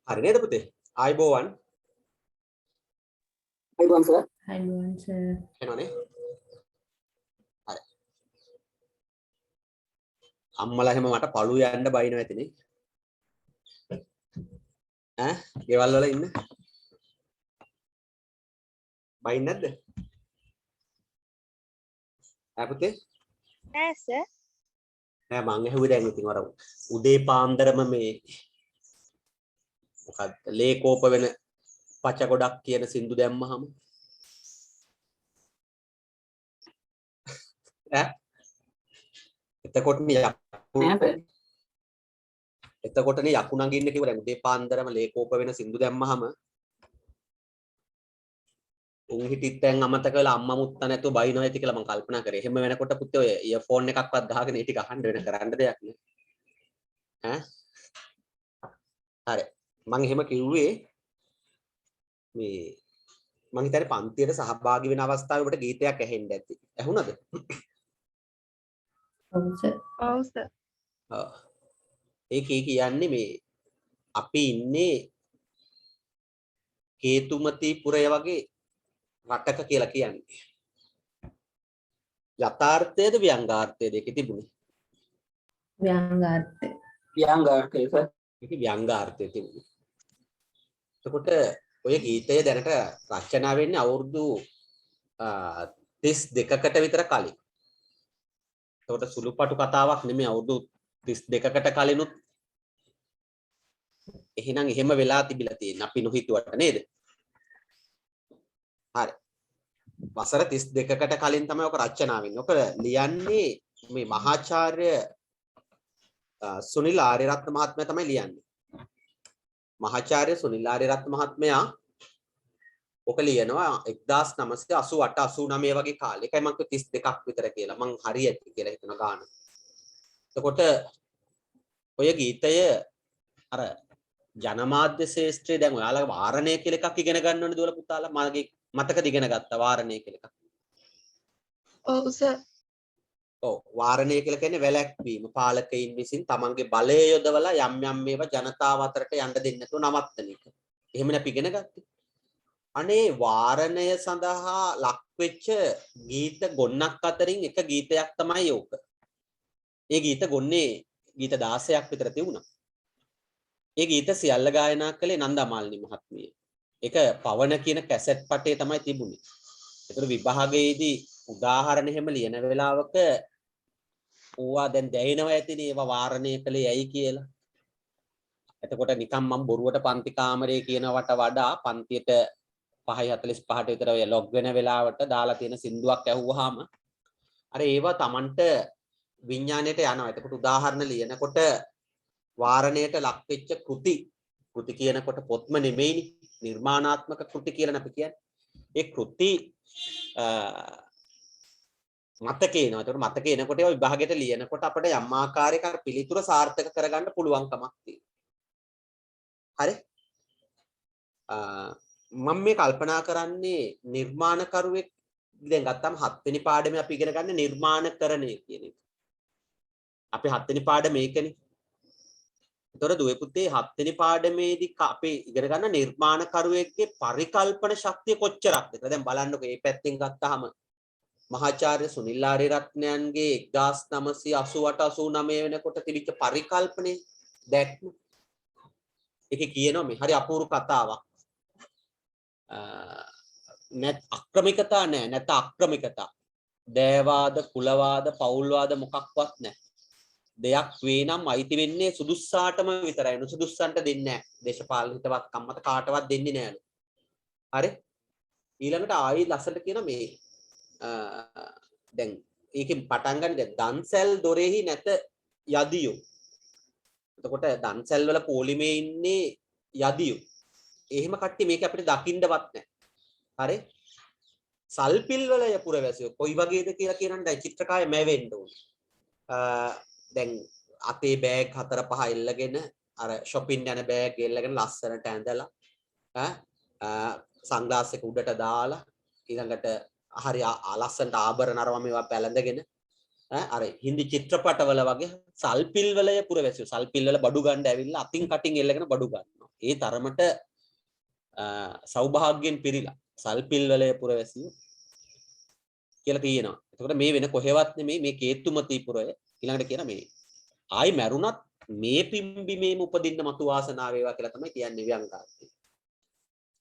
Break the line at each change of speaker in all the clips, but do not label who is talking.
හරි නේද පුතේ? ආයිබෝවන්.
ආයිබෝවන් සර්.
ආයිබෝවන් සර්.
එනවනේ. හරි. අම්මලා එහෙම මට පළු යන්න බයිනවා ඇතිනේ. ඈ ගෙවල් වල ඉන්න. බයින් නැද්ද? ඈ පුතේ?
නෑ සර්.
නෑ මං ඇහුවේ දැන් ඉතින් අර උදේ පාන්දරම මේ මොකක්ද ලේකෝප වෙන පච ගොඩක් කියන සින්දු දැම්මහම ඈ එතකොටනේ යකු නගින්න කිව්ව දැන් උදේ පාන්දරම ලේකෝප වෙන සින්දු දැම්මහම උන් හිටිත් දැන් අමතක වෙලා අම්මා මුත්ත නැතුව බයිනවා ඇති කියලා මං කල්පනා කරේ. එහෙම වෙනකොට පුතේ ඔය ඉයර්ෆෝන් එකක්වත් ගහගෙන ඒ ටික අහන්න වෙන කරන්න දෙයක් නෑ. ඈ හරි. මං එහෙම කිව්වේ මේ මං හිතන්නේ පන්තියට සහභාගී වෙන අවස්ථාවේ ඔබට ගීතයක් ඇහෙන්න ඇති. ඇහුණද?
ඔව් සර්.
ඔව් සර්.
ඒකේ කියන්නේ මේ අපි ඉන්නේ කේතුමතිපුරය වගේ රටක කියලා කියන්නේ. යථාර්ථයේද ව්‍යංගාර්ථයේද ඒකේ තිබුණේ?
ව්‍යංගාර්ථය.
ව්‍යංගාර්ථය සර්.
ඒකේ ව්‍යංගාර්ථය තිබුණේ. එතකොට ඔය ගීතය දැනට රචනා වෙන්නේ අවුරුදු 32කට විතර කලින්. එතකොට සුළුපටු කතාවක් නෙමෙයි අවුරුදු 32කට කලිනුත් එහෙනම් එහෙම වෙලා තිබිලා තියෙන අපි නොහිතුවට නේද? හරි. වසර 32කට කලින් තමයි ඔක රචනා වෙන්නේ. ඔක ලියන්නේ මේ මහාචාර්ය සුනිල් ආරියරත්න මහත්මයා තමයි ලියන්නේ. මහාචාර්ය සුනිල් ආරියරත්න මහත්මයා ඔක ලියනවා 1988 89 වගේ කාලේ. ඒකයි මම 32ක් විතර කියලා. මං හරියට කියලා හිතන ගාන. එතකොට ඔය ගීතය අර ජනමාධ්‍ය ශාස්ත්‍රයේ දැන් ඔයාලා වාරණය කියලා එකක් ඉගෙන ගන්න ඕනේ දුවලා පුතාලා. මගේ මතකද ඉගෙන ගත්තා වාරණය කියලා එකක්.
ඔව් සර්.
ඔව් වාරණය කියලා කියන්නේ වැළැක්වීම. පාලකයින් විසින් තමන්ගේ බලය යොදවලා යම් යම් මේවා ජනතාව අතරට යන්න දෙන්නේ නැතුව නවත්තන එක. එහෙමනේ අපි ඉගෙන ගත්තේ. අනේ වාරණය සඳහා ලක් වෙච්ච ගීත ගොන්නක් අතරින් එක ගීතයක් තමයි ඕක. ඒ ගීත ගොන්නේ ගීත 16ක් විතර තිබුණා. ඒ ගීත සියල්ල ගායනා කළේ නන්දමාලිනී මහත්මිය. ඒක පවන කියන කැසට් පටේ තමයි තිබුණේ. ඒතර විභාගයේදී උදාහරණ එහෙම ලියන වෙලාවක ඕවා දැන් දැනෙනවා ඇතිනේ ඒවා වාරණය කළේ ඇයි කියලා. එතකොට නිකම් මම බොරුවට පන්ති කාමරේ කියනවට වඩා පන්තියට 5:45ට විතර ඔය ලොග් වෙන වෙලාවට දාලා තියෙන සින්දුවක් ඇහුවාම අර ඒවා Tamanට විඥාණයට යනවා. එතකොට උදාහරණ ලියනකොට වාරණයට ලක් වෙච්ච කෘති කියනකොට පොත්ම නෙමෙයිනේ නිර්මාණාත්මක කෘති කියලා අපි කියන්නේ. ඒ කෘති මතකේ එනවා. ඒතකොට මතකේ එනකොට ඒවා විභාගයට ලියනකොට අපිට යම් ආකාරයක අර පිළිතුර සාර්ථක කරගන්න පුළුවන්කමක් තියෙනවා. හරි? මම මේ කල්පනා කරන්නේ නිර්මාණකරුවෙක් දැන් ගත්තම 7 වෙනි පාඩමේ අපි ඉගෙන ගන්න නිර්මාණකරණය කියන එක. අපි 7 වෙනි පාඩම මේකනේ. ඒතර දුවේ පුතේ 7 වෙනි පාඩමේදී අපි ඉගෙන ගන්න නිර්මාණකරුවෙක්ගේ පරිකල්පන ශක්තිය කොච්චරක්ද කියලා. දැන් බලන්නකෝ මේ පැත්තෙන් ගත්තාම මහාචාර්ය සුනිල් ආරියරත්නයන්ගේ 1988 89 වෙනකොට තිබිච්ච පරිකල්පනේ දැක්ම. ඒකේ කියනවා මේ හරි අපූර්ව කතාවක්. නැත් අක්‍රමිකතා නැහැ නැත අක්‍රමිකතා. දෑවාද කුලවාද පෞල්වාද මොකක්වත් නැහැ. දෙයක් වේ නම් අයිති වෙන්නේ සුදුස්සාටම විතරයි. නුසුදුස්සන්ට දෙන්නේ නැහැ. දේශපාලන හිතවත්කම් මත කාටවත් දෙන්නේ නැහැලු. හරි? ඊළඟට ආයි ලස්සට කියන මේ දැන් ඒකෙන් පටන් ගන්න දන්සැල් දොරෙහි නැත යදියෝ. එතකොට දන්සැල් වල පොලිමේ ඉන්නේ යදියෝ. එහෙම කට්ටිය මේක අපිට දකින්නවත් නැහැ. හරි? සල්පිල් වල යපුරවැසියෝ කොයි වගේද කියලා කියනනම් දැන් චිත්‍රකාය මැවෙන්න ඕනේ. දැන් අතේ බෑග් 4-5 එල්ලගෙන අර shopping යන බෑග් එල්ලගෙන ලස්සනට ඇඳලා සන්ග්ලාස් එක උඩට දාලා ඊළඟට හරි ලස්සනට ආභරණ අරම මේවා පැලඳගෙන අර හින්දි චිත්‍රපටවල වගේ සල්පිල් වල පුරවැසියෝ සල්පිල් වල බඩු ගන්න ඇවිල්ලා අතින් කටින් එල්ලගෙන බඩු ගන්නවා. ඒ තරමට සෞභාග්‍යයෙන් පිරීලා සල්පිල් වලේ පුරවැසියෝ කියලා තියෙනවා. එතකොට මේ වෙන කොහෙවත් නෙමෙයි මේ කේතුමති පුරය ඊළඟට කියන මේ ආයි මැරුණත් මේ පිම්බිමේම උපදින්න මතු වාසනාව වේවා කියලා තමයි කියන්නේ ව්‍යංගාර්ථය.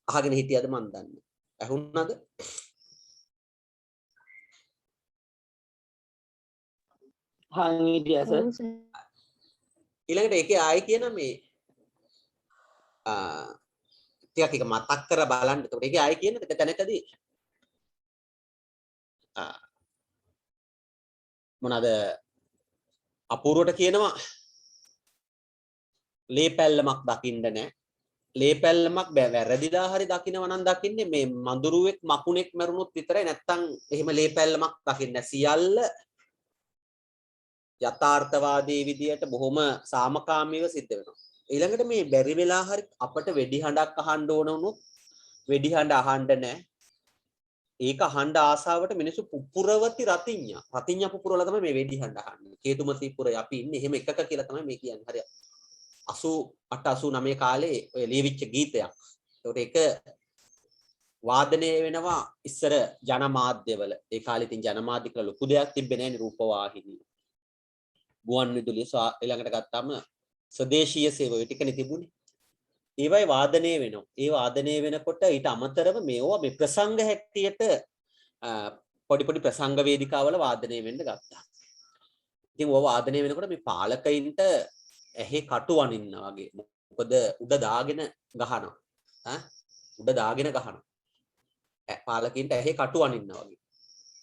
අහගෙන හිටියද මන් දන්නේ. ඇහුණාද?
හංගිටිය සර්.
ඊළඟට ඒකේ ආයි කියන මේ ටිකක් එක මතක් කර බලන්න. එතකොට ඒකේ ආයි කියන තැනකදී මොනවාද අපූර්වට කියනවා ලේ පැල්ලමක් දකින්න නැහැ. ලේ පැල්ලමක් වැරදිලා හරි දකින්නවා නම් දකින්නේ මේ මඳුරුවෙක් මකුණෙක් මරුණොත් විතරයි. නැත්තම් එහෙම ලේ පැල්ලමක් දකින්නේ නැහැ. සියල්ල යථාර්ථවාදී විදියට බොහොම සාමකාමීව සිද්ධ වෙනවා. ඊළඟට මේ බැරි වෙලා හරි අපට වෙඩි හඬක් අහන්න ඕන වුණොත් වෙඩි හඬ අහන්න නැහැ. ඒක අහන්න ආසාවට මිනිස්සු පුපුරවති රතිඤ්ඤා. රතිඤ්ඤා පුපුරවලා තමයි මේ වෙඩි හඬ අහන්නේ. කේතුමති පුරේ අපි ඉන්නේ එහෙම එකක කියලා තමයි මේ කියන්නේ. හරියට 88 89 කාලේ ඔය ලියවිච්ච ගීතයක්. ඒකට ඒක වාදනය වෙනවා ඉස්සර ජනමාධ්‍යවල. ඒ කාලේ තින් ජනමාධ්‍ය කියලා ලොකු දෙයක් තිබ්බේ නැහැ නේ රූපවාහිනී. ගුවන් විදුලිය ඊළඟට ගත්තාම ස්වදේශීය සේවය ටිකනේ තිබුණේ. ඒවයි වාදනය වෙනවා. ඒ වාදනය වෙනකොට ඊට අමතරව මේවා මේ ප්‍රසංග හැටියට පොඩි පොඩි ප්‍රසංග වේදිකාවල වාදනය වෙන්න ගත්තා. ඉතින් ඕවා වාදනය වෙනකොට මේ පාලකයින්ට ඇහි කටු වනින්නා වගේ. මොකද උඩ දාගෙන ගහනවා. උඩ දාගෙන ගහනවා. පාලකින්ට ඇහි කටු වනින්නා වගේ.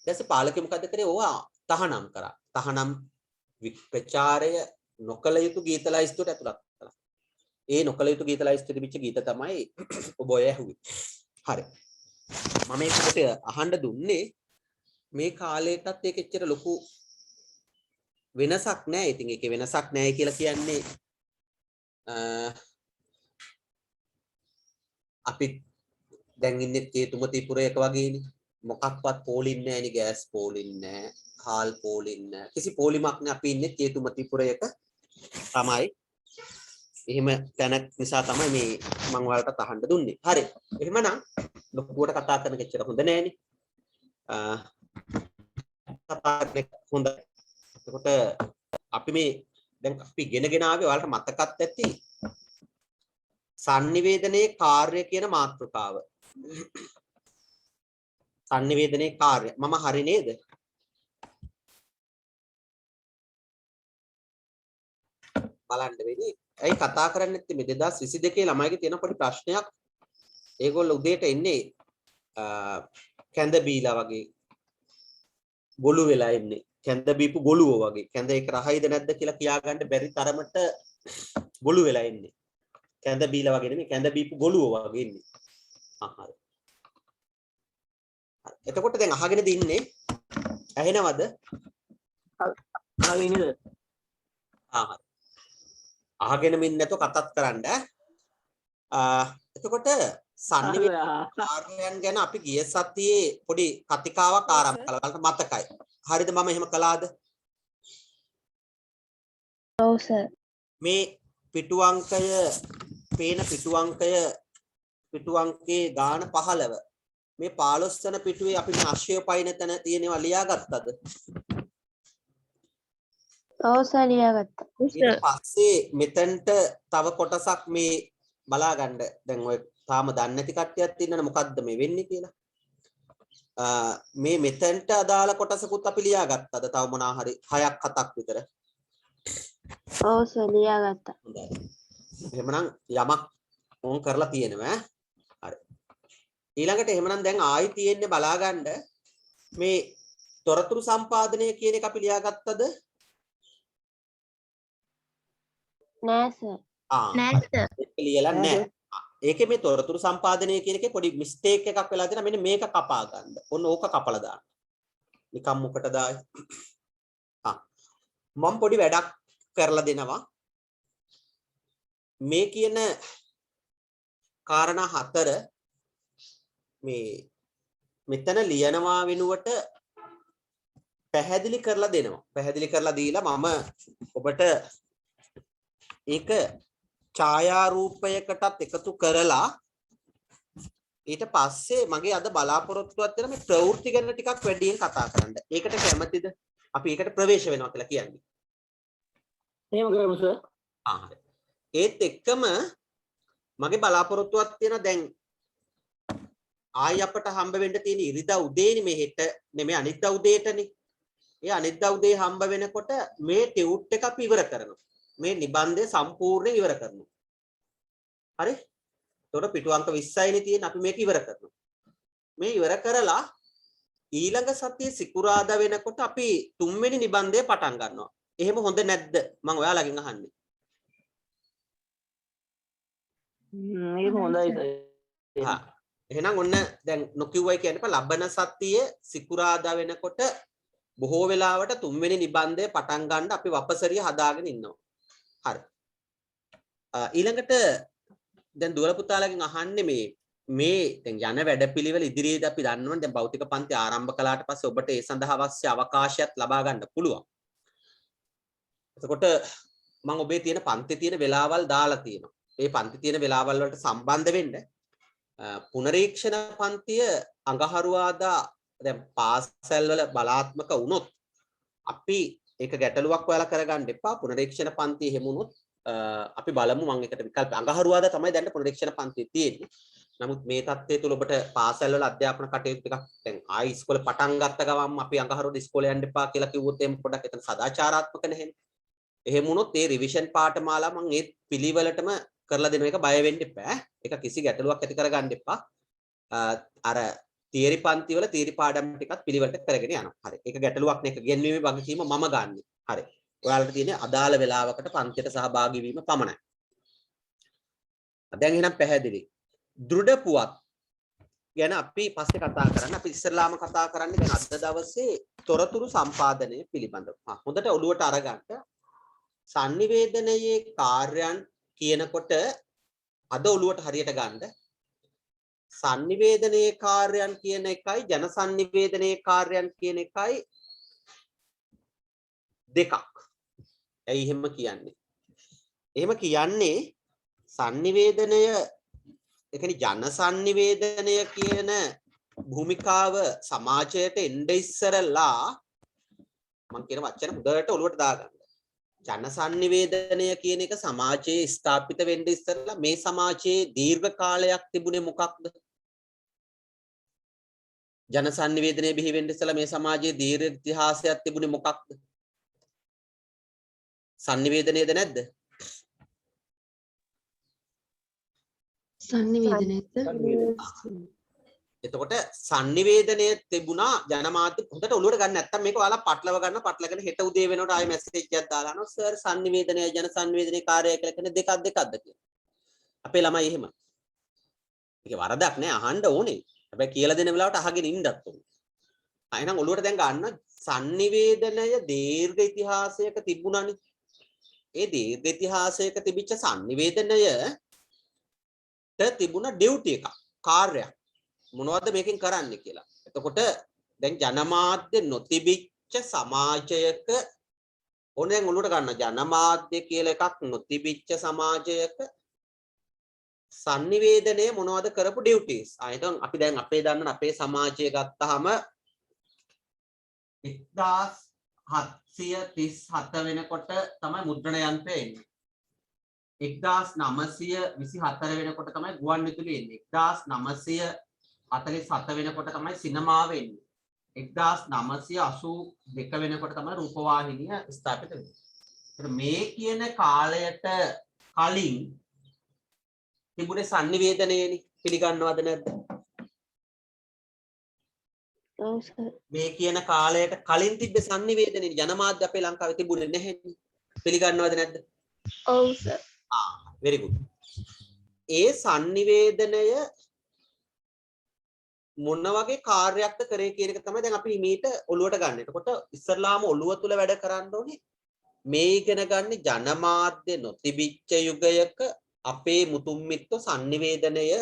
ඊට පස්සේ පාලකෙ මොකද කරේ? ඕවා තහනම් කරා. තහනම් ප්‍රචාරය නොකල යුතු ගීත ලයිස්තුවට ඇතුළත් කළා. ඒ නොකල යුතු ගීත ලයිස්තුවේ තිබිච්ච ගීත තමයි ඔබ ඔය ඇහුවේ. හරි. මම මේකට අහන්න දුන්නේ මේ කාලේටත් ඒක එච්චර ලොකු වෙනසක් නැහැ. ඉතින් ඒකේ වෙනසක් නැහැ කියලා කියන්නේ අපි දැන් ඉන්නේ කේතුමති පුරයක වගේනේ. මොකක්වත් පෝලින්නේ නැහැ නේ. ගෑස් පෝලින්නේ නැහැ. හාල් පෝලින්නේ නැහැ. කිසි පෝලිමක් නැහැ. අපි ඉන්නේ කේතුමති පුරයක තමයි. එහෙම තැනක් නිසා තමයි මේ මම ඔයාලට අහන්න දුන්නේ. හරි. එහෙමනම් ලොකුවට කතා කරන කෙච්චර හොඳ නෑනේ. කතා කරන හොඳයි. එතකොට අපි මේ දැන් අපි ගෙනගෙන ආවේ ඔයාලට මතකත් ඇති sannivedanaye කාර්ය කියන මාතෘකාව. sannivedanaye කාර්ය. මම හරි නේද? බලන්න වෙන්නේ. ඇයි කතා කරන්නේ නැත්තේ මේ 2022 ළමයිගේ තියෙන පොඩි ප්‍රශ්නයක්. ඒගොල්ලෝ උදේට එන්නේ කැඳ බීලා වගේ ගොළු වෙලා එන්නේ. කැඳ බීපු ගොළුව වගේ. කැඳ ඒක රහයිද නැද්ද කියලා කියාගන්න බැරි තරමට ගොළු වෙලා එන්නේ. කැඳ බීලා වගේ නෙමෙයි කැඳ බීපු ගොළුව වගේ ඉන්නේ. හරි. එතකොට දැන් අහගෙන දින්නේ ඇහෙනවද?
හරිද?
හරි. අහගෙන මින් නැතුව කතාත් කරන්න. එතකොට sannivedana කාර්යයන් ගැන අපි ගිය සතියේ පොඩි කතිකාවක් ආරම්භ කළා. මතකයි. හරිද මම එහෙම කළාද?
ඔව් සර්.
මේ පිටු අංකය පේන පිටු අංකයේ ගාන 15 මේ 15 වෙනි පිටුවේ අපි මේ අශ්වය පයින් තැන තියෙනවා ලියාගත්තද?
ඔව් සර් ලියාගත්තා.
ඊට පස්සේ මෙතනට තව කොටසක් මේ බලා ගන්න. දැන් ඔය තාම දන්නේ නැති කට්ටියක් ඉන්නනේ මොකද්ද මේ වෙන්නේ කියලා. මේ මෙතනට අදාළ කොටසකුත් අපි ලියාගත්තද? තව මොනවා හරි 6ක් 7ක් විතර.
ඔව් සර් ලියාගත්තා.
හොඳයි. එහෙමනම් යමක් ඕන් කරලා තියෙනවා. හරි. ඊළඟට එහෙමනම් දැන් ආයි තියෙන්නේ බලා ගන්න මේ තොරතුරු සම්පාදනය කියන එක අපි ලියාගත්තද?
නෑ සර්.
නෑ සර්. ඒක ලියලා නෑ. ඒකේ මේ තොරතුරු සම්පාදනය කියන එකේ පොඩි මිස්ටේක් එකක් වෙලා තියෙනවා. මෙන්න මේක කපා ගන්න. ඔන්න ඕක කපලා දාන්න. නිකම් මොකටද ආයි? මම පොඩි වැඩක් කරලා දෙනවා. මේ කියන කාරණා 4 මේ මෙතන ලියනවා වෙනුවට පැහැදිලි කරලා දෙනවා. පැහැදිලි කරලා දීලා මම ඔබට ඒක ඡායාරූපයකටත් එකතු කරලා ඊට පස්සේ මගේ අද බලාපොරොත්තුවක් තියෙන මේ ප්‍රවෘත්ති ගැන ටිකක් වැඩියෙන් කතා කරන්න. ඒකට කැමතිද? අපි ඒකට ප්‍රවේශ වෙනවා කියලා කියන්නේ.
එහෙම කරමු සර්.
හරි. ඒත් එක්කම මගේ බලාපොරොත්තුවක් තියෙන දැන් ආයි අපට හම්බ වෙන්න තියෙන ඉරිදා උදේනේ මේ හෙට නෙමෙයි අනිද්දා උදේටනේ. ඒ අනිද්දා උදේ හම්බ වෙනකොට මේ ටියුට් එක අපි ඉවර කරනවා. මේ නිබන්ධය සම්පූර්ණයෙන් ඉවර කරනවා. හරි? එතකොට පිටු අංක 20යිනේ තියෙන අපි මේක ඉවර කරනවා. මේ ඉවර කරලා ඊළඟ සතියේ සිකුරාදා වෙනකොට අපි 3 වෙනි නිබන්ධය පටන් ගන්නවා. එහෙම හොඳ නැද්ද? මම ඔයාලගෙන් අහන්නේ.
මේක හොඳයි සර්.
හා එහෙනම් ඔන්න දැන් නොකියුවයි කියන්නේ ලබන සතියේ සිකුරාදා වෙනකොට බොහෝ වෙලාවට 3 වෙනි නිබන්ධය පටන් ගන්න අපි වපසරිය හදාගෙන ඉන්නවා. හරි. ඊළඟට දැන් දුවල පුතාලගෙන් අහන්නේ මේ දැන් යන වැඩපිළිවෙල ඉදිරියේදී අපි දන්නවනේ දැන් භෞතික පන්ති ආරම්භ කළාට පස්සේ ඔබට ඒ සඳහා අවශ්‍ය අවකාශයක් ලබා ගන්න පුළුවන්. එතකොට මම ඔබේ තියෙන පන්ති තියෙන වෙලාවල් දාලා තියෙනවා. මේ පන්ති තියෙන වෙලාවල් වලට සම්බන්ධ වෙන්න පුනරීක්ෂණ පන්තිය අඟහරුවාදා දැන් පාසල් වල බලාත්මක වුණොත් අපි ඒක ගැටලුවක් ඔයාලා කරගන්න එපා. පුනරීක්ෂණ පන්තිය එහෙම වුණොත් අපි බලමු මම එකට විකල්ප අඟහරුවාදා තමයි දැන් පුනරීක්ෂණ පන්තිය තියෙන්නේ. නමුත් මේ தත්ත්වය තුල ඔබට පාසල් වල අධ්‍යාපන කටයුතු ටිකක් දැන් ආයි ඉස්කෝලේ පටන් ගත්ත ගමන්ම අපි අඟහරුවාදා ඉස්කෝලේ යන්න එපා කියලා කිව්වොත් එහෙම පොඩ්ඩක් එතන සදාචාරාත්මක නැහෙනේ. එහෙම වුණොත් ඒ රිවිෂන් පාඨමාලා මම ඒ පිළිවෙලටම කරලා දෙන එක බය වෙන්න එපා. ඒක කිසි ගැටලුවක් ඇති කරගන්න එපා. අර තියරි පන්ති වල තියරි පාඩම් ටිකත් පිළිවෙලට කරගෙන යනවා. හරි. ඒක ගැටලුවක් නේ. ඒක ගෙන්වීමේ වගකීම මම ගන්නෙ. හරි. ඔයාලට තියෙන්නේ අදාළ වෙලාවකට පන්තියට සහභාගී වීම පමණයි. දැන් එහෙනම් පැහැදිලි. දෘಢ පුවත් ගැන අපි පස්සේ කතා කරන්න. අපි ඉස්සෙල්ලාම කතා කරන්නේ දැන් අද දවසේ තොරතුරු සම්පාදනය පිළිබඳව. හොඳට ඔළුවට අරගන්න. sannivedanaya කාර්යයන් කියනකොට අද ඔළුවට හරියට ගන්න. sannivedanaya කාර්යයන් කියන එකයි ජන sannivedanaya කාර්යයන් කියන එකයි දෙකක්. ඇයි එහෙම කියන්නේ? එහෙම කියන්නේ sannivedanaya ඒ කියන්නේ ජන sannivedanaya කියන භූමිකාව සමාජයට එnde ඉස්සරලා මම කියන වචන හොඳට ඔළුවට දාගන්න. ජන sannivedanaya කියන එක සමාජයේ ස්ථාපිත වෙන්න ඉස්සරලා මේ සමාජයේ දීර්ඝ කාලයක් තිබුණේ මොකක්ද? ජන sannivedanaya බිහි වෙන්න ඉස්සරලා මේ සමාජයේ දීර්ඝ ඉතිහාසයක් තිබුණේ මොකක්ද? sannivedanayද නැද්ද?
sannivedanayද?
එතකොට sannivedanaya තිබුණා ජනමාධ්‍ය හොඳට ඔළුවට ගන්න නැත්තම් මේක ඔයාලා පටලව ගන්න පටලගෙන හෙට උදේ වෙනකොට ආයෙ මැසේජ් එකක් දාලා අහනවා සර් sannivedanaya ජන sannivedanaya කාර්යය කියලා කියන්නේ දෙකක්ද කියලා. අපේ ළමයි එහෙම. ඒක වරදක් නෑ අහන්න ඕනේ. හැබැයි කියලා දෙන වෙලාවට අහගෙන ඉන්නත් ඕනේ. එහෙනම් ඔළුවට දැන් ගන්න sannivedanaya දීර්ඝ ඉතිහාසයක තිබුණානේ. ඒ දීර්ඝ ඉතිහාසයක තිබිච්ච sannivedanaya තිබුණ ඩියුටි එකක් කාර්යයක් මොනවද මේකෙන් කරන්න කියලා. එතකොට දැන් ජනමාධ්‍ය නොතිබිච්ච සමාජයක ඕනේ දැන් ඔළුවට ගන්න ජනමාධ්‍ය කියලා එකක් නොතිබිච්ච සමාජයක sannivedanaya මොනවද කරපු ඩියුටිස්. ආයෙත් අපි දැන් අපේ දන්න අපේ සමාජය ගත්තාම 1737 වෙනකොට තමයි මුද්‍රණ යන්ත්‍රය එන්නේ. 1924 වෙනකොට තමයි ගුවන් විදුලිය එන්නේ. 1947 වෙනකොට තමයි සිනමාව එන්නේ. 1982 වෙනකොට තමයි රූපවාහිනිය ස්ථාපිත වෙන්නේ. මේ කියන කාලයට කලින් තිබුණේ sannivedanayනේ පිළිගන්නවද නැද්ද?
ඔව් සර්.
මේ කියන කාලයට කලින් තිබ්බ sannivedanayනේ ජනමාධ්‍ය අපේ ලංකාවේ තිබුණේ නැහැ. පිළිගන්නවද නැද්ද?
ඔව් සර්.
very good. ඒ sannivedanaya මොන වගේ කාර්යයක්ද කරේ කියන එක තමයි දැන් අපි මේට ඔළුවට ගන්න. එතකොට ඉස්සරලාම ඔළුව තුල වැඩ කරන්න ඕනේ මේ ඉගෙන ගන්න ජනමාධ්‍ය නොතිබිච්ච යුගයක අපේ මුතුන් මිත්තෝ sannivedanaya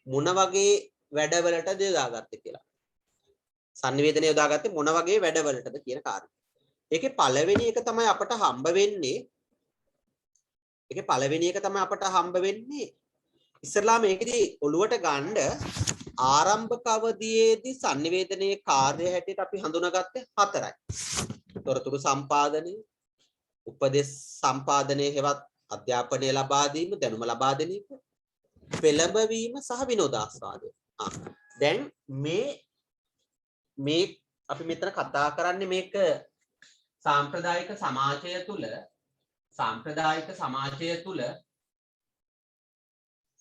මොන වගේ වැඩවලටද යොදාගත්තේ කියලා. sannivedanaya යොදාගත්තේ මොන වගේ වැඩවලටද කියන කාරණා. ඒකේ පළවෙනි එක තමයි අපට හම්බ වෙන්නේ ඒකේ පළවෙනි එක තමයි අපට හම්බ වෙන්නේ ඉස්සරලා මේකෙදි ඔළුවට ගන්න ආරම්භක අවධියේදී sannivedanaya කාර්ය හැටියට අපි හඳුනාගත්තේ 4යි. තොරතුරු සම්පාදනය, උපදේශ සම්පාදනය හෙවත් අධ්‍යාපනය ලබා දීම, දැනුම ලබා දෙන එක, පෙළඹවීම සහ විනෝදාස්වාදය. දැන් මේ අපි මෙතන කතා කරන්නේ මේක සාම්ප්‍රදායික සමාජය තුල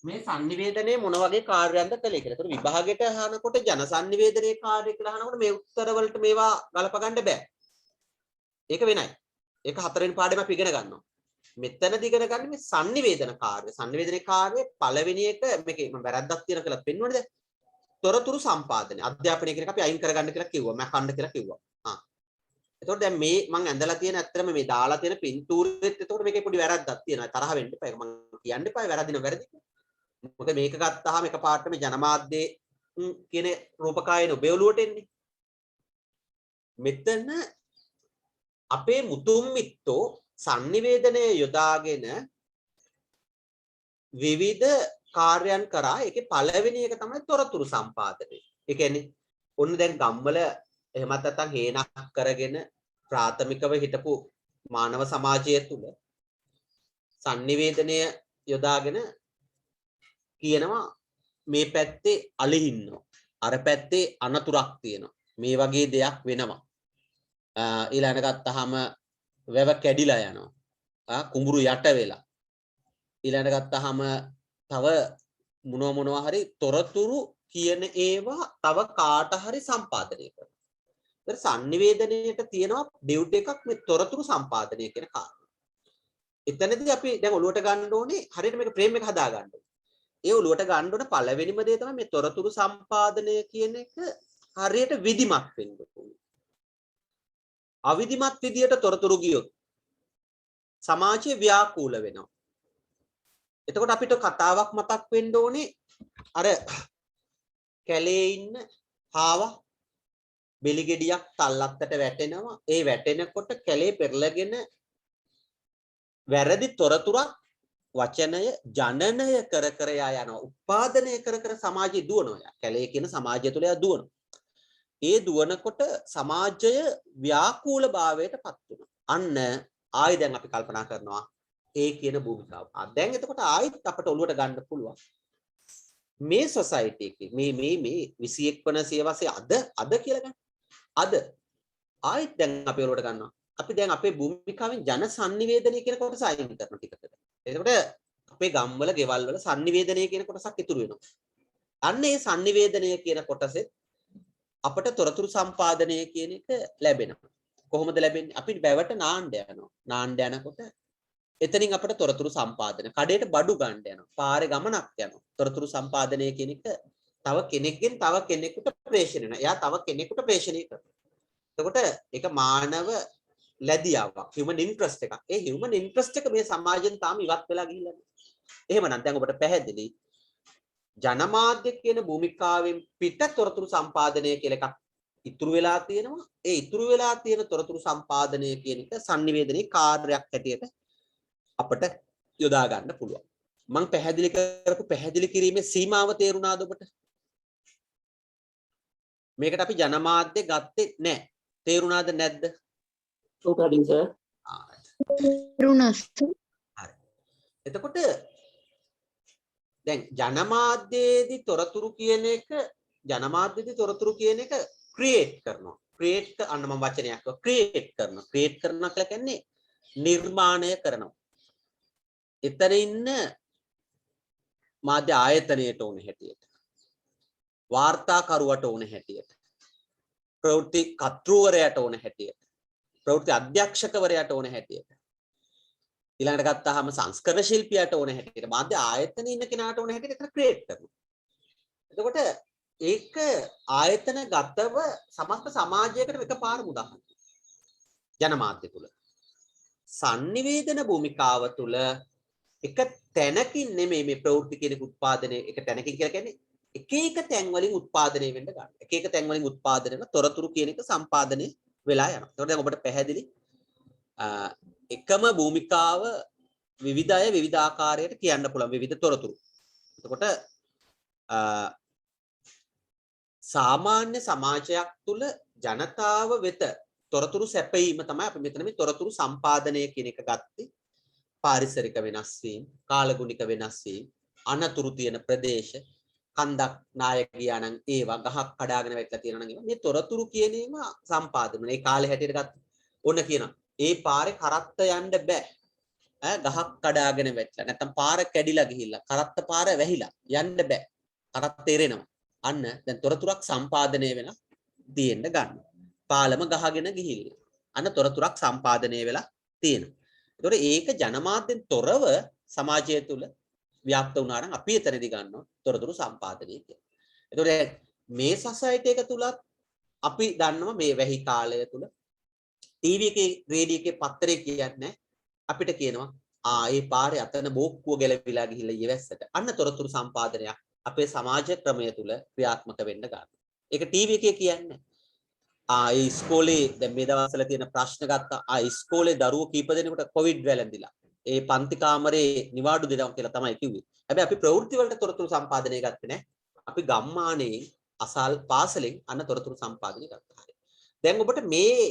මේ sannivedanaya මොන වගේ කාර්යයක්ද කළේ කියලා. ඒතර විභාගයට අහනකොට ජන sannivedanaya කාර්ය කියලා අහනකොට මේ උත්තර වලට මේවා ගලප ගන්න බෑ. ඒක වෙනයි. ඒක හතරවෙනි පාඩම අපි ඉගෙන ගන්නවා. මෙතනදී ඉගෙන ගන්න මේ sannivedana කාර්ය. sannivedana කාර්යයේ පළවෙනි එක මේකේ මම වැරද්දක් තියෙන කියලා පෙන්වන්නේ දැන්. තොරතුරු සම්පාදනය. අධ්‍යාපනය කියන එක අපි අයින් කරගන්න කියලා කිව්වා. මම කන්න කියලා කිව්වා. එතකොට දැන් මේ මම ඇඳලා තියෙන ඇත්තටම මේ දාලා තියෙන පින්තූරෙත් එතකොට මේකේ පොඩි වැරද්දක් තියෙනවා. තරහ වෙන්න එපා. ඒක මම කියන්න එපා. වැරදින වැරදි. මොකද මේක ගත්තාම එකපාරට මේ ජනමාධ්‍ය කියන රූපකායන ඔබේලුවට එන්නේ. මෙතන අපේ මුතුන් මිත්තෝ sannivedanaya යොදාගෙන විවිධ කාර්යයන් කරා. ඒකේ පළවෙනි එක තමයි තොරතුරු සම්පාදනය. ඒ කියන්නේ ඔන්න දැන් ගම්වල එහෙමත් නැත්නම් හේනක් කරගෙන ප්‍රාථමිකව හිටපු මානව සමාජය තුළ sannivedanaya යොදාගෙන කියනවා මේ පැත්තේ අලි ඉන්නවා, අර පැත්තේ අනතුරක් තියෙනවා, මේ වගේ දෙයක් වෙනවා. ඊළඟට ගත්තාම වැව කැඩිලා යනවා, කුඹුරු යට වෙලා. ඊළඟට ගත්තාම තව මොනවා හරි තොරතුරු කියන ඒවා තව කාට හරි සම්පාදනය කරනවා. ඒතර sannivedanayට තියෙනවා ඩියුටි එකක් මේ තොරතුරු සම්පාදනය කියන කාර්යය. එතනදී අපි දැන් ඔලුවට ගන්න ඕනේ හරියට මේක ෆ්‍රේම් එක හදා ගන්න ඕනේ. ඒ ඔලුවට ගන්න ඕන පළවෙනිම දේ තමයි මේ තොරතුරු සම්පාදනය කියන එක හරියට විධිමත් වෙන්න ඕනේ. අවිධිමත් විදියට තොරතුරු ගියොත් සමාජය ව්‍යාකූල වෙනවා. එතකොට අපිට කතාවක් මතක් වෙන්න ඕනේ අර කැලේ ඉන්න හාවා බෙලිගෙඩියක් තල්ලත්තට වැටෙනවා. ඒ වැටෙනකොට කැලේ පෙරලගෙන වැරදි තොරතුරක් වචනය ජනනය කර කර යනවා. උපාදනය කර කර සමාජය දුවනවා. කැලේ කියන සමාජය තුළ යා දුවනවා. ඒ දුවනකොට සමාජය ව්‍යාකූල භාවයට පත් වෙනවා. අන්න ආයි දැන් අපි කල්පනා කරනවා ඒ කියන භූමිකාව. දැන් එතකොට ආයිත් අපට ඔළුවට ගන්න පුළුවන්. මේ සොසයිටි එකේ මේ 21 වන සියවසේ අද කියලා ගන්න. අද ආයිත් දැන් අපි ඔළුවට ගන්නවා. අපි දැන් අපේ භූමිකාවෙන් ජන sannivedanaya කියන කොටස අයින් කරන ටිකකට. එතකොට අපේ ගම්වල ගෙවල් වල sannivedanaya කියන කොටසක් ඉතුරු වෙනවා. අන්න ඒ sannivedanaya කියන කොටසේ අපට තොරතුරු සම්පාදනය කියන එක ලැබෙනවා. කොහොමද ලැබෙන්නේ? අපි බැවට නාන්න යනවා. නාන්න යනකොට එතනින් අපට තොරතුරු සම්පාදනය. කඩේට බඩු ගන්න යනවා. පාරේ ගමනක් යනවා. තොරතුරු සම්පාදනය කියන එක තව කෙනෙක්ගෙන් තව කෙනෙකුට ප්‍රේෂණය වෙනවා. එයා තව කෙනෙකුට ප්‍රේෂණය කරනවා. එතකොට ඒක මානව ලැබියාවක්, human interest එකක්. ඒ human interest එක මේ සමාජයෙන් තාම ඉවත් වෙලා ගිහිල්ලා නැහැ. එහෙමනම් දැන් ඔබට පැහැදිලි ජනමාධ්‍ය කියන භූමිකාවෙන් පිට තොරතුරු සම්පාදනය කියලා එකක් ඉතුරු වෙලා තියෙනවා. ඒ ඉතුරු වෙලා තියෙන තොරතුරු සම්පාදනය කියන එක sannivedanaya කාර්යයක් හැටියට අපට යොදා ගන්න පුළුවන්. මම පැහැදිලි කරපු පැහැදිලි කිරීමේ සීමාව තේරුණාද ඔබට? මේකට අපි ජනමාධ්‍ය ගත්තේ නැහැ. තේරුණාද නැද්ද?
උකඩින් සර්.
හරි.
එතකොට දැන් ජනමාධ්‍යයේදී තොරතුරු කියන එක ක්‍රියේට් කරනවා. ක්‍රියේට් අන්න මම වචනයක් කිව්වා ක්‍රියේට් කරනවා. ක්‍රියේට් කරනවා කියලා කියන්නේ නිර්මාණය කරනවා. එතන ඉන්න මාධ්‍ය ආයතනයට ඕන හැටියට, වාර්තාකරුවට ඕන හැටියට, ප්‍රවෘත්ති කර්තෘවරයාට ඕන හැටියට, ප්‍රවෘත්ති අධ්‍යක්ෂකවරයාට ඕන හැටියට, ඊළඟට ගත්තාම සංස්කරණ ශිල්පියාට ඕන හැටියට, මාධ්‍ය ආයතන ඉන්න කෙනාට ඕන හැටියට එතන ක්‍රියේට් කරනවා. එතකොට ඒක ආයතන ගතව සමස්ත සමාජයකට එකපාර උදාහරණ. ජනමාධ්‍ය තුල sannivedana භූමිකාව තුල එක තැනකින් නෙමෙයි මේ ප්‍රවෘත්ති කියන උත්පාදනය එක තැනකින් කියලා කියන්නේ එක තැන් වලින් උත්පාදනය වෙන්න ගන්න. එක තැන් වලින් උත්පාදනය වෙන තොරතුරු කියන එක සම්පාදනය වෙලා යනවා. ඒතකොට දැන් ඔබට පැහැදිලි එකම භූමිකාව විවිධ අය විවිධ ආකාරයට කියන්න පුළුවන් විවිධ තොරතුරු. එතකොට සාමාන්‍ය සමාජයක් තුළ ජනතාව වෙත තොරතුරු සැපයීම තමයි අපි මෙතන මේ තොරතුරු සම්පාදනය කියන එක ගත්තේ. පාරිසරික වෙනස් වීම, කාලගුණික වෙනස් වීම, අනතුරු තියෙන ප්‍රදේශ, කන්දක් නායක ගියා නම් ඒවා ගහක් කඩාගෙන වැටලා තියෙනවා නම් ඒවා මේ තොරතුරු කියන ඒවා සම්පාදනය. මේ කාලේ හැටියට ගත්ත ඕන කියනවා. ඒ පාරේ කරත්ත යන්න බෑ. ගහක් කඩාගෙන වැටලා නැත්නම් පාර කැඩිලා ගිහිල්ලා කරත්ත පාර වැහිලා යන්න බෑ. කරත්ත එරෙනවා. අන්න දැන් තොරතුරක් සම්පාදනය වෙලා තියෙන්න ගන්න. පාලම ගහගෙන ගිහිල්ලා. අන්න තොරතුරක් සම්පාදනය වෙලා තියෙනවා. ඒතකොට ඒක ජනමාධ්‍යෙන් තොරව සමාජය තුළ ව්‍යාප්ත වුණා නම් අපි එතනදී ගන්නවා තොරතුරු සම්පාදනය කියලා. ඒතකොට මේ සොසයිටි එක තුලත් අපි දන්නවා මේ වැහි කාලය තුල ටීවී එකේ රේඩියෝ එකේ පත්තරේ කියන්නේ අපිට කියනවා ඒ පාරේ අතන බෝක්කුව ගැලවිලා ගිහිල්ලා ඊවැස්සට. අන්න තොරතුරු සම්පාදනයක් අපේ සමාජ ක්‍රමය තුල ක්‍රියාත්මක වෙන්න ගන්නවා. ඒක ටීවී එකේ කියන්නේ ඒ ඉස්කෝලේ දැන් මේ දවස්වල තියෙන ප්‍රශ්න ගත්තා ඉස්කෝලේ දරුවෝ කීප දෙනෙකුට කොවිඩ් වැළඳිලා ඒ පන්ති කාමරේ නිවාඩු දෙනවා කියලා තමයි කිව්වේ. හැබැයි අපි ප්‍රවෘත්ති වලට තොරතුරු සම්පාදනය ගත්තේ නැහැ. අපි ගම්මානයේ අසල් පාසලෙන් අන්න තොරතුරු සම්පාදනය ගත්තා. දැන් ඔබට මේ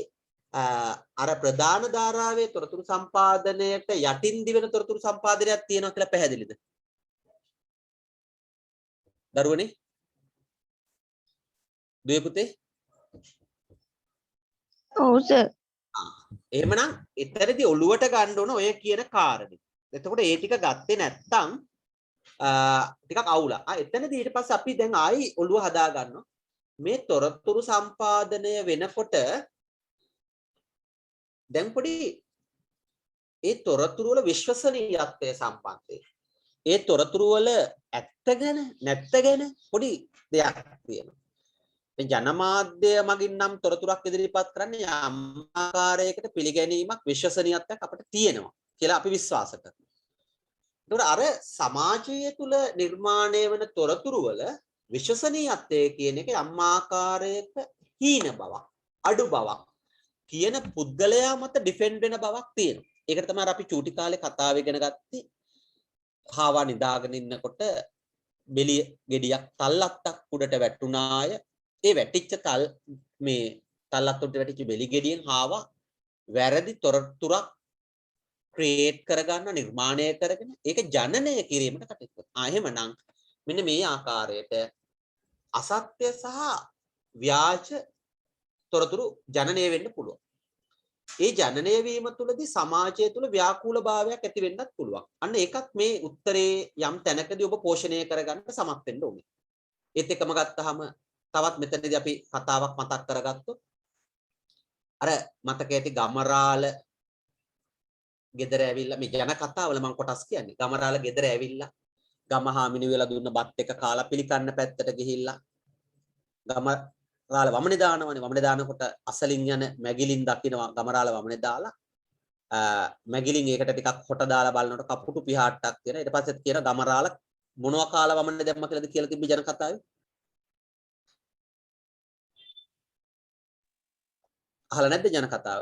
අර ප්‍රධාන ධාරාවේ තොරතුරු සම්පාදනයට යටින් දිවෙන තොරතුරු සම්පාදනයක් තියෙනවා කියලා පැහැදිලිද? දරුවනේ? දුවේ පුතේ?
ඔව් සර්.
එහෙමනම් එතරම්දී ඔළුවට ගන්න ඕන ඔය කියන කාරණේ. එතකොට ඒ ටික ගත්තේ නැත්තම් ටිකක් අවුලක්. එතනදී ඊට පස්සේ අපි දැන් ආයි ඔළුව හදා ගන්නවා. මේ තොරතුරු සම්පාදනය වෙනකොට දැන් පොඩි ඒ තොරතුරු වල විශ්වසනීයත්වය සම්බන්ධයෙන් ඒ තොරතුරු වල ඇත්ත ගැන නැත්ත ගැන පොඩි දෙයක් තියෙනවා. මේ ජනමාධ්‍ය මගින් නම් තොරතුරක් ඉදිරිපත් කරන්නේ යම් ආකාරයකට පිළිගැනීමක් විශ්වසනීයත්වයක් අපිට තියෙනවා කියලා අපි විශ්වාස කරනවා. ඒකට අර සමාජය තුල නිර්මාණය වෙන තොරතුරු වල විශ්වසනීයත්වය කියන එක යම් ආකාරයක හීන බවක්, අඩු බවක් කියන පුද්ගලයා මත ඩිෆෙන්ඩ් වෙන බවක් තියෙනවා. ඒකට තමයි අපි චූටි කාලේ කතාව ඉගෙන ගත්තේ. හාවා නිදාගෙන ඉන්නකොට බෙලිය ගෙඩියක් තල්ලත්තක් උඩට වැටුණාය. ඒ වැටිච්ච මේ තල්ලත් උඩට වැටිච්ච බෙලි ගෙඩියෙන් හාවා වැරදි තොරතුරක් ක්‍රියේට් කරගන්න නිර්මාණය කරගෙන ඒක ජනනය කිරීමට කටයුතු කරනවා. එහෙමනම් මෙන්න මේ ආකාරයට අසත්‍ය සහ ව්‍යාජ තොරතුරු ජනනය වෙන්න පුළුවන්. ඒ ජනනය වීම තුළදී සමාජය තුළ ව්‍යාකූල භාවයක් ඇති වෙන්නත් පුළුවන්. අන්න ඒකත් මේ උත්තරේ යම් තැනකදී ඔබ පෝෂණය කරගන්න සමත් වෙන්න ඕනේ. ඒත් එකම ගත්තාම තවත් මෙතනදී අපි කතාවක් මතක් කරගත්තොත් අර මතක ඇති ගමරාල ගෙදර ඇවිල්ලා මේ ජන කතාවල මම කොටස් කියන්නේ ගමරාල ගෙදර ඇවිල්ලා ගමහාමිනි වෙලා දුන්න බත් එක කාලා පිළිකන්න පැත්තට ගිහිල්ලා ගමරාල වමනේ දානවනේ වමනේ දානකොට අසලින් යන මැගිලින් දකින්නවා ගමරාල වමනේ දාලා මැගිලින් ඒකට ටිකක් හොට දාලා බලනකොට කපුටු පිහාට්ටක් තියෙනවා ඊට පස්සේ කියන ගමරාල මොනවා කාලා වමනේ දැම්ම කියලාද කියලා තිබ්බ ජන කතාවේ අහලා නැද්ද ජන කතාව?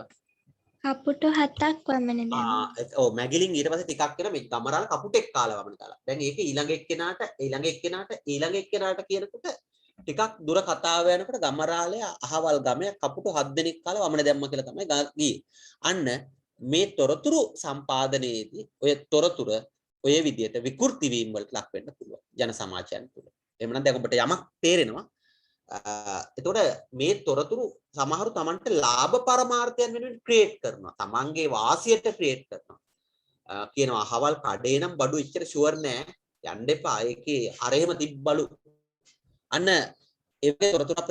කපුටු 7ක් වමනේ දැම්මා.
ඔව් මැගිලින් ඊට පස්සේ ටිකක් වෙන මේ ගමරාල කපුටෙක් කාලා වමනේ දාලා. දැන් ඒක ඊළඟ එක්කෙනාට කියනකොට ටිකක් දුර කතාව යනකොට ගමරාලයා අහවල් ගමේ කපුටු 7 දෙනෙක් කාලා වමනේ දැම්ම කියලා තමයි ගියේ. අන්න මේ තොරතුරු සම්පාදනයේදී ඔය තොරතුර ඔය විදිහට විකෘති වීම වලට ලක් වෙන්න පුළුවන් ජන සමාජයන් තුළ. එහෙමනම් දැන් ඔබට යමක් තේරෙනවා. එතකොට මේ තොරතුරු සමහරු Tamanට ලාභ පරමාර්ථයන් වෙනුවෙන් ක්‍රියේට් කරනවා. Tamanගේ වාසියට ක්‍රියේට් කරනවා. කියනවා අහවල් කඩේ නම් බඩු ඉච්චර ෂුවර් නෑ. යන්න එපා. ඒකේ අර එහෙම තිබ්බලු. අන්න ඒකේ තොරතුරු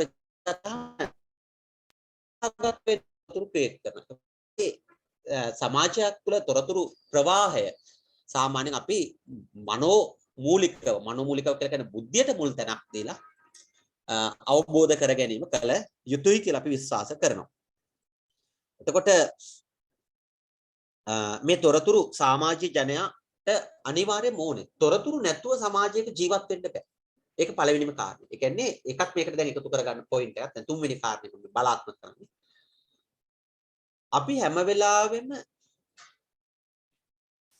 තොරතුරු ක්‍රියේට් කරනවා. සමාජයක් තුළ තොරතුරු ප්‍රවාහය සාමාන්‍යයෙන් අපි මනෝමූලිකව කියලා කියන බුද්ධියට මුල් තැනක් දීලා අවබෝධ කර ගැනීම කළ යුතුයි කියලා අපි විශ්වාස කරනවා. එතකොට මේ තොරතුරු සමාජීය ජනයාට අනිවාර්යයෙන්ම ඕනේ. තොරතුරු නැතුව සමාජයක ජීවත් වෙන්න බෑ. ඒක පළවෙනිම කාරණේ. ඒ කියන්නේ ඒකත් මේකට දැන් එකතු කරගන්න පොයින්ට් එකක්. දැන් තුන්වෙනි කාරණේ මම බලාත්මක කරන්නේ. අපි හැම වෙලාවෙම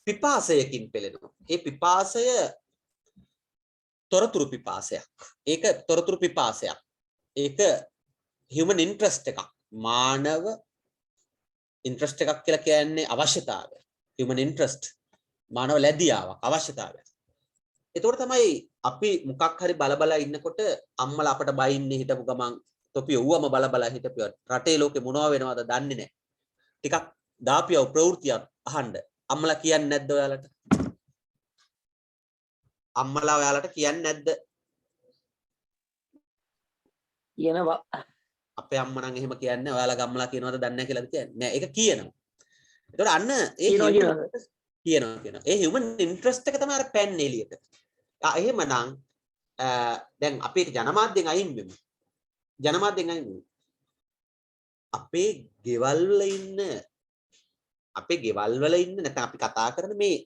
පිපාසයකින් පෙළෙනවා. ඒ පිපාසය තොරතුරු පිපාසයක්. ඒක තොරතුරු පිපාසයක්. ඒක human interest එකක්. මානව interest එකක් කියලා කියන්නේ අවශ්‍යතාවය. human interest මානව ලැබියාවක් අවශ්‍යතාවයක්. ඒතකොට තමයි අපි මොකක් හරි බල ඉන්නකොට අම්මලා අපට බයින්නේ හිටපු ගමන් තොපි ඔව්වම බල හිටපිය රටේ ලෝකේ මොනව වෙනවද දන්නේ නැහැ. ටිකක් දාපියව ප්‍රවෘත්තියක් අහන්න. අම්මලා කියන්නේ නැද්ද ඔයාලට? අම්මලා ඔයාලට කියන්නේ නැද්ද?
කියනවා.
අපේ අම්මා නම් එහෙම කියන්නේ ඔයාලා ගම්මලා කියනවද දන්නේ නැහැ කියලාද කියන්නේ? නෑ ඒක කියනවා. ඒතකොට අන්න ඒ කියනවා. ඒ human interest එක තමයි අර පැන්නේ එළියට. එහෙමනම් දැන් අපි ජනමාධ්‍යෙන් අයින් වෙමු. ජනමාධ්‍යෙන් අයින් වෙමු. අපේ ගෙවල් වල ඉන්න නැත්නම් අපි කතා කරන මේ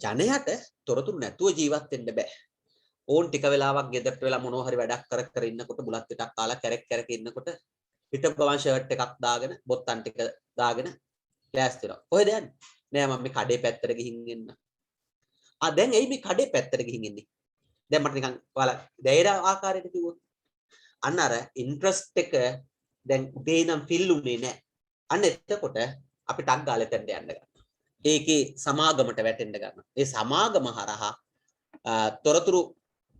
ජනයාට තොරතුරු නැතුව ජීවත් වෙන්න බෑ. ඕන් ටික වෙලාවක් ගෙදරට වෙලා මොනවා හරි වැඩක් කර ඉන්නකොට බුලත් පිටක් කාලා කැරක් ඉන්නකොට පිටප ගමන් ෂර්ට් එකක් දාගෙන බොත්තම් ටික දාගෙන ක්ලාස් දෙනවා. කොහෙද යන්නේ? නෑ මම මේ කඩේ පැත්තට ගිහින් එන්න. දැන් ඇයි මේ කඩේ පැත්තට ගිහින් එන්නේ? දැන් මට නිකන් ඔයාලා දැයිර ආකාරයට කිව්වොත් අන්න අර ඉන්ට්‍රස්ට් එක දැන් උදේ ඉඳන් ෆිල්ුනේ නෑ. අන්න එතකොට අපි ටක් ගාලා එතනට යන්න ගන්නවා. ඒකේ සමාගමට වැටෙන්න ගන්නවා. ඒ සමාගම හරහා තොරතුරු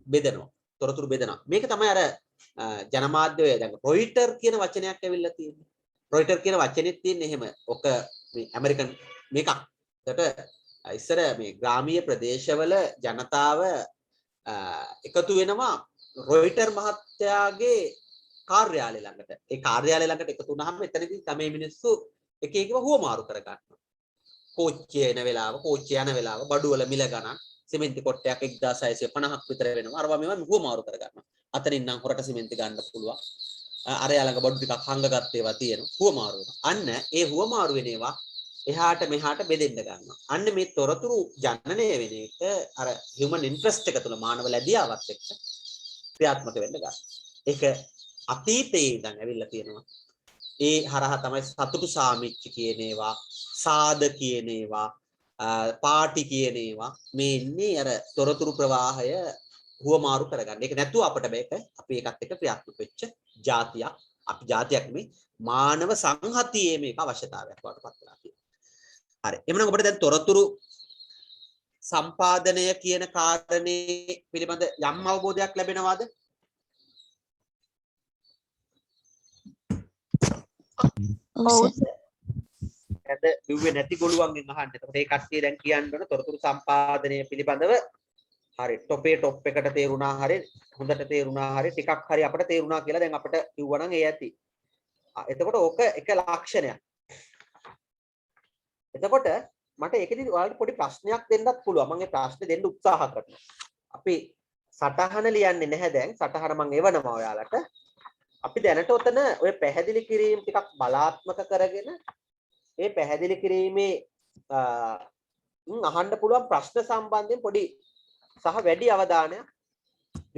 බෙදනවා. මේක තමයි අර ජනමාධ්‍යය දැන් රොයිටර් කියන වචනයක් ඇවිල්ලා තියෙන්නේ. රොයිටර් කියන වචනේත් තියෙන්නේ එහෙම. ඔක මේ ඇමරිකන් මේකක්. ඒකට ඉස්සර මේ ග්‍රාමීය ප්‍රදේශවල ජනතාව එකතු වෙනවා රොයිටර් මහත්තයාගේ කාර්යාලය ළඟට. ඒ කාර්යාලය ළඟට එකතු වුණාම එතනදී තමයි මිනිස්සු එක එකව හුවමාරු කර ගන්නවා. කෝච්චිය යන වෙලාව බඩු වල මිල ගණන් සිමෙන්ති කොටයක් 1650ක් විතර වෙනවා. අරවා මේවා හුවමාරු කර ගන්නවා. අතනින් නම් හොරට සිමෙන්ති ගන්න පුළුවන්. අරයා ළඟ බඩු ටිකක් හංගගත් ඒවා තියෙනවා. හුවමාරු වෙනවා. අන්න ඒ හුවමාරු වෙන ඒවා එහාට මෙහාට බෙදෙන්න ගන්නවා. අන්න මේ තොරතුරු ජනනය වෙන එක අර human interest එක තුළ මානව ලැබියාවත් එක්ක ක්‍රියාත්මක වෙන්න ගන්නවා. ඒක අතීතයේ ඉඳන් ඇවිල්ලා තියෙනවා. ඒ හරහා තමයි සතුටු සාමිච්චි කියන ඒවා, සාද කියන ඒවා, පාටි කියන ඒවා මේ ඉන්නේ අර තොරතුරු ප්‍රවාහය හුවමාරු කරගන්න. ඒක නැතුව අපිට මේක අපි ඒකත් එක්ක ක්‍රියාත්මක වෙච්ච જાතියක්. අපි જાතියක් නෙමෙයි මානව සංහතියේ මේක අවශ්‍යතාවයක් වඩපත් වෙලා තියෙනවා. හරි. එhmenan ඔබට දැන් තොරතුරු සම්පාදනය කියන කාරණේ පිළිබඳ යම් අවබෝධයක් ලැබෙනවද?
ඔව් සර්.
ඇද දුවේ නැති ගොළුවන්ගෙන් අහන්න. එතකොට ඒ කට්ටිය දැන් කියන්න ඕන තොරතුරු සම්පාදනය පිළිබඳව හරි ටොපේ ටොප් එකට තේරුණා හරි හොඳට තේරුණා හරි ටිකක් හරි අපිට තේරුණා කියලා දැන් අපිට කිව්වනම් ඒ ඇති. එතකොට ඕක එක ලක්ෂණයක්. එතකොට මට ඒකෙදි ඔයාලට පොඩි ප්‍රශ්නයක් දෙන්නත් පුළුවන්. මම ඒ ප්‍රශ්නේ දෙන්න උත්සාහ කරනවා. අපි සටහන ලියන්නේ නැහැ දැන්. සටහන මම එවනවා ඔයාලට. අපි දැනට ඔතන ඔය පැහැදිලි කිරීම ටිකක් බලාත්මක කරගෙන ඒ පැහැදිලි කිරීමේ අහන්න පුළුවන් ප්‍රශ්න සම්බන්ධයෙන් පොඩි සහ වැඩි අවධානයක්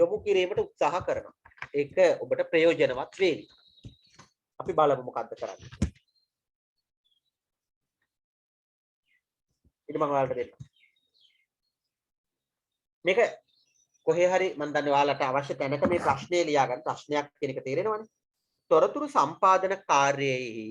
යොමු කිරීමට උත්සාහ කරනවා. ඒක ඔබට ප්‍රයෝජනවත් වේවි. අපි බලමු මොකද්ද කරන්නේ. ඉතින් මම ඔයාලට දෙන්න. මේක කොහේ හරි මම දන්නේ ඔයාලට අවශ්‍ය තැනක මේ ප්‍රශ්නේ ලියා ගන්න. ප්‍රශ්නයක් කියන එක තේරෙනවනේ. තොරතුරු සම්පාදන කාර්යයේහි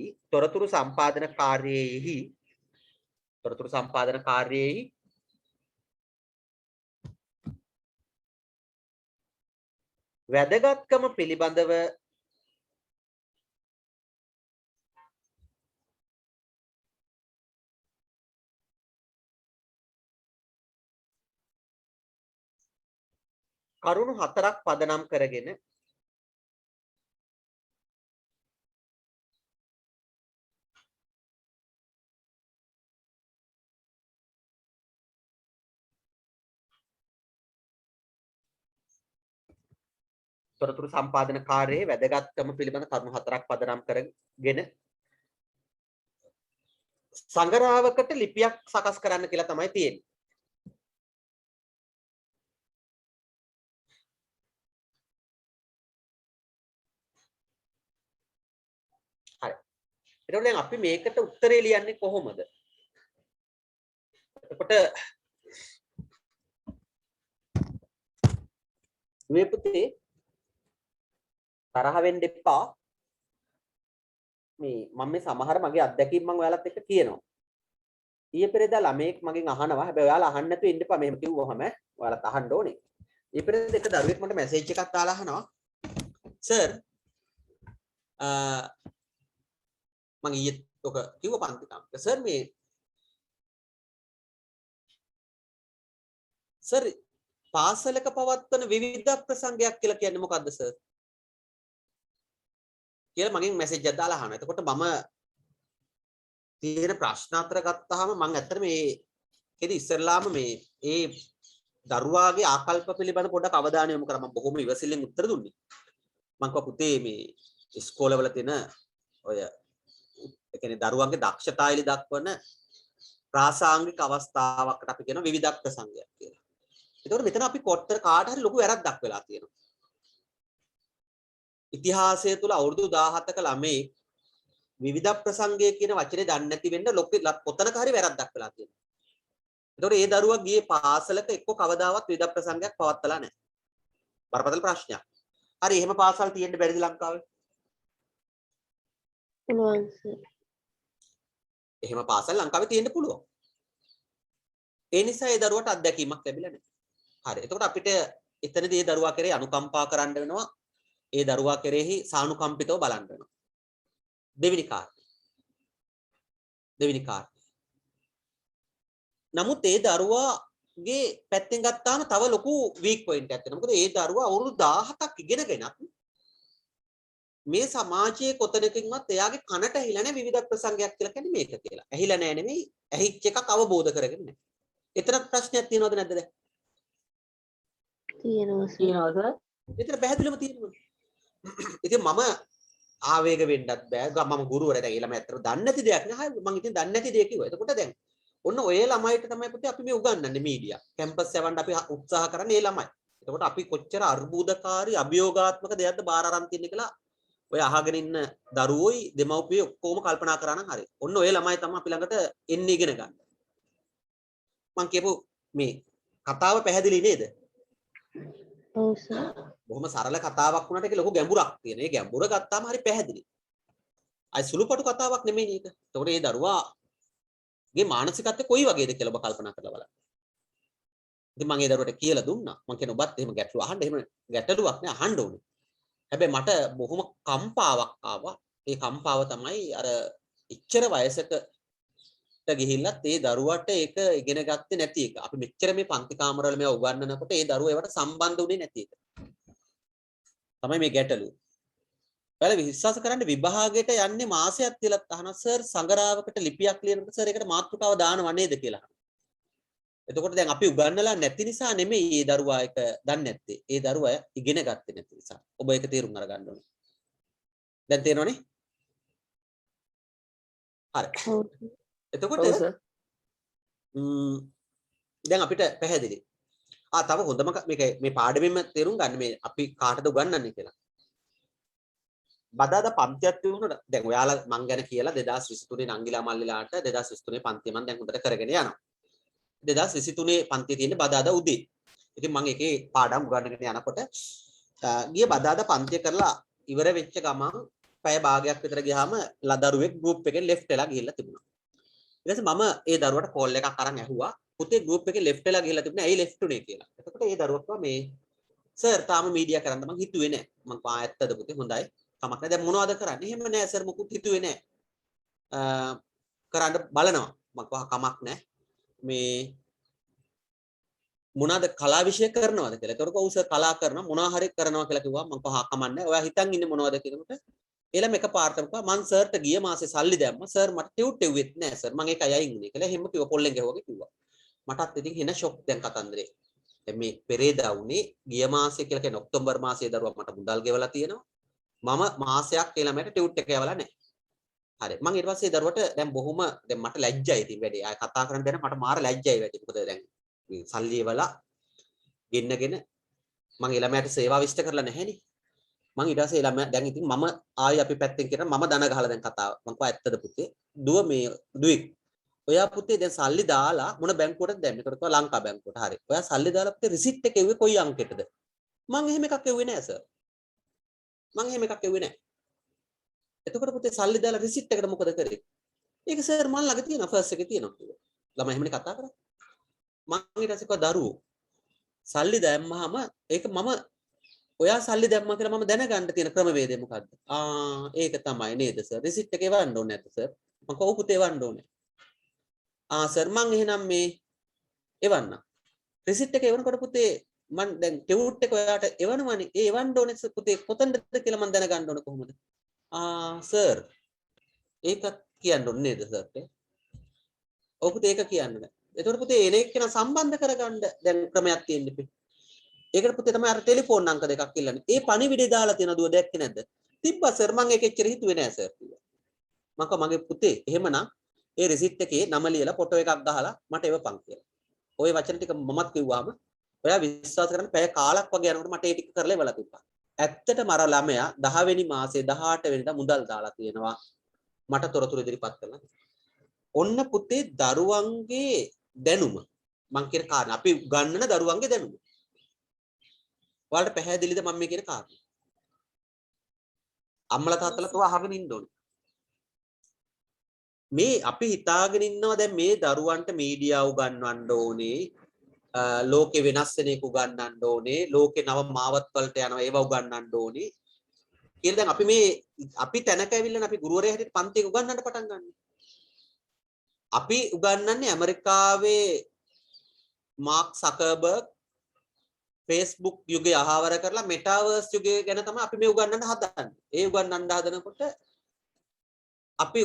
වැදගත්කම පිළිබඳව කරුණු 4ක් පදනම් කරගෙන තොරතුරු සම්පාදන කාර්යයේ වැදගත්කම පිළිබඳ කරුණු 4ක් පදනම් කරගෙන සංග්‍රහවකට ලිපියක් සකස් කරන්න කියලා තමයි තියෙන්නේ. හරි. එතකොට දැන් අපි මේකට උත්තරේ ලියන්නේ කොහොමද? එතකොට මේ පුතේ තරහ වෙන්න එපා. මේ මම මේ සමහර මගේ අත්දැකීම් මම ඔයාලත් එක්ක කියනවා. ඊයේ පෙරේදා ළමයෙක් මගෙන් අහනවා. හැබැයි ඔයාලා අහන්න නැතුව ඉන්න එපා. මෙහෙම කිව්වහම ඔයාලත් අහන්න ඕනේ. ඊයේ පෙරේදා එක දරුවෙක් මට මැසේජ් එකක් දාලා අහනවා. සර් මම ඊයේ ඔක කිව්ව පන්ති කාමරේ. සර් මේ සර් පාසලක පවත්වන විවිධ ප්‍රසංගයක් කියලා කියන්නේ මොකද්ද සර්? කියලා මගෙන් මැසේජ් එකක් දාලා අහනවා. එතකොට මම තියෙන ප්‍රශ්න අතර ගත්තාම මම ඇත්තට මේකෙදි ඉස්සෙල්ලාම ඒ දරුවාගේ ආකල්ප පිළිබඳ පොඩ්ඩක් අවධානය යොමු කරා. මම බොහොම ඉවසිල්ලෙන් උත්තර දුන්නේ. මම කිව්වා පුතේ මේ ඉස්කෝලවල තියෙන ඔය ඒ කියන්නේ දරුවන්ගේ දක්ෂතාවලි දක්වන ප්‍රාසංගික අවස්ථාවකට අපි කියන විවිධ ප්‍රසංගයක් කියලා. ඒතකොට මෙතන අපි කොට්ටර කාට හරි ලොකු වැරද්දක් වෙලා තියෙනවා. ඉතිහාසය තුල අවුරුදු 17ක ළමයි විවිධ ප්‍රසංගය කියන වචනේ දන්නේ නැති වෙන්න කොතනක හරි වැරද්දක් වෙලා තියෙනවා. ඒතකොට ඒ දරුවා ගියේ පාසලක එක්ක කවදාවත් විවිධ ප්‍රසංගයක් පවත්වලා නැහැ. බරපතල ප්‍රශ්නයක්. හරි එහෙම පාසල් තියෙන්න බැරිද ලංකාවේ?
පුළුවන් සර්.
එහෙම පාසල් ලංකාවේ තියෙන්න පුළුවන්. ඒ නිසා ඒ දරුවට අත්දැකීමක් ලැබිලා නැහැ. හරි. එතකොට අපිට එතනදී ඒ දරුවා කෙරෙහි අනුකම්පා කරන්න වෙනවා. ඒ දරුවා කෙරෙහි සානුකම්පිතව බලන්න වෙනවා. දෙවෙනි කාරණය. නමුත් ඒ දරුවාගේ පැත්තෙන් ගත්තාම තව ලොකු වීක් පොයින්ට් එකක් තියෙනවා. මොකද ඒ දරුවා අවුරුදු 17ක් ඉගෙනගෙනත් මේ සමාජයේ කොතනකින්වත් එයාගේ කනට ඇහිලා නැහැ විවිධ ප්‍රසංගයක් කියලා කියන්නේ මේක කියලා. ඇහිලා නැහැ නෙමෙයි, ඇහිච්ච එකක් අවබෝධ කරගෙන නැහැ. එතරම් ප්‍රශ්නයක් තියෙනවද නැද්ද දැන්?
තියෙනවා
සර්.
එතන පැහැදිලිවම තියෙනවා. ඉතින් මම ආවේග වෙන්නත් බෑ. මම ගුරුවරයා දැන් ළමයි අතර දන්නේ නැති දෙයක් නෑ. මම ඉතින් දන්නේ නැති දෙයක් කිව්වා. එතකොට දැන් ඔන්න ඔය ළමයිට තමයි පුතේ අපි මේ උගන්වන්නේ මීඩියා. කැම්පස් යවන්න අපි උත්සාහ කරන්නේ ඒ ළමයි. එතකොට අපි කොච්චර අර්බුදකාරී අභියෝගාත්මක දෙයක්ද බාර අරන් තින්නේ කියලා ඔය අහගෙන ඉන්න දරුවෝයි දෙමව්පියෝ ඔක්කොම කල්පනා කරා නම් හරි. ඔන්න ඔය ළමයි තමයි අපි ළඟට එන්නේ ඉගෙන ගන්න. මම කියපු මේ කතාව පැහැදිලි නේද?
ඔව් සර්.
බොහොම සරල කතාවක් වුණාට ඒක ලොකු ගැඹුරක් තියෙන. ඒ ගැඹුර ගත්තාම හරි පැහැදිලි. අයි සුළුපටු කතාවක් නෙමෙයි මේක. ඒතකොට මේ දරුවාගේ මානසිකත්වය කොයි වගේද කියලා ඔබ කල්පනා කරලා බලන්න. ඉතින් මම ඒ දරුවට කියලා දුන්නා. මම කියන ඔබත් එහෙම ගැටලුව අහන්න. එහෙම ගැටලුවක් නෑ අහන්න ඕනේ. හැබැයි මට බොහොම කම්පාවක් ආවා. ඒ කම්පාව තමයි අර ඉච්චර වයසකට ගිහිල්ලත් ඒ දරුවට ඒක ඉගෙන ගත්තේ නැති එක. අපි මෙච්චර මේ පන්ති කාමරවල මේවා උගන්වනකොට ඒ දරුවා ඒවට සම්බන්ධ වුණේ නැති එක. තමයි මේ ගැටලුව. ඔයාලා විශ්වාස කරන්න විභාගයට යන්නේ මාසයක් තියලා අහනවා සර් සංගරාවකට ලිපියක් ලියනකොට සර් ඒකට මාතෘකාව දානව නේද කියලා. එතකොට දැන් අපි උගන්වලා නැති නිසා නෙමෙයි මේ දරුවා ඒක දන්නේ නැත්තේ. ඒ දරුවා ඉගෙන ගත්තේ නැති නිසා. ඔබ ඒක තේරුම් අරගන්න ඕනේ. දැන් තේරෙනවනේ? හරි. එතකොට දැන් අපිට පැහැදිලි. තව හොඳම මේක මේ පාඩමෙම තේරුම් ගන්න මේ අපි කාටද උගන්වන්නේ කියලා. බදාදා පන්තියක් තිබුණා. දැන් ඔයාලා මං ගැන කියලා 2023 නංගිලා මල්ලිලාට 2023 පන්තිය මම දැන් හොඳට කරගෙන යනවා. 2023 පන්තිය තියෙන්නේ බදාදා උදේ. ඉතින් මම ඒකේ පාඩම් උගන්වගෙන යනකොට ගිය බදාදා පන්තිය කරලා ඉවර වෙච්ච ගමන් පැය භාගයක් විතර ගියාම දරුවෙක් ගෲප් එකෙන් ලෙෆ්ට් වෙලා ගිහිල්ලා තිබුණා. ඊට පස්සේ මම ඒ දරුවට කෝල් එකක් අරන් ඇහුවා පුතේ ගෲප් එකේ ලෙෆ්ට් වෙලා ගිහිල්ලා තිබුණා ඇයි ලෙෆ්ට් උනේ කියලා. එතකොට ඒ දරුවා කිව්වා මේ සර් තාම මීඩියා කරන්න මං හිතුවේ නෑ. මං කා ඇත්තද පුතේ හොඳයි. කමක් නෑ දැන් මොනවද කරන්නේ? එහෙම නෑ සර් මොකුත් හිතුවේ නෑ. කරන්න බලනවා. මං කා කමක් නෑ. මේ මොනවාද කලා විෂය කරනවද කියලා. ඒතකොට ඔව් සර් කලා කරනවා මොනවා හරි කරනවා කියලා කිව්වා. මං කා කමක් නෑ. ඔයා හිතන් ඉන්නේ මොනවද කියනකොට එළම එකපාරටම කිව්වා මං සර්ට ගිය මාසේ සල්ලි දැම්මා. සර් මට ටියුට් එව්වෙත් නෑ සර්. මං ඒකයි අයින් වුනේ කියලා. එහෙම කිව්වා පොල්ලෙන් ගැහුවා කිව්වා. මටත් ඉතින් එන ෂොක් දැන් කතන්දරේ. දැන් මේ පෙරේදා වුනේ ගිය මාසේ කියලා කියන ඔක්තෝබර් මාසයේ දරුවා මට මුදල් ගෙවලා තියෙනවා. මම මාසයක් ඒ ළමයට ටියුට් එක යවලා නැහැ. හරි. මම ඊට පස්සේ දරුවට දැන් බොහොම දැන් මට ලැජ්ජයි ඉතින් වැඩි. ආය කතා කරන්න දැන මට මාර ලැජ්ජයි වැඩි. මොකද දැන් මේ සල්ලි වලා ගෙන්නගෙන මම ඒ ළමයට සේවා විශ්ත කරලා නැහැනේ. මම ඊට පස්සේ ඒ ළමයා දැන් ඉතින් මම ආයි අපි පැත්තෙන් කියන මම දන ගහලා දැන් කතාව. මම කිව්වා ඇත්තද පුතේ? දුව මේ දුවේ ඔයා පුතේ දැන් සල්ලි දාලා මොන බැංකුවටද දැම්මේ? ඒකට කිව්වා ලංකා බැංකුවට. හරි. ඔයා සල්ලි දාලා පුතේ රිසිට් එක එව්වේ කොයි අංකෙටද? මං එහෙම එකක් එව්වේ නෑ සර්. මං එහෙම එකක් එව්වේ නෑ. එතකොට පුතේ සල්ලි දාලා රිසිට් එකට මොකද කරේ? ඒක සර් මන් ළඟ තියෙනවා ෆර්ස්ට් එකේ තියෙනවා කිව්වා. ළමයි එහෙමනේ කතා කරන්නේ. මං ඊට පස්සේ කිව්වා දරුවෝ සල්ලි දැම්මහම ඒක මම ඔයා සල්ලි දැම්මා කියලා මම දැනගන්න තියෙන ක්‍රමවේදය මොකද්ද? ඒක තමයි නේද සර්. රිසිට් එක එවන්න ඕනේ නැද්ද සර්? මං කව පුතේ එවන්න ඕනේ. සර් මං එහෙනම් මේ එවන්න. රිසිට් එක එවනකොට පුතේ මං දැන් ටියුට් එක ඔයාට එවනවනේ. ඒ එවන්න ඕනේ පුතේ කොතනද කියලා මං දැනගන්න ඕනේ කොහොමද? සර් ඒක කියන්න ඕනේ නේද සර්ට? ඔව් පුතේ ඒක කියන්න නෑ. ඒතකොට පුතේ එන එක්කන සම්බන්ධ කරගන්න දැන් ක්‍රමයක් තියෙන්න ඉපේ. ඒකට පුතේ තමයි අර ටෙලිෆෝන් අංක දෙකක් ඉල්ලන්නේ. ඒ පණිවිඩය දාලා තියෙනවද ඔය දැක්කේ නැද්ද? තිබ්බා සර් මං ඒක එච්චර හිතුවේ නෑ සර් කිව්වා. මං කව මගේ පුතේ එහෙමනම් ඒ රිසිට් එකේ නම ලියලා ෆොටෝ එකක් ගහලා මට එවපන් කියලා. ওই වචන ටික මමත් කිව්වාම ඔයා විශ්වාස කරන්න පැය කාලක් වගේ යනකොට මට ඒ ටික කරලා ඉවලා තිබ්බා. ඇත්තටම අර ළමයා 10 වෙනි මාසේ 18 වෙනිදා මුදල් දාලා තියෙනවා. මට තොරතුරු ඉදිරිපත් කරලා. ඔන්න පුතේ දරුවන්ගේ දැනුම මං කියන කාරණා අපි ගන්නන දරුවන්ගේ දැනුම. ඔයාලට පැහැදිලිද මම මේ කියන කාරණා? අම්මලා තාත්තලා තව අහගෙන ඉන්න ඕනේ. මේ අපි හිතාගෙන ඉන්නවා දැන් මේ දරුවන්ට මීඩියා උගන්වන්න ඕනේ, ලෝකේ වෙනස් වෙන එක උගන්වන්න ඕනේ, ලෝකේ නව මාවත් වලට යනවා ඒවා උගන්වන්න ඕනේ කියලා දැන් අපි තැනක ඇවිල්ලා අපි ගුරුවරයා හැටියට පන්තියක උගන්වන්න පටන් ගන්නවා. අපි උගන්වන්නේ ඇමරිකාවේ මාක් සකර්බර්ග් Facebook යුගය අහවර කරලා මෙටාවර්ස් යුගය ගැන තමයි අපි මේ උගන්වන්න හදන්නේ. ඒ උගන්වන්න හදනකොට අපි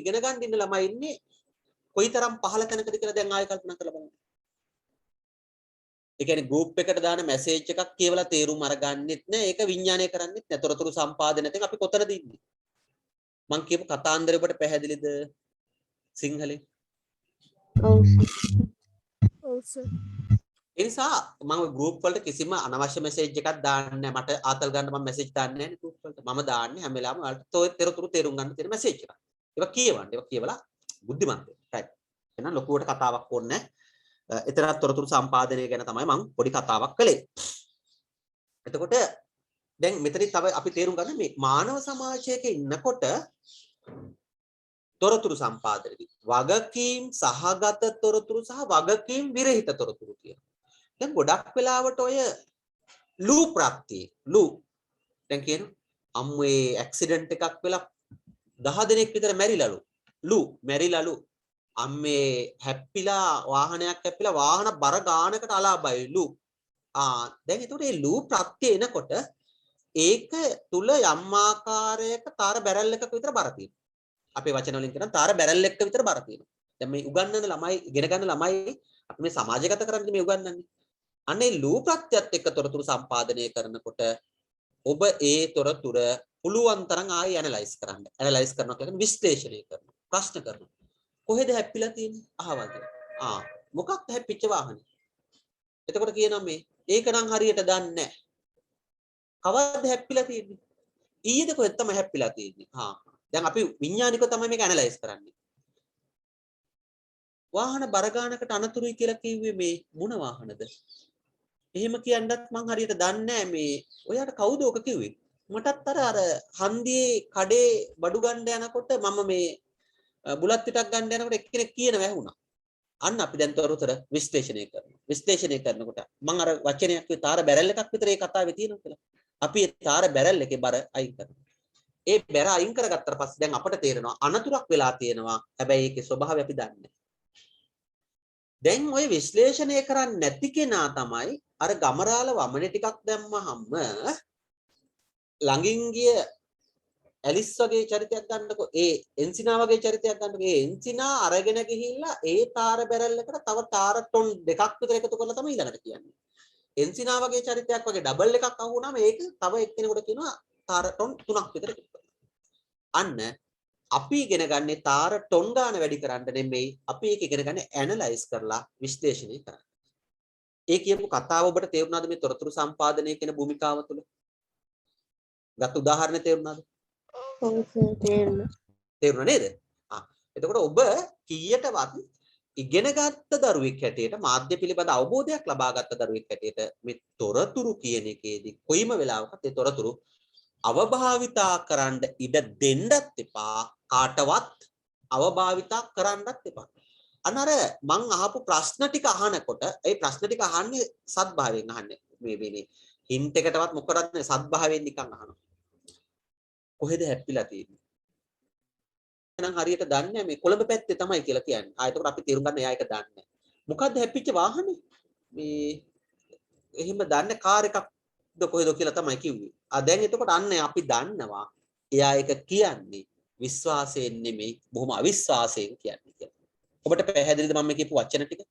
ඉගෙන ගන්න ඉන්න ළමයි ඉන්නේ කොයිතරම් පහළ තැනකද කියලා දැන් ආයෙ කල්පනා කරලා බලන්න. ඒ කියන්නේ ගෲප් එකට දාන මැසේජ් එකක් කියවලා තේරුම් අරගන්නෙත් නෑ. ඒක විඥානය කරන්නෙත් නෑ. තොරතුරු සම්පාදනයෙන් අපි කොතනද ඉන්නේ? මං කියපු කතාන්දරේ ඔබට පැහැදිලිද සිංහලෙන්?
ඔව් සර්.
ඔව් සර්.
ඒ නිසා මම ගෲප් වලට කිසිම අනවශ්‍ය මැසේජ් එකක් දාන්නේ නැහැ. මට ආතල් ගන්න මම මැසේජ් දාන්නේ නැහැ නේ ගෲප් වලට. මම දාන්නේ හැම වෙලාවෙම ඔයාලට තොරතුරු තේරුම් ගන්න තියෙන මැසේජ් එකක්. ඒවා කියවන්න. ඒවා කියවලා බුද්ධිමත් වෙන්න. රයිට්. එහෙනම් ලොකුවට කතාවක් ඕනේ නැහැ. එතරම් තොරතුරු සම්පාදනය ගැන තමයි මම පොඩි කතාවක් කළේ. එතකොට දැන් මෙතනින් තව අපි තේරුම් ගන්න මේ මානව සමාජයක ඉන්නකොට තොරතුරු සම්පාදනයේදී වගකීම් සහගත තොරතුරු සහ වගකීම් විරහිත තොරතුරු කියනවා. දැන් ගොඩක් වෙලාවට ඔය ලූ ප්‍රත්‍ය දැන් කියන අම්මේ ඇක්සිඩන්ට් එකක් වෙලා 10 දෙනෙක් විතර මැරිලාලු අම්මේ හැප්පිලා වාහනයක් හැප්පිලා වාහන බර ගානකට අලාබයිලු. දැන් ඒතකොට මේ ලූ ප්‍රත්‍ය එනකොට ඒක තුල යම් ආකාරයක තාර බැරල් එකක විතර බර තියෙනවා. අපේ වචන වලින් කියන තාර බැරල් එකක විතර බර තියෙනවා. දැන් මේ උගන්වන ළමයි ඉගෙන ගන්න ළමයි අපි මේ සමාජගත කරන්නේ මේ උගන්වන්නේ. අනේ ලූ ප්‍රත්‍යත් එක්ක තොරතුරු සම්පාදනය කරනකොට ඔබ ඒ තොරතුර පුළුවන් තරම් ආයෙ ඇනලයිස් කරන්න. ඇනලයිස් කරනවා කියන්නේ විශ්ලේෂණය කරනවා. ප්‍රශ්න කරනවා. කොහෙද හැප්පිලා තියෙන්නේ? අහවල්. මොකක්ද හැප්පිච්ච වාහනේ? එතකොට කියනවා මේ ඒක නම් හරියට දන්නේ නැහැ. කවද්ද හැප්පිලා තියෙන්නේ? ඊයේද කොහෙද තමයි හැප්පිලා තියෙන්නේ? දැන් අපි විඥානිකව තමයි මේක ඇනලයිස් කරන්නේ. වාහන බර ගානකට අනතුරුයි කියලා කිව්වේ මේ මොන වාහනද? එහෙම කියන්නත් මං හරියට දන්නේ නැහැ මේ ඔයාට කවුද ඔක කිව්වේ? මටත් අර හන්දියේ කඩේ බඩු ගන්න යනකොට මම මේ බුලත් පිටක් ගන්න යනකොට එක්කෙනෙක් කියනවා ඇහුණා. අන්න අපි දැන් තොරතුරු විශ්ලේෂණය කරනවා. විශ්ලේෂණය කරනකොට මම අර වචනයක් කිව්වේ තාර බැරල් එකක් විතර ඒ කතාවේ තියෙනවා කියලා. අපි ඒ තාර බැරල් එකේ බර අයින් කරනවා. ඒ බැර අයින් කරගත්තට පස්සේ දැන් අපට තේරෙනවා අනතුරක් වෙලා තියෙනවා. හැබැයි ඒකේ ස්වභාවය අපි දන්නේ නැහැ. දැන් ওই විශ්ලේෂණය කරන්නේ නැති කෙනා තමයි අර ගමරාල වමනේ ටිකක් දැම්මහම ළඟින් ගිය ඇලිස් වගේ චරිතයක් ගන්නකො ඒ එන්සිනා වගේ චරිතයක් ගන්නකො ඒ එන්සිනා අරගෙන ගිහිල්ලා ඒ තාර බැරල් එකට තව තාර ටොන් දෙකක් විතර එකතු කරලා තමයි ඊළඟට කියන්නේ. එන්සිනා වගේ චරිතයක් වගේ ඩබල් එකක් අහු වුණාම ඒක තව එක්කෙනෙකුට කියනවා තාර ටොන් 3ක් විතර එකතු කරලා. අන්න අපි ඉගෙන ගන්නේ තාර ටොන් ගාන වැඩි කරන්න නෙමෙයි අපි ඒක ඉගෙන ගන්නේ ඇනලයිස් කරලා විශ්ලේෂණය කරන්න. ඒ කියපු කතාව ඔබට තේරුණාද මේ තොරතුරු සම්පාදනය කියන භූමිකාව තුළ? ගත්ත උදාහරණ තේරුණාද?
ඔව් සර් තේරුණා.
තේරුණා නේද? එතකොට ඔබ කීයටවත් ඉගෙන ගත්ත දරුවෙක් හැටියට මාධ්‍ය පිළිබඳ අවබෝධයක් ලබාගත් දරුවෙක් හැටියට මේ තොරතුරු කියන එකේදී කොයිම වෙලාවකත් ඒ තොරතුරු අවභාවිතා කරන්න ඉඩ දෙන්නත් එපා කාටවත් අවභාවිතා කරන්නත් එපා. අනර මං අහපු ප්‍රශ්න ටික අහනකොට ඒ ප්‍රශ්න ටික අහන්නේ සත්භාවයෙන් අහන්නේ. මේ හින්ට් එකටවත් මොකටවත් නෙවෙයි සත්භාවයෙන් නිකන් අහනවා. කොහෙද හැප්පිලා තියෙන්නේ? එහෙනම් හරියට දන්නේ මේ කොළඹ පැත්තේ තමයි කියලා කියන්නේ. එතකොට අපි තේරුම් ගන්න එයා එක දන්නේ. මොකද්ද හැප්පිච්ච වාහනේ? මේ එහෙම දන්නේ කාර් එකක්ද කොහෙද කියලා තමයි කිව්වේ. දැන් එතකොට අන්න අපි දන්නවා එයා එක කියන්නේ විශ්වාසයෙන් නෙමෙයි බොහොම අවිශ්වාසයෙන් කියන්නේ කියලා. ඔබට පැහැදිලිද මම කියපු වචන ටික?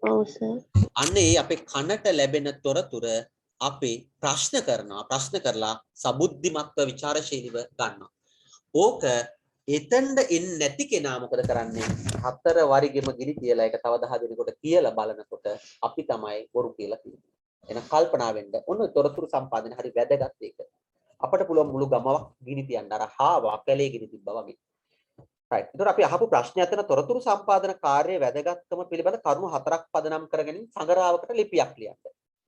ඔව් සර්.
අන්න ඒ අපේ කනට ලැබෙන තොරතුර අපි ප්‍රශ්න කරලා සබුද්ධිමත්ව ਵਿਚාරශීලීව ගන්නවා. ඕක එතෙන්ද එන්නේ නැති කෙනා මොකද කරන්නේ? හතර වරිගෙම ගිනි තියලා ඒක තව 10 දිනකට කියලා බලනකොට අපි තමයි බොරු කියලා කියන්නේ. එහෙනම් කල්පනා වෙන්න. ඔන්න තොරතුරු සම්පාදනය හරි වැදගත් ඒක. අපිට පුළුවන් මුළු ගමවක් ගිනි තියන්න අර හාවා කැලේ ගිනි තිබ්බා වගේ. right. ඒතර අපි අහපු ප්‍රශ්නය අතර තොරතුරු සම්පාදන කාර්යයේ වැදගත්කම පිළිබඳ කරුණු 4ක් පදනම් කරගෙන සංග්‍රහවකට ලිපියක් ලියන්න.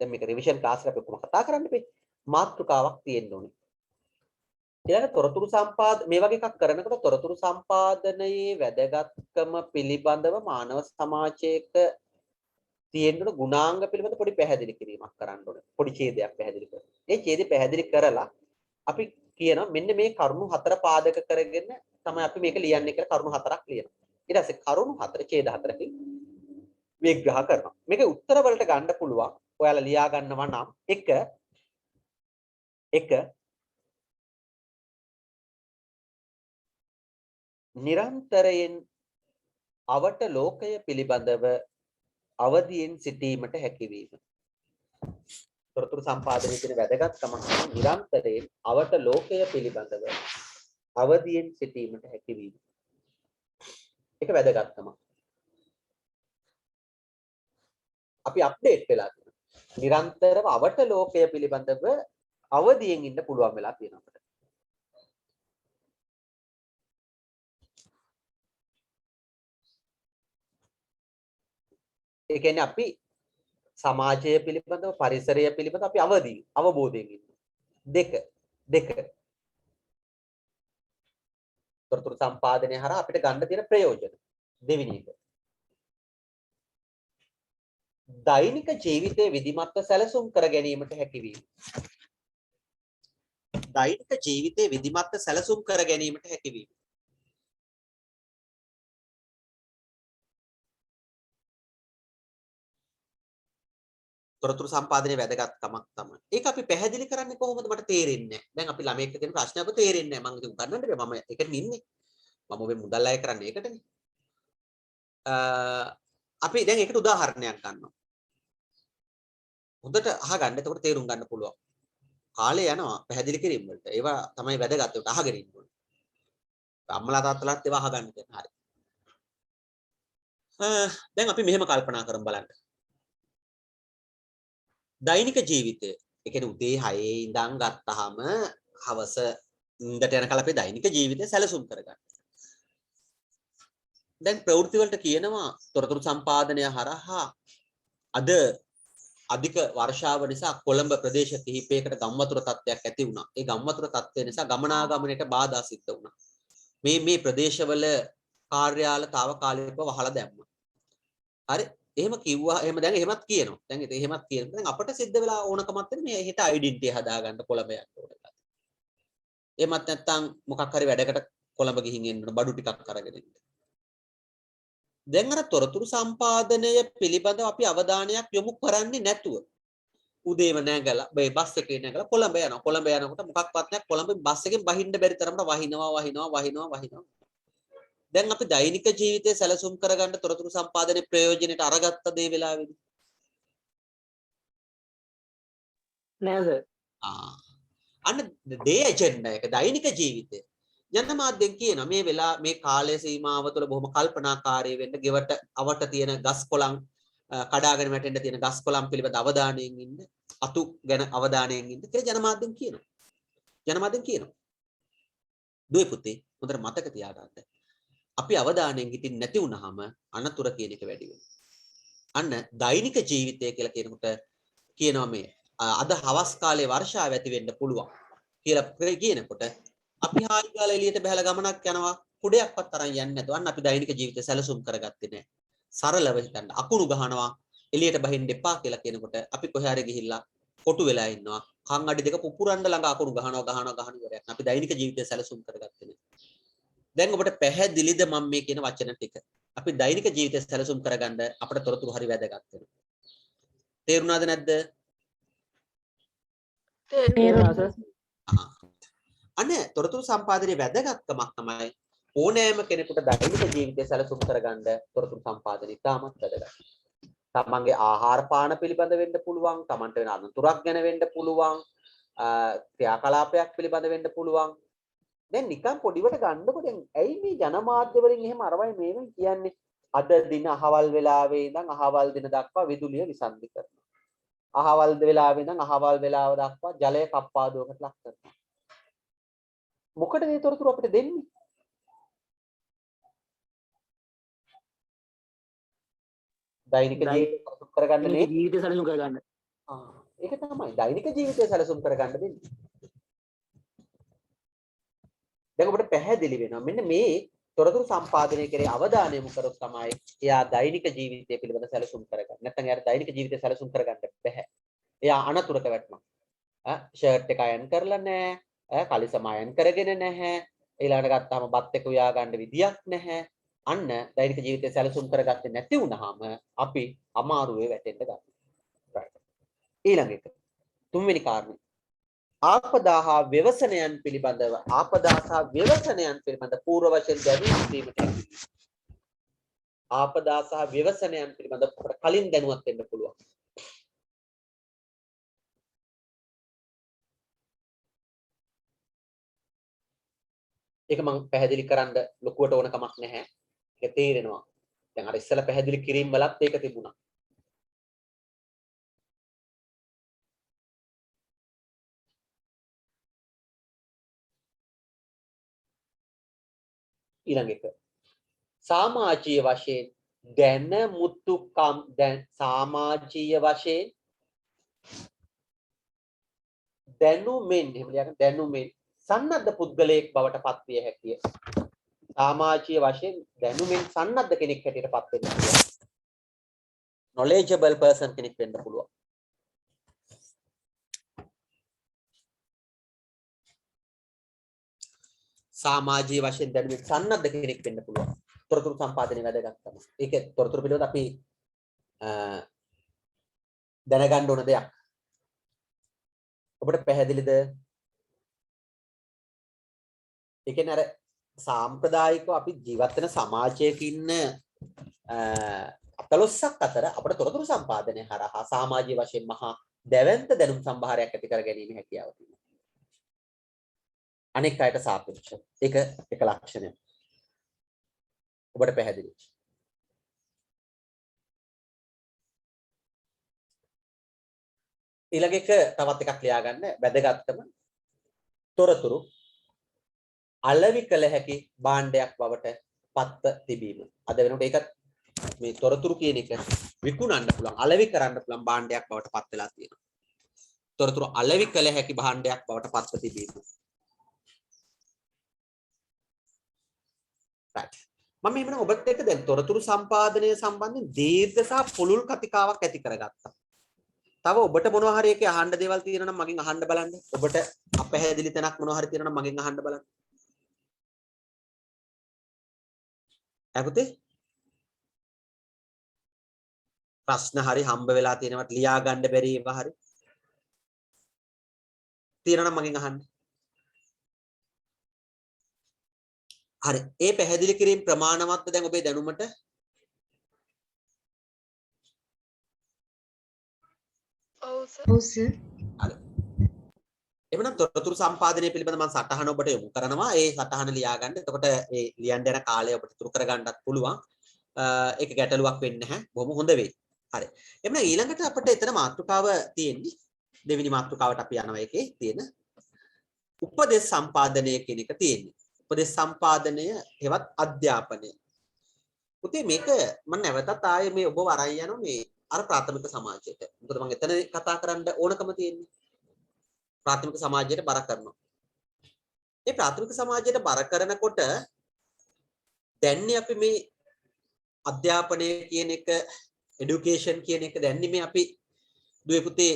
දැන් මේක රිවිෂන් ක්ලාස් එකේ අපි කොහොම කතා කරන්න බෑ. මාතෘකාවක් තියෙන්න ඕනේ. ඊළඟ තොරතුරු සම්පාද මේ වගේ එකක් කරනකොට තොරතුරු සම්පාදනයේ වැදගත්කම පිළිබඳව මානව සමාජයක තියෙන ගුණාංග පිළිබඳ පොඩි පැහැදිලි කිරීමක් කරන්න ඕනේ. පොඩි ඡේදයක් පැහැදිලි කරන්න. ඒ ඡේදය පැහැදිලි කරලා අපි කියනවා මෙන්න මේ කරුණු 4 පාදක කරගෙන තමයි අපි මේක ලියන්නේ කියලා කරුණු 4ක් ලියනවා. ඊට පස්සේ කරුණු 4 ඡේද 4කින් විග්‍රහ කරනවා. මේකේ උත්තර වලට ගන්න පුළුවන්. ඔයාලා ලියා ගන්නවා නම් 1 නිරන්තරයෙන් අවට ලෝකය පිළිබඳව අවදියෙන් සිටීමට හැකියවීම. තොරතුරු සම්පාදනයේ තියෙන වැදගත්කම නිරන්තරයෙන් අවට ලෝකය පිළිබඳව අවදියෙන් සිටීමට හැකියවීම. ඒක වැදගත්කම. අපි අප්ඩේට් වෙලා තියෙනවා. නිරන්තරව අවට ලෝකය පිළිබඳව අවදියෙන් ඉන්න පුළුවන් වෙලා තියෙනවා අපිට. ඒ කියන්නේ අපි සමාජය පිළිබඳව පරිසරය පිළිබඳව අපි අවබෝධයෙන් ඉන්නවා. දෙක තොරතුරු සම්පාදනය හරහා අපිට ගන්න තියෙන ප්‍රයෝජන. දෙවෙනි එක. දෛනික ජීවිතයේ විධිමත්ව සැලසුම් කර ගැනීමට හැකියවීම. දෛනික ජීවිතයේ විධිමත්ව සැලසුම් කර ගැනීමට හැකියවීම. තොරතුරු සම්පාදනයේ වැදගත්කමක් තමයි. ඒක අපි පැහැදිලි කරන්නේ කොහොමද මට තේරෙන්නේ නැහැ. දැන් අපි ළමයෙක්ට දෙන ප්‍රශ්නයක් තේරෙන්නේ නැහැ. මම ඉතින් උගන්වන්න බෑ. මම ඒකට ඉන්නේ. මම ඔබේ මුදල් අය කරන්නේ ඒකටනේ. අපි දැන් ඒකට උදාහරණයක් ගන්නවා. හොඳට අහගන්න. එතකොට තේරුම් ගන්න පුළුවන්. කාලේ යනවා පැහැදිලි කිරීම වලට. ඒවා තමයි වැදගත්. ඒකට අහගෙන ඉන්න ඕනේ. අම්මලා තාත්තලාත් ඒවා අහගන්න දෙන්න. හරි. දැන් අපි මෙහෙම කල්පනා කරමු බලන්න. දෛනික ජීවිතය. ඒ කියන්නේ උදේ 6 ඉඳන් ගත්තාම හවස ඉඳට යනකල් අපේ දෛනික ජීවිතය සැලසුම් කරගන්න. දැන් ප්‍රවෘත්ති වලට කියනවා තොරතුරු සම්පාදනය හරහා අද අධික වර්ෂාව නිසා කොළඹ ප්‍රදේශ කිහිපයකට ගම්වතුර තත්ත්වයක් ඇති වුණා. ඒ ගම්වතුර තත්ත්වය නිසා ගමනාගමනයට බාධා සිද්ධ වුණා. මේ ප්‍රදේශවල කාර්යාල తాවකාලිකව වහලා දැම්මා. හරි. එහෙම කිව්වා එහෙම දැන් එහෙමත් කියනවා. දැන් එහෙමත් කියනවා. දැන් අපිට සිද්ධ වෙලා ඕනකමක් තියෙන මේ හෙට ඩෙන්ටිටි හදාගන්න කොළඹ යන්න ඕනේ. එහෙමත් නැත්නම් මොකක් හරි වැඩකට කොළඹ ගිහින් එන්න බඩු ටිකක් අරගෙන එන්න. දැන් අර තොරතුරු සම්පාදනය පිළිබඳව අපි අවධානයක් යොමු කරන්නේ නැතුව උදේම නැගලා බස් එකේ නැගලා කොළඹ යනවා. කොළඹ යනකොට මොකක්වත් නැහැ. කොළඹ බස් එකෙන් බහින්න බැරි තරමට වහිනවා. දැන් අපි දෛනික ජීවිතයේ සැලසුම් කරගන්න තොරතුරු සම්පාදනයේ ප්‍රයෝජනෙට අරගත්ත දේ වෙලාවේදී
නෑ සර්.
අන්න දේ ඇජෙන්ඩා එක දෛනික ජීවිතය. ජනමාධ්‍යෙන් කියන මේ කාලය සීමාව තුළ බොහොම කල්පනාකාරී වෙන්න ගෙවට අවට තියෙන ගස් කොළන් කඩාගෙන වැටෙන්න තියෙන ගස් කොළන් පිළිබඳ අවධානයෙන් ඉන්න අතු ගැන අවධානයෙන් ඉන්න කියලා ජනමාධ්‍යෙන් කියනවා. දුවේ පුතේ හොඳට මතක තියාගන්න. අපි අවධානයෙන් හිටින් නැති වුනහම අනතුර කියන එක වැඩි වෙනවා. අන්න දෛනික ජීවිතය කියලා කියනකොට කියනවා මේ අද හවස් කාලේ වර්ෂාව ඇති වෙන්න පුළුවන් කියලා කියනකොට අපි හාල් ගාලා එළියට බහලා ගමනක් යනවා කුඩයක්වත් තරම් යන්නේ නැතුව අන්න අපි දෛනික ජීවිතය සැලසුම් කරගත්තේ නැහැ. සරලව හිතන්න අකුණු ගහනවා එළියට බහින්න එපා කියලා කියනකොට අපි කොහේ හරි ගිහිල්ලා කොටු වෙලා ඉන්නවා. කන් අඩි දෙක පුපුරන්න ළඟ අකුණු ගහනවා ඉවරයක්. අපි දෛනික ජීවිතය සැලසුම් කරගත්තේ නැහැ. දැන් ඔබට පැහැදිලිද මම මේ කියන වචන ටික? අපි දෛනික ජීවිතය සැලසුම් කරගන්න අපිට තොරතුරු හරි වැදගත් වෙනවා. තේරුණාද නැද්ද?
තේරුණා සර්.
අනේ තොරතුරු සම්පාදනයේ වැදගත්කමක් තමයි ඕනෑම කෙනෙකුට දෛනික ජීවිතය සැලසුම් කරගන්න තොරතුරු සම්පාදනය ඉතාමත් වැදගත්. තමන්ගේ ආහාර පාන පිළිබඳ වෙන්න පුළුවන්, තමන්ට වෙන අනතුරක් ගැන වෙන්න පුළුවන්, ක්‍රියාකලාපයක් පිළිබඳ වෙන්න පුළුවන්. දැන් නිකන් පොඩිවට ගන්නකො දැන් ඇයි මේ ජනමාධ්‍ය වලින් එහෙම අරවයි මේවෙන් කියන්නේ අද දින අහවල් වෙලාවේ ඉඳන් අහවල් දින දක්වා විදුලිය විසන්ධි කරනවා. අහවල් වෙලාවේ ඉඳන් අහවල් වෙලාව දක්වා ජලය කප්පාදුවකට ලක් කරනවා. මොකටද මේ තොරතුරු අපිට දෙන්නේ? දෛනික ජීවිතය කරගන්න නේ.
ජීවිතය සැලසුම් කරගන්න.
ඒක තමයි දෛනික ජීවිතය සැලසුම් කරගන්න දෙන්නේ. දැන් ඔබට පැහැදිලි වෙනවා මෙන්න මේ තොරතුරු සම්පාදනය කරේ අවධානය යොමු කරොත් තමයි එයා දෛනික ජීවිතය පිළිබඳ සැලසුම් කරගන්න. නැත්නම් එයාට දෛනික ජීවිතය සැලසුම් කරගන්න බැහැ. එයා අනතුරක වැටෙනවා. ෂර්ට් එක අයන් කරලා නැහැ, කලිසම අයන් කරගෙන නැහැ, ඊළඟට ගත්තාම බත් එක උයා ගන්න විදියක් නැහැ. අන්න දෛනික ජීවිතය සැලසුම් කරගත්තේ නැති වුනහම අපි අමාරුවේ වැටෙන්න ගන්නවා. right. ඊළඟ එක තුන්වෙනි කාරණේ ආපදා හා ව්‍යවසනයන් පිළිබඳව පූර්ව වශයෙන් දැනුම් දීමට හැකියි. ආපදා සහ ව්‍යවසනයන් පිළිබඳව අපට කලින් දැනුවත් වෙන්න පුළුවන්. ඒක මම පැහැදිලි කරන්න ලොකුවට ඕන කමක් නැහැ. ඒක තේරෙනවා. දැන් අර ඉස්සෙල්ලා පැහැදිලි කිරීම වලත් ඒක තිබුණා. ඊළඟ එක සමාජීය වශයෙන් දැනුමෙන් සන්නද්ධ පුද්ගලයෙක් බවට පත්විය හැකිය. සමාජීය වශයෙන් දැනුමෙන් සන්නද්ධ කෙනෙක් හැටියට පත් වෙන්න පුළුවන්. knowledgeable person කෙනෙක් වෙන්න පුළුවන්. සමාජීය වශයෙන් දැනුමෙන් සන්නද්ධ කෙනෙක් වෙන්න පුළුවන්. තොරතුරු සම්පාදනයේ වැදගත්කම. ඒක තොරතුරු පිළිබඳ අපි දැනගන්න ඕන දෙයක්. ඔබට පැහැදිලිද? ඒ කියන්නේ අර සාම්ප්‍රදායිකව අපි ජීවත් වෙන සමාජයක ඉන්න අතලොස්සක් අතර අපේ තොරතුරු සම්පාදනය හරහා සමාජීය වශයෙන් මහා දැවැන්ත දැනුම් සම්භාරයක් ඇති කර ගැනීම හැකියාව තියෙනවා. අනෙක් අයට සාපේක්ෂව. ඒක එක ලක්ෂණයක්. ඔබට පැහැදිලි. ඊළඟ එක තවත් එකක් ලියාගන්න වැදගත්කම තොරතුරු අලෙවි කළ හැකි භාණ්ඩයක් බවට පත්ව තිබීම. අද වෙනකොට ඒක මේ තොරතුරු කියන එක විකුණන්න පුළුවන්, අලෙවි කරන්න පුළුවන් භාණ්ඩයක් බවට පත් වෙලා තියෙනවා. තොරතුරු අලෙවි කළ හැකි භාණ්ඩයක් බවට පත්ව තිබීම. right. මම එහෙනම් ඔබත් එක්ක දැන් තොරතුරු සම්පාදනය සම්බන්ධයෙන් දීර්ඝ සහ පුළුල් කතිකාවක් ඇති කරගත්තා. තව ඔබට මොනවා හරි එකේ අහන්න දේවල් තියෙනවා නම් මගෙන් අහන්න බලන්න. ඔබට අපැහැදිලි තැනක් මොනවා හරි තියෙනවා නම් මගෙන් අහන්න බලන්න. අපුතේ ප්‍රශ්න හරි හම්බ වෙලා තියෙනවට ලියා ගන්න බැරි ඒවා හරි තියෙනවා නම් මගෙන් අහන්න. හරි. ඒ පැහැදිලි කිරීම ප්‍රමාණවත්ද දැන් ඔබේ දැනුමට?
ඔව් සර්.
හරි. එවනම් තොරතුරු සම්පාදනය පිළිබඳ මම සටහන ඔබට යොමු කරනවා. ඒ සටහන ලියා ගන්න. එතකොට ඒ ලියන්න යන කාලය ඔබට ඉතුරු කර ගන්නත් පුළුවන්. ඒක ගැටලුවක් වෙන්නේ නැහැ. බොහොම හොඳ වෙයි. හරි. එවනම් ඊළඟට අපිට එතන මාතෘකාව තියෙන්නේ. දෙවෙනි මාතෘකාවට අපි යනවා. ඒකේ තියෙන උපදේශ සම්පාදනය කියන එක තියෙන්නේ. උපදෙස් සම්පාදනය හෙවත් අධ්‍යාපනය. පුතේ මේක මම නැවතත් ආයේ මේ ඔබ වරන් යනවා මේ අර ප්‍රාථමික සමාජයට. මොකද මම එතන කතා කරන්න ඕනකම තියෙන්නේ. ප්‍රාථමික සමාජයට බර කරනවා. මේ ප්‍රාථමික සමාජයට බර කරනකොට දැන්නේ අපි මේ අධ්‍යාපනය කියන එක এডুকেෂන් කියන එක දැන්නේ මේ අපි දුවේ පුතේ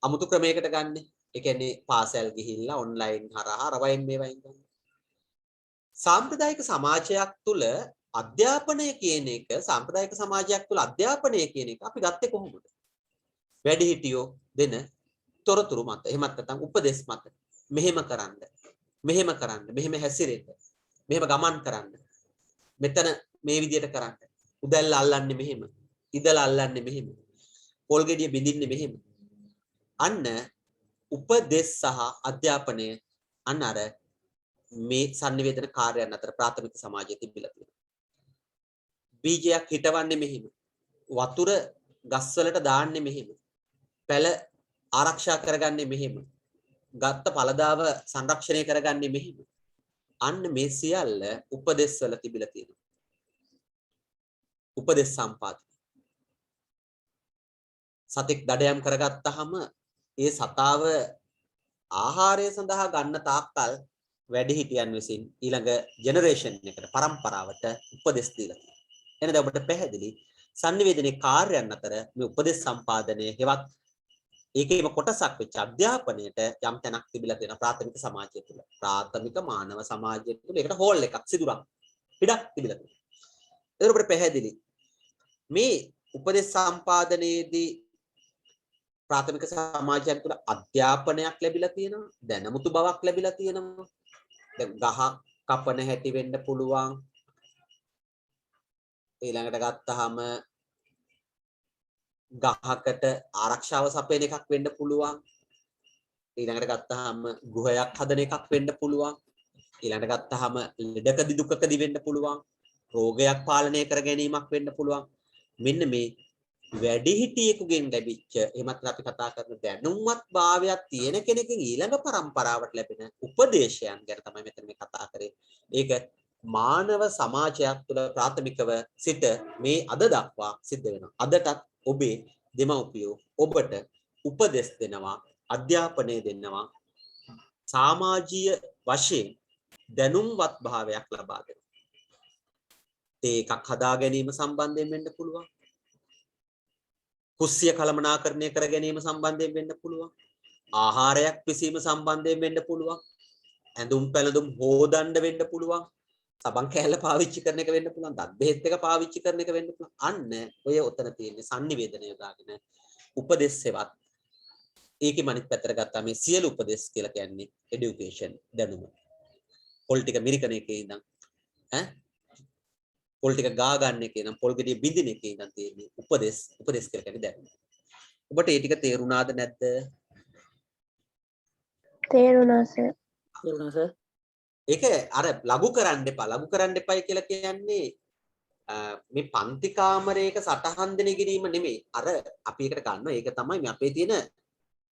අමුතු ක්‍රමයකට ගන්න. ඒ කියන්නේ පාසල් ගිහිල්ලා ඔන්ලයින් හරහා රවයින් මේවයින් ගන්න. සාම්ප්‍රදායික සමාජයක් තුල අධ්‍යාපනය කියන එක සාම්ප්‍රදායික සමාජයක් තුල අධ්‍යාපනය කියන එක අපි ගත්තේ කොහොමද? වැඩිහිටියෝ දෙන තොරතුරු මත. එහෙමත් නැත්නම් උපදෙස් මත. මෙහෙම කරන්න. මෙහෙම කරන්න. මෙහෙම හැසිරෙන්න. මෙහෙම ගමන් කරන්න. මෙතන මේ විදියට කරන්න. උදැල්ල අල්ලන්නේ මෙහෙම. ඉදල අල්ලන්නේ මෙහෙම. පොල් ගෙඩිය බිඳින්නේ මෙහෙම. අන්න උපදෙස් සහ අධ්‍යාපනය අන්න අර මේ sannivedana කාර්යයන් අතර ප්‍රාථමික සමාජයේ තිබිලා තියෙනවා. බීජයක් හිටවන්නේ මෙහෙම. වතුර ගස්වලට දාන්නේ මෙහෙම. පැල ආරක්ෂා කරගන්නේ මෙහෙම. ගත්ත පළදාව සංරක්ෂණය කරගන්නේ මෙහෙම. අන්න මේ සියල්ල උපදෙස් වල තිබිලා තියෙනවා. උපදෙස් සම්පාදනය. සතෙක් දඩයම් කරගත්තාම ඒ සතාව ආහාරය සඳහා ගන්න තාක්කල් වැඩිහිටියන් විසින් ඊළඟ ජෙනරේෂන් එකට පරම්පරාවට උපදෙස් දීලා තියෙනවා. එහෙනම් ඔබට පැහැදිලි sannivedanaye කාර්යයන් අතර මේ උපදෙස් සම්පාදනය හෙවත් ඒකේම කොටසක් වෙච්ච අධ්‍යාපනයට යම් තැනක් තිබිලා තියෙනවා ප්‍රාථමික සමාජය තුළ. ප්‍රාථමික මානව සමාජය තුළ ඒකට හෝල් එකක් සිදුරක් පිටක් තිබිලා තියෙනවා. ඒක ඔබට පැහැදිලි. මේ උපදෙස් සම්පාදනයේදී ප්‍රාථමික සමාජයක් තුළ අධ්‍යාපනයක් ලැබිලා තියෙනවා. දැනුමුතු බවක් ලැබිලා තියෙනවා. දැන් ගහ කපන හැටි වෙන්න පුළුවන්. ඊළඟට ගත්තාම ගහකට ආරක්ෂාව සපයන එකක් වෙන්න පුළුවන්. ඊළඟට ගත්තාම ගෘහයක් හදන එකක් වෙන්න පුළුවන්. ඊළඟට ගත්තාම ලෙඩකදී දුකකදී වෙන්න පුළුවන්. රෝගයක් පාලනය කර ගැනීමක් වෙන්න පුළුවන්. මෙන්න මේ වැඩිහිටියෙකුගෙන් ලැබිච්ච එහෙමත් අපි කතා කරන දැනුම්වත් භාවයක් තියෙන කෙනකින් ඊළඟ පරම්පරාවට ලැබෙන උපදේශයන් ගැන තමයි මෙතන මේ කතා කරේ. ඒක මානව සමාජයක් තුළ ප්‍රාථමිකව සිට මේ අද දක්වා සිද්ධ වෙනවා. අදටත් ඔබේ දෙමව්පියෝ ඔබට උපදෙස් දෙනවා, අධ්‍යාපනය දෙනවා, සමාජීය වශයෙන් දැනුම්වත් භාවයක් ලබා දෙනවා. ඒ එකක් හදා ගැනීම සම්බන්ධයෙන් වෙන්න පුළුවන්. කුස්සිය කළමනාකරණය කර ගැනීම සම්බන්ධයෙන් වෙන්න පුළුවන්. ආහාරයක් පිසීම සම්බන්ධයෙන් වෙන්න පුළුවන්. ඇඳුම් පැළඳුම් හොදන්න වෙන්න පුළුවන්. සබන් කෑල්ල පාවිච්චි කරන එක වෙන්න පුළුවන්. දත් බෙහෙත් එක පාවිච්චි කරන එක වෙන්න පුළුවන්. අන්න ඔය ඔතන තියෙන්නේ sannivedana යොදාගෙන උපදෙස් සෙවත්. ඒකේ අනිත් පැත්තට ගත්තා මේ සියලු උපදෙස් කියලා කියන්නේ education දැනුම. පොල් ටික මිරිකන එකේ ඉඳන් පොල් ටික ගා ගන්න එකේ ඉඳන් පොල් ගෙඩිය බින්දින එකේ ඉඳන් තියෙන්නේ උපදෙස් කියලා කියන්නේ දැනුම. ඔබට ඒ ටික තේරුණාද නැද්ද?
තේරුණා සර්.
තේරුණා සර්.
ඒක අර ලඝු කරන්න එපා. ලඝු කරන්න එපයි කියලා කියන්නේ මේ පන්ති කාමරයක සටහන් දෙන ඉගෙනීම නෙමෙයි. අර අපි එකට ගන්නවා. ඒක තමයි මේ අපේ තියෙන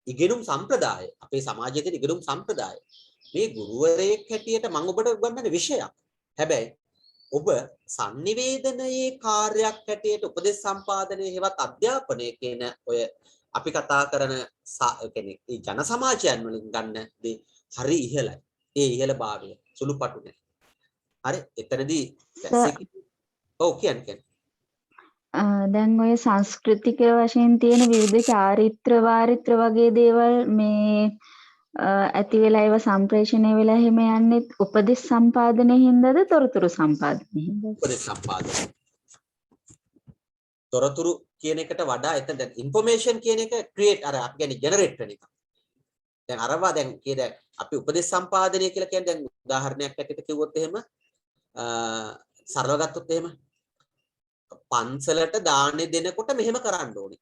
ඉගෙනුම් සම්ප්‍රදාය. අපේ සමාජයේ තියෙන ඉගෙනුම් සම්ප්‍රදාය. මේ ගුරුවරයෙක් හැටියට මම ඔබට උගන්වන විෂයක්. හැබැයි ඔබ sannivedanaye කාර්යයක් හැටියට උපදෙස් සම්පාදනයේ හෙවත් අධ්‍යාපනයේ කියන ඔය අපි කතා කරන කියන්නේ මේ ජන සමාජයන් වලින් ගන්න දේ හරි ඉහළයි. ඒ ඉහළ භාවය සුළුපටු නෑ. හරි එතනදී ඔව් කියන්නේ
දැන් ඔය සංස්කෘතික වශයෙන් තියෙන විවිධ චාරිත්‍ර වාරිත්‍ර වගේ දේවල් මේ ඇති වෙලා ඒවා සම්ප්‍රේෂණය වෙලා එහෙම යන්නේ උපදෙස් සම්පාදනයේ හින්දාද තොරතුරු සම්පාදනයේ හින්දාද?
උපදෙස් සම්පාදනය. තොරතුරු කියන එකට වඩා එතන දැන් ইনফরমේෂන් කියන එක ක්‍රියේට් අර අපි කියන්නේ ජෙනරේට් වෙන එක. දැන් අරවා දැන් කී දැන් අපි උපදෙස් සම්පාදනය කියලා කියන්නේ දැන් උදාහරණයක් ඇටියට කිව්වොත් එහෙම සරලව ගත්තොත් එහෙම පන්සලට දාන්නේ දෙනකොට මෙහෙම කරන්න ඕනේ.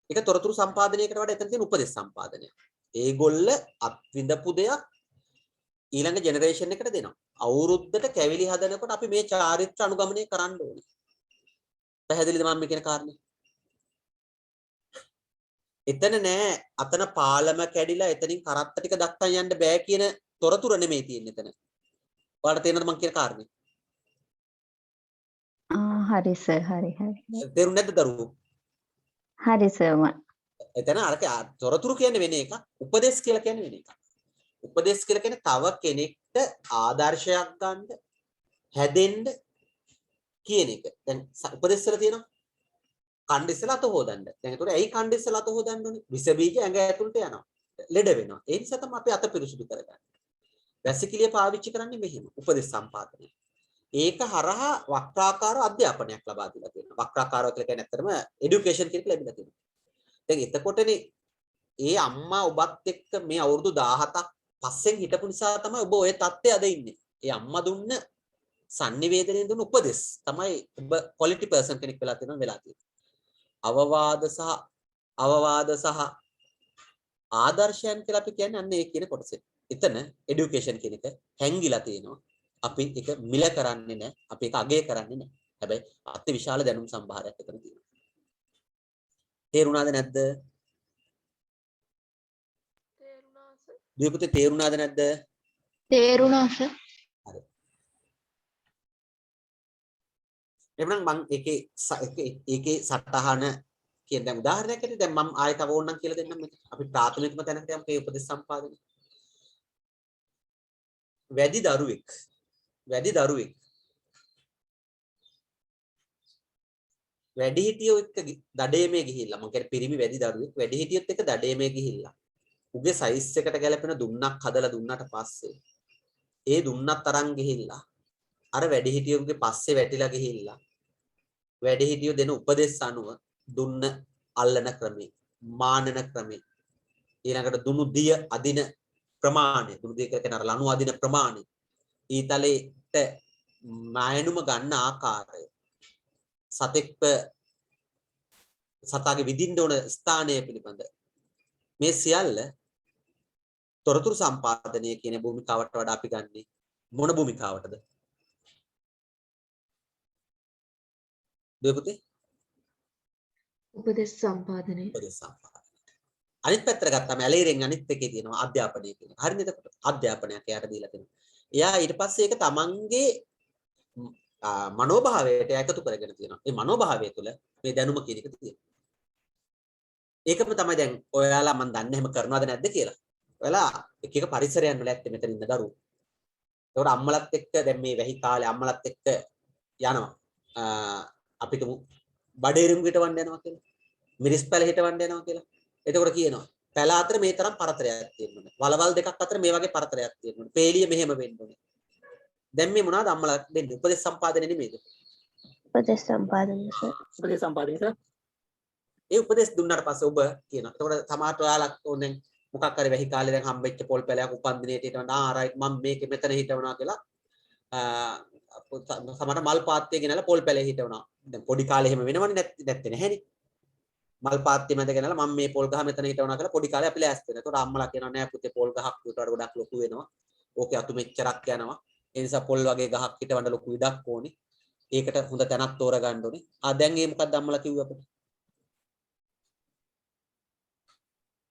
ඒක තොරතුරු සම්පාදනයකට වඩා එතන තියෙන උපදෙස් සම්පාදනය. ඒගොල්ල අත්විඳපු දෙයක් ඊළඟ ජෙනරේෂන් එකට දෙනවා. අවුරුද්දට කැවිලි හදනකොට අපි මේ චාරිත්‍ර අනුගමනය කරන්න ඕනේ. පැහැදිලිද මම කියන කාරණේ? එතන නෑ අතන පාලම කැඩිලා එතනින් කරත්ත ටික දක්වා යන්න බෑ කියන තොරතුර නෙමෙයි තියෙන්නේ එතන. ඔයාලට තේරෙනවද මං කියන කාරණේ?
හරි සර් හරි හරි.
තේරුන්නේ නැද්ද දරුවෝ?
හරි සර්.
එතන අර තොරතුරු කියන්නේ වෙන එකක්. උපදේශ කියලා කියන්නේ වෙන එකක්. උපදේශ කියලා කියන්නේ තව කෙනෙක්ට ආදර්ශයක් ගන්න, හැදෙන්න කියන එක. දැන් උපදේශ වල තියෙනවා කණ්ඩ ඉස්සලා අත හොදන්න. දැන් ඒතකොට ඇයි කණ්ඩ ඉස්සලා අත හොදන්න ඕනේ? විස බීජ ඇඟ ඇතුළට යනවා. ලෙඩ වෙනවා. ඒ නිසා තමයි අපි අත පිරිසුදු කරගන්නේ. වැසිකිළිය පාවිච්චි කරන්නේ මෙහෙම. උපදේශ සම්පාදනය. ඒක හරහා වක්‍රාකාර අධ්‍යාපනයක් ලබා දීලා තියෙනවා. වක්‍රාකාරව කියලා කියන්නේ ඇත්තටම এডুকেෂන් කියන එක ලැබිලා තියෙනවා. දැන් එතකොටනේ ඒ අම්මා ඔබත් එක්ක මේ අවුරුදු 17ක් පස්සෙන් හිටපු නිසා තමයි ඔබ ඔය තත්ත්වයේ අද ඉන්නේ. ඒ අම්මා දුන්න sannivedanayen දුන්න උපදෙස් තමයි ඔබ quality person කෙනෙක් වෙලා තියෙනවා. අවවාද සහ ආදර්ශයන් කියලා අපි කියන්නේ අන්න ඒ කියන කොටස. එතන এডুকেෂන් කියන එක හැංගිලා තියෙනවා. අපි ඒක මිල කරන්නේ නැහැ. අපි ඒක අගය කරන්නේ නැහැ. හැබැයි අති විශාල දැනුම් සම්භාරයක් එතන තියෙනවා. තේරුණාද නැද්ද? දීපුතේ තේරුණාද නැද්ද?
තේරුණා සර්.
හරි. එමුනම් මම ඒකේ සටහන කියන දැන් උදාහරණයක් ඇරෙයි දැන් මම ආයෙ තව ඕනනම් කියලා දෙන්නම් මේක. අපි ප්‍රාථමිකම තැනකට යමු මේ උපදේශ සම්පාදනය. වැඩි දරුවෙක් වැඩිහිටියෝ එක්ක දඩේමේ ගිහිල්ලා මම කියන්නේ පිරිමි වැඩි දරුවෙක් වැඩිහිටියොත් එක්ක දඩේමේ ගිහිල්ලා උගේ සයිස් එකට ගැලපෙන දුන්නක් හදලා දුන්නාට පස්සේ ඒ දුන්නත් අරන් ගිහිල්ලා අර වැඩිහිටියෝගේ පස්සේ වැටිලා ගිහිල්ලා වැඩිහිටියෝ දෙන උපදෙස් අනුව දුන්න අල්ලන ක්‍රමේ මානන ක්‍රමේ ඊළඟට දුනු දිය අදින ප්‍රමාණය දුනු දිය කියලා කියන අර ලණු අදින ප්‍රමාණය ඊතලෙට මායනුම ගන්න ආකාරය සතාගේ විදින්න ඕන ස්ථානය පිළිබඳ මේ සියල්ල තොරතුරු සම්පාදනය කියන භූමිකාවට වඩා අපි ගන්නේ මොන භූමිකාවටද? දෙපොතේ
උපදේශ සම්පාදනය.
අනිත් පැත්තට ගත්තාම ඇලීරෙන් අනිත් එකේ තියෙනවා අධ්‍යාපනය කියන එක. හරිද? එතකොට අධ්‍යාපනයක් එයාට දීලා තියෙනවා. එයා ඊට පස්සේ ඒක තමන්ගේ මනෝභාවයට එකතු කරගෙන තියෙනවා. ඒ මනෝභාවය තුළ මේ දැනුම කියන එක තියෙනවා. ඒකම තමයි දැන් ඔයාලා මම දන්නේ එහෙම කරනවද නැද්ද කියලා. ඔයාලා එක එක පරිසරයන් වල ඇත්තේ මෙතන ඉන්න දරුවෝ. ඒකට අම්මලත් එක්ක දැන් මේ වැහි කාලේ අම්මලත් එක්ක යනවා. අපිට බඩේරුම් හිටවන්න යනවා කියලා. මිරිස් පැල හිටවන්න යනවා කියලා. එතකොට කියනවා පැල අතර මේ තරම් පරතරයක් තියෙනවා. වලවල් දෙකක් අතර මේ වගේ පරතරයක් තියෙනවා. පේලිය මෙහෙම වෙන්න ඕනේ. දැන් මේ මොනවද අම්මලා දෙන්නේ? උපදේශ සම්පාදනය නෙමෙයිද?
උපදේශ සම්පාදනය සර්.
උපදේශ සම්පාදනය සර්.
ඒ උපදේශ දුන්නාට පස්සේ ඔබ කියනවා. එතකොට සමහරට ඔයාලා ඕනෙන් මොකක් හරි වෙහි කාලේ දැන් හම්බෙච්ච පොල් පැලයක් උපන් දිනේට හිටවනවා. රයිට් මම මේක මෙතන හිටවනවා කියලා. සමහරට මල් පාත්තිය ගෙනලා පොල් පැලේ හිටවනවා. දැන් පොඩි කාලේ එහෙම වෙනවනේ නැත්තේ නැහැනේ. මල් පාත්තිය මැද ගෙනලා මම මේ පොල් ගහ මෙතන හිටවනවා කියලා පොඩි කාලේ අපි ලෑස්ති වෙනවා. එතකොට අම්මලා කියනවා නෑ පුතේ පොල් ගහක් උඩට ගොඩක් ලොකු වෙනවා. ඕකේ අතු මෙච්චරක් යනවා. ඒ නිසා පොල් වගේ ගහක් හිටවන්න ලොකු ඉඩක් ඕනේ. ඒකට හොඳ තැනක් තෝරගන්න ඕනේ. දැන් මේ මොකක්ද අම්මලා කිව්වේ අපිට?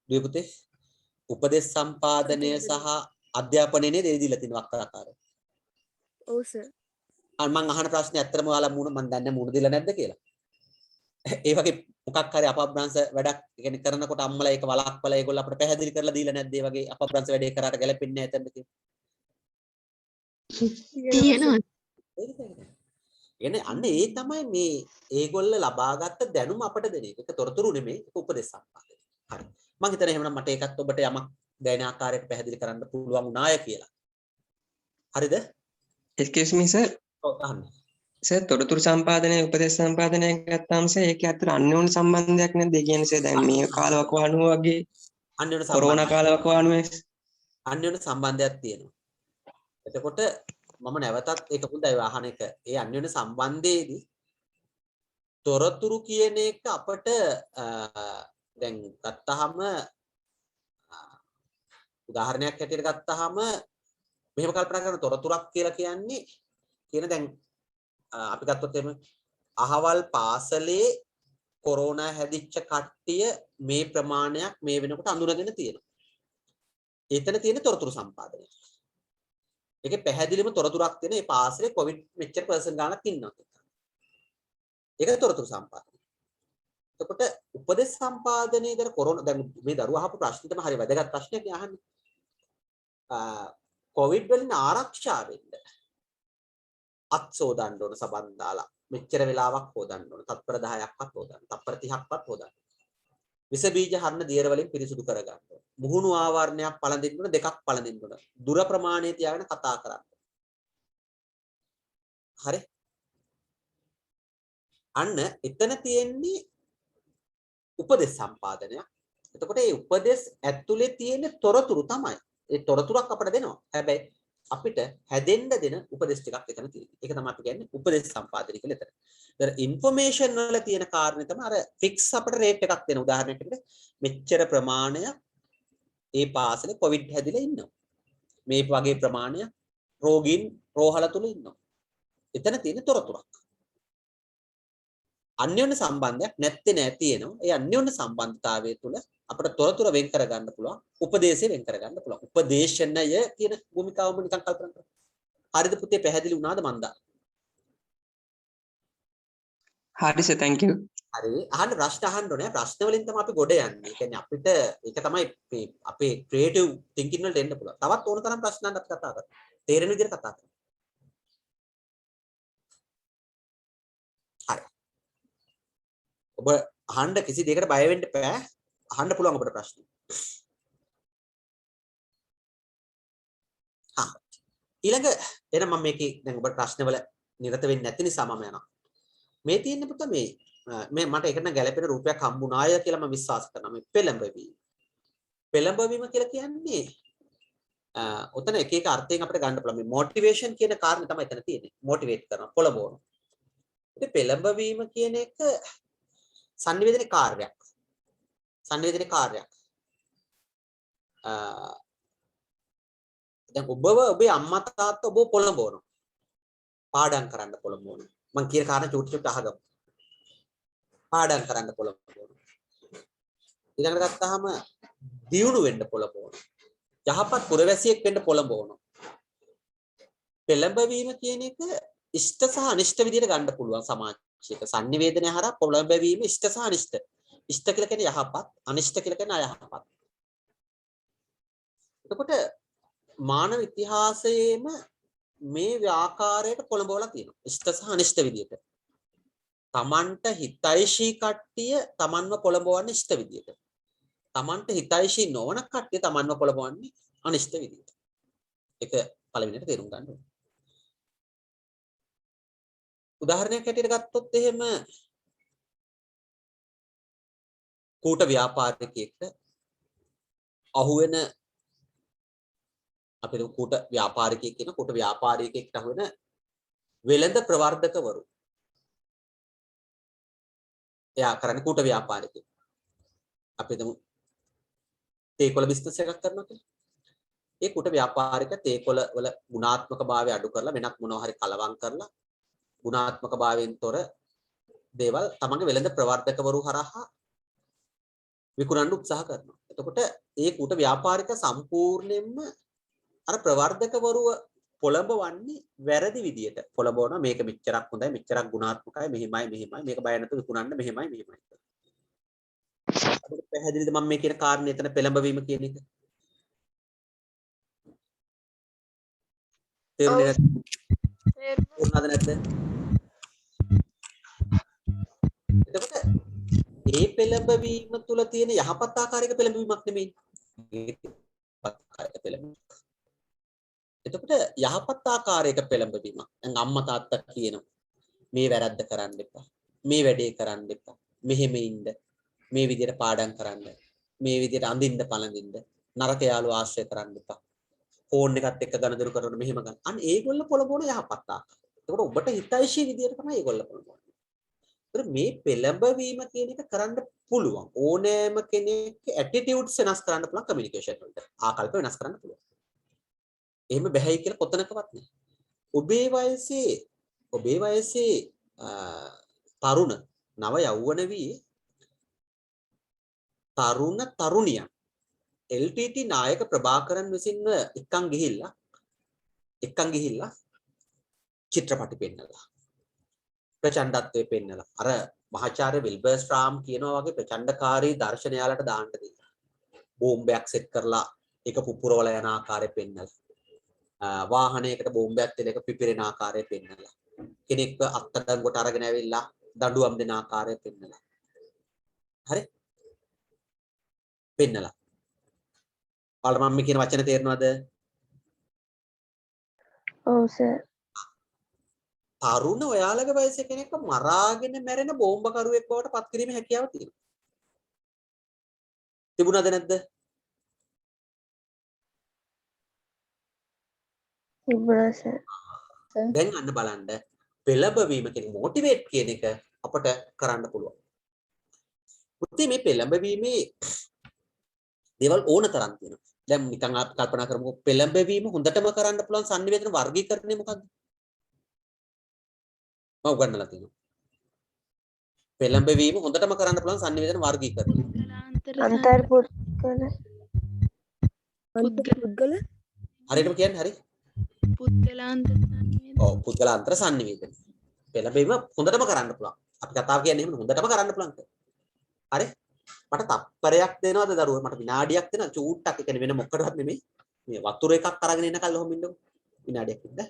දුවේ පුතේ උපදේශ සම්පාදනය සහ අධ්‍යාපනය නේද දීලා තියෙන වක්‍රාකාරය.
ඔව් සර්.
මම අහන ප්‍රශ්නේ ඇත්තටම ඔයාලා මම දන්නේ මුණ දීලා නැද්ද කියලා. ඒ වගේ මොකක් හරි අපබ්‍රංශ වැඩක් කියන්නේ කරනකොට අම්මලා ඒක වළක්වලා ඒගොල්ලෝ අපිට පැහැදිලි කරලා දීලා නැද්ද? ඒ වගේ අපබ්‍රංශ වැඩේ කරාට ගැලපෙන්නේ නැහැ නැතන්ද කියලා.
තියෙනවා.
එනේ අන්න ඒ තමයි මේ ඒගොල්ල ලබාගත්ත දැනුම අපට දෙන එක. ඒක තොරතුරු නෙමෙයි ඒක උපදේශ සම්පාදනය. හරි. මම හිතනවා එහෙනම් මට ඒකත් ඔබට යමක් දැනෙන ආකාරයට පැහැදිලි කරන්න පුළුවන් වුණාය කියලා. හරිද?
Excuse me sir.
ඔව් අහන්න.
සර් තොරතුරු සම්පාදනය උපදේශ සම්පාදනය ගත්තාම සර් ඒකේ අතර අන්‍යෝන්‍ය සම්බන්ධයක් නැද්ද? ඒ කියන්නේ සර් දැන් මේ කාලවකවානුව වගේ
අන්‍යෝන්‍ය
කොරෝනා කාලවකවානුවේ
අන්‍යෝන්‍ය සම්බන්ධයක් තියෙනවා. එතකොට මම නැවතත් ඒක හොඳයි අහන එක. ඒ අන්‍යෝන්‍ය සම්බන්ධයේදී තොරතුරු කියන එක අපට දැන් ගත්තාම උදාහරණයක් හැටියට ගත්තාම මෙහෙම කල්පනා කරන තොරතුරක් කියලා කියන්නේ කියන දැන් අපි ගත්තොත් එimhe අහවල් පාසලේ කොරෝනා හැදිච්ච කට්ටිය මේ ප්‍රමාණයක් මේ වෙනකොට අඳුනගෙන තියෙනවා. එතන තියෙන තොරතුරු සම්පාදනය. ඒකේ පැහැදිලිම තොරතුරක් තියෙන මේ පාසලේ කොවිඩ් මෙච්චර පර්සන් ගානක් ඉන්නවා. ඒක තොරතුරු සම්පාදනය. එතකොට උපදේශ සම්පාදනයේ දර කොරෝනා දැන් මේ දරුවා අහපු ප්‍රශ්නේ තමයි හරි වැදගත් ප්‍රශ්නයක් අහන්නේ. කොවිඩ් වලින් ආරක්ෂා වෙන්න අත් සෝදන්න ඕන සබන් දාලා මෙච්චර වෙලාවක් හොදන්න ඕන. තත්පර 10ක්වත් හොදන්න. තත්පර 30ක්වත් හොදන්න. විස බීජ හරන දියර වලින් පිරිසුදු කරගන්න ඕන. මුහුණු ආවරණයක් පළඳින්න ඕන, දෙකක් පළඳින්න ඕන. දුර ප්‍රමාණය තියාගෙන කතා කරන්න. හරි. අන්න එතන තියෙන්නේ උපදේශ සම්පාදනයක්. එතකොට මේ උපදේශ ඇතුලේ තියෙන තොරතුරු තමයි. ඒ තොරතුරක් අපිට දෙනවා. හැබැයි අපිට හැදෙන්න දෙන උපදේශ ටිකක් එතන තියෙනවා. ඒක තමයි අපි කියන්නේ උපදේශ සම්පාදනය කියලා එතන. ඒතර ඉන්ෆර්මේෂන් වල තියෙන කාරණේ තමයි අර ෆික්ස් අපිට රේට් එකක් දෙන. උදාහරණයකට මෙච්චර ප්‍රමාණයක් ඒ පාසලේ කොවිඩ් හැදිලා ඉන්නවා. මේ වගේ ප්‍රමාණයක් රෝගීන් රෝහල තුල ඉන්නවා. එතන තියෙන තොරතුරක්. අන්‍යෝන්‍ය සම්බන්ධයක් නැත්තේ නෑ තියෙනවා. ඒ අන්‍යෝන්‍ය සම්බන්ධතාවය තුළ අපිට තොරතුර වෙන් කරගන්න පුළුවන්, උපදේශය වෙන් කරගන්න පුළුවන්. උපදේශනය කියන භූමිකාවම නිකන් කල්පනා කරන්න. හරිද පුතේ, පැහැදිලි වුණාද මන්දා?
හරි සර් thank you.
හරි. අහන්න ප්‍රශ්න අහන්න ඕනේ. ප්‍රශ්න වලින් තමයි අපි ගොඩ යන්නේ. ඒ කියන්නේ අපිට ඒක තමයි අපේ ක්‍රියේටිව් තින්කින් වලට එන්න පුළුවන්. තවත් ඕන තරම් ප්‍රශ්න අහන්න අපි කතා කරමු. තේරෙන විදිහට කතා කරමු. හරි. ඔබ අහන්න කිසි දෙයකට බය වෙන්න බෑ. අහන්න පුළුවන් ඔබට ප්‍රශ්න. ඊළඟ එන මම මේකේ දැන් ඔබට ප්‍රශ්න වල නිරත වෙන්නේ නැති නිසා මම යනවා. මේ තියෙන්නේ පුතා මේ මට ඒකට ගැළපෙන රූපයක් හම්බුනාය කියලා මම විශ්වාස කරනවා. මේ පෙළඹවීම. පෙළඹවීම කියලා කියන්නේ ඔතන එක එක අර්ථයෙන් අපිට ගන්න පුළුවන්. මේ මොටිවේෂන් කියන කාරණේ තමයි එතන තියෙන්නේ. මොටිවේට් කරනවා, පොළඹවනවා. ඉතින් පෙළඹවීම කියන එක සංනිවේදන කාර්යයක්. සංනිවේදන කාර්යයක්. දැන් ඔබේ අම්මා තාත්තා ඔබ පොළඹවනවා. පාඩම් කරන්න පොළඹවනවා. මම කියන කාරණා චුට්ටු චුට්ටු අහගමු. පාඩම් කරන්න පොළඹවනවා. ඊළඟට ගත්තාම දියුණු වෙන්න පොළඹවනවා. යහපත් පුරවැසියෙක් වෙන්න පොළඹවනවා. පෙළඹවීම කියන එක ඉෂ්ට සහ අනිෂ්ට විදිහට ගන්න පුළුවන් සමාජයක. සංනිවේදනය හරහා පොළඹවීම ඉෂ්ට සහ අනිෂ්ට. ඉෂ්ට කියලා කියන්නේ යහපත්, අනිෂ්ට කියලා කියන්නේ අයහපත්. එතකොට මානව ඉතිහාසයේම මේ ආකාරයට පොළඹවලා තියෙනවා. ඉෂ්ට සහ අනිෂ්ට විදිහට. තමන්ට හිතයිෂී කට්ටිය තමන්ව පොළඹවන්නේ ඉෂ්ට විදිහට. තමන්ට හිතයිෂී නොවන කට්ටිය තමන්ව පොළඹවන්නේ අනිෂ්ට විදිහට. ඒක පළවෙනියට තේරුම් ගන්න ඕනේ. උදාහරණයක් හැටියට ගත්තොත් එහෙම කූට ව්‍යාපාරිකයෙක්ට අහුවෙන අපේ කූට ව්‍යාපාරිකයෙක් කියන කූට ව්‍යාපාරිකයෙක්ට අහුවෙන වෙළඳ ප්‍රවර්ධකවරු. එයා කරන්නේ කූට ව්‍යාපාරිකයෙක්. අපි හිතමු තේකොළ බිස්නස් එකක් කරනවා කියලා. ඒ කූට ව්‍යාපාරික තේකොළ වල ගුණාත්මක භාවය අඩු කරලා වෙනත් මොනවා හරි කලවම් කරලා ගුණාත්මක භාවයෙන් තොර දේවල් තමන්ගේ වෙළඳ ප්‍රවර්ධකවරු හරහා විකුණන්න උත්සාහ කරනවා. එතකොට ඒ කූට ව්‍යාපාරික සම්පූර්ණයෙන්ම අර ප්‍රවර්ධකවරුව පොළඹවන්නේ වැරදි විදියට. පොළඹවනවා මේක මෙච්චරක් හොඳයි, මෙච්චරක් ගුණාත්මකයි, මෙහෙමයි මේක බය නැතුව විකුණන්න මෙහෙමයි. අපිට පැහැදිලිද මම මේ කියන කාරණේ එතන පෙළඹවීම කියන එක? තේරුණාද නැද්ද? එතකොට ඒ පෙළඹවීම තුල තියෙන යහපත් ආකාරයක පෙළඹවීමක් නෙමෙයි. එතකොට යහපත් ආකාරයක පෙළඹවීමක්. දැන් අම්මා තාත්තා කියනවා මේ වැරද්ද කරන්න එපා. මේ වැඩේ කරන්න එපා. මෙහෙම ඉන්න. මේ විදිහට පාඩම් කරන්න. මේ විදිහට අඳින්න පළඳින්න. නරක යාළුවෝ ආශ්‍රය කරන්න එපා. ෆෝන් එකත් එක්ක ගනුදෙනු කරනකොට මෙහෙම ගන්න. අන්න ඒගොල්ල පොළඹවන යහපත් ආකාරය. එතකොට ඔබට හිතයිෂී විදිහට තමයි ඒගොල්ල පොළඹවන්නේ. මේ පෙළඹවීම කියන එක කරන්න පුළුවන්. ඕනෑම කෙනෙක්ගේ ඇටිටියුඩ්ස් වෙනස් කරන්න පුළුවන් කමියුනිකේෂන් වලට. ආකල්ප වෙනස් කරන්න පුළුවන්. එහෙම බැහැයි කියලා කොතනකවත් නෑ. ඔබේ වයසේ තරුණ නව යෞවන වී තරුණ තරුණියන් LTT නායක ප්‍රභාකරන් විසින්ම එක්කන් ගිහිල්ලා එක්කන් ගිහිල්ලා චිත්‍රපටි පෙන්නලා ප්‍රචණ්ඩත්වයේ පෙන්නලා අර මහාචාර්ය විල්බර්ස්ට්‍රාම් කියනවා වගේ ප්‍රචණ්ඩකාරී දර්ශන යාලට දාන්න දෙනවා. බෝම්බයක් සෙට් කරලා ඒක පුපුරවල යන ආකාරය පෙන්නලා. වාහනයකට බෝම්බයක් දෙන එක පිපිරෙන ආකාරය පෙන්නලා. කෙනෙක්ව අත්අඩංගුවට අරගෙන ඇවිල්ලා දඬුවම් දෙන ආකාරය පෙන්නලා. හරි? පෙන්නලා. ඔයාලට මම කියන වචන තේරෙනවද?
ඔව් සර්.
තරුණ ඔයාලගේ වයසේ කෙනෙක්ව මරාගෙන මැරෙන බෝම්බකරුවෙක් බවට පත් කිරීමේ හැකියාව තියෙනවා. තිබුණාද නැද්ද?
තිබුණා සර්.
දැන් අන්න බලන්න පෙළඹවීම කියන්නේ මොටිවේට් කියන එක අපට කරන්න පුළුවන්. මුත්‍ති මේ පෙළඹවීමේ දේවල් ඕන තරම් තියෙනවා. දැන් නිකන් අපි කල්පනා කරමුකෝ පෙළඹවීම හොඳටම කරන්න පුළුවන් sannivedana වර්ගීකරණය මොකක්ද? මම උගන්වලා තියෙනවා. පෙළඹවීම හොඳටම කරන්න පුළුවන් sannivedana වර්ගීකරණය.
අන්තර් පුද්ගල
හරියටම කියන්නේ හරි?
පුද්ගලාන්තර සංවේදනය.
ඔව් පුද්ගලාන්තර sannivedana. පෙළඹවීම හොඳටම කරන්න පුළුවන්. අපි කතාව කියන්නේ එහෙම හොඳටම කරන්න පුළුවන් කියලා. හරි? මට තප්පරයක් දෙනවද දරුවෝ? මට විනාඩියක් දෙනවා චූට්ටක්. ඒ කියන්නේ වෙන මොකටවත් නෙමෙයි. මේ වතුර එකක් අරගෙන එනකල් ඔහොම ඉන්නකො. විනාඩියක් ඉන්න.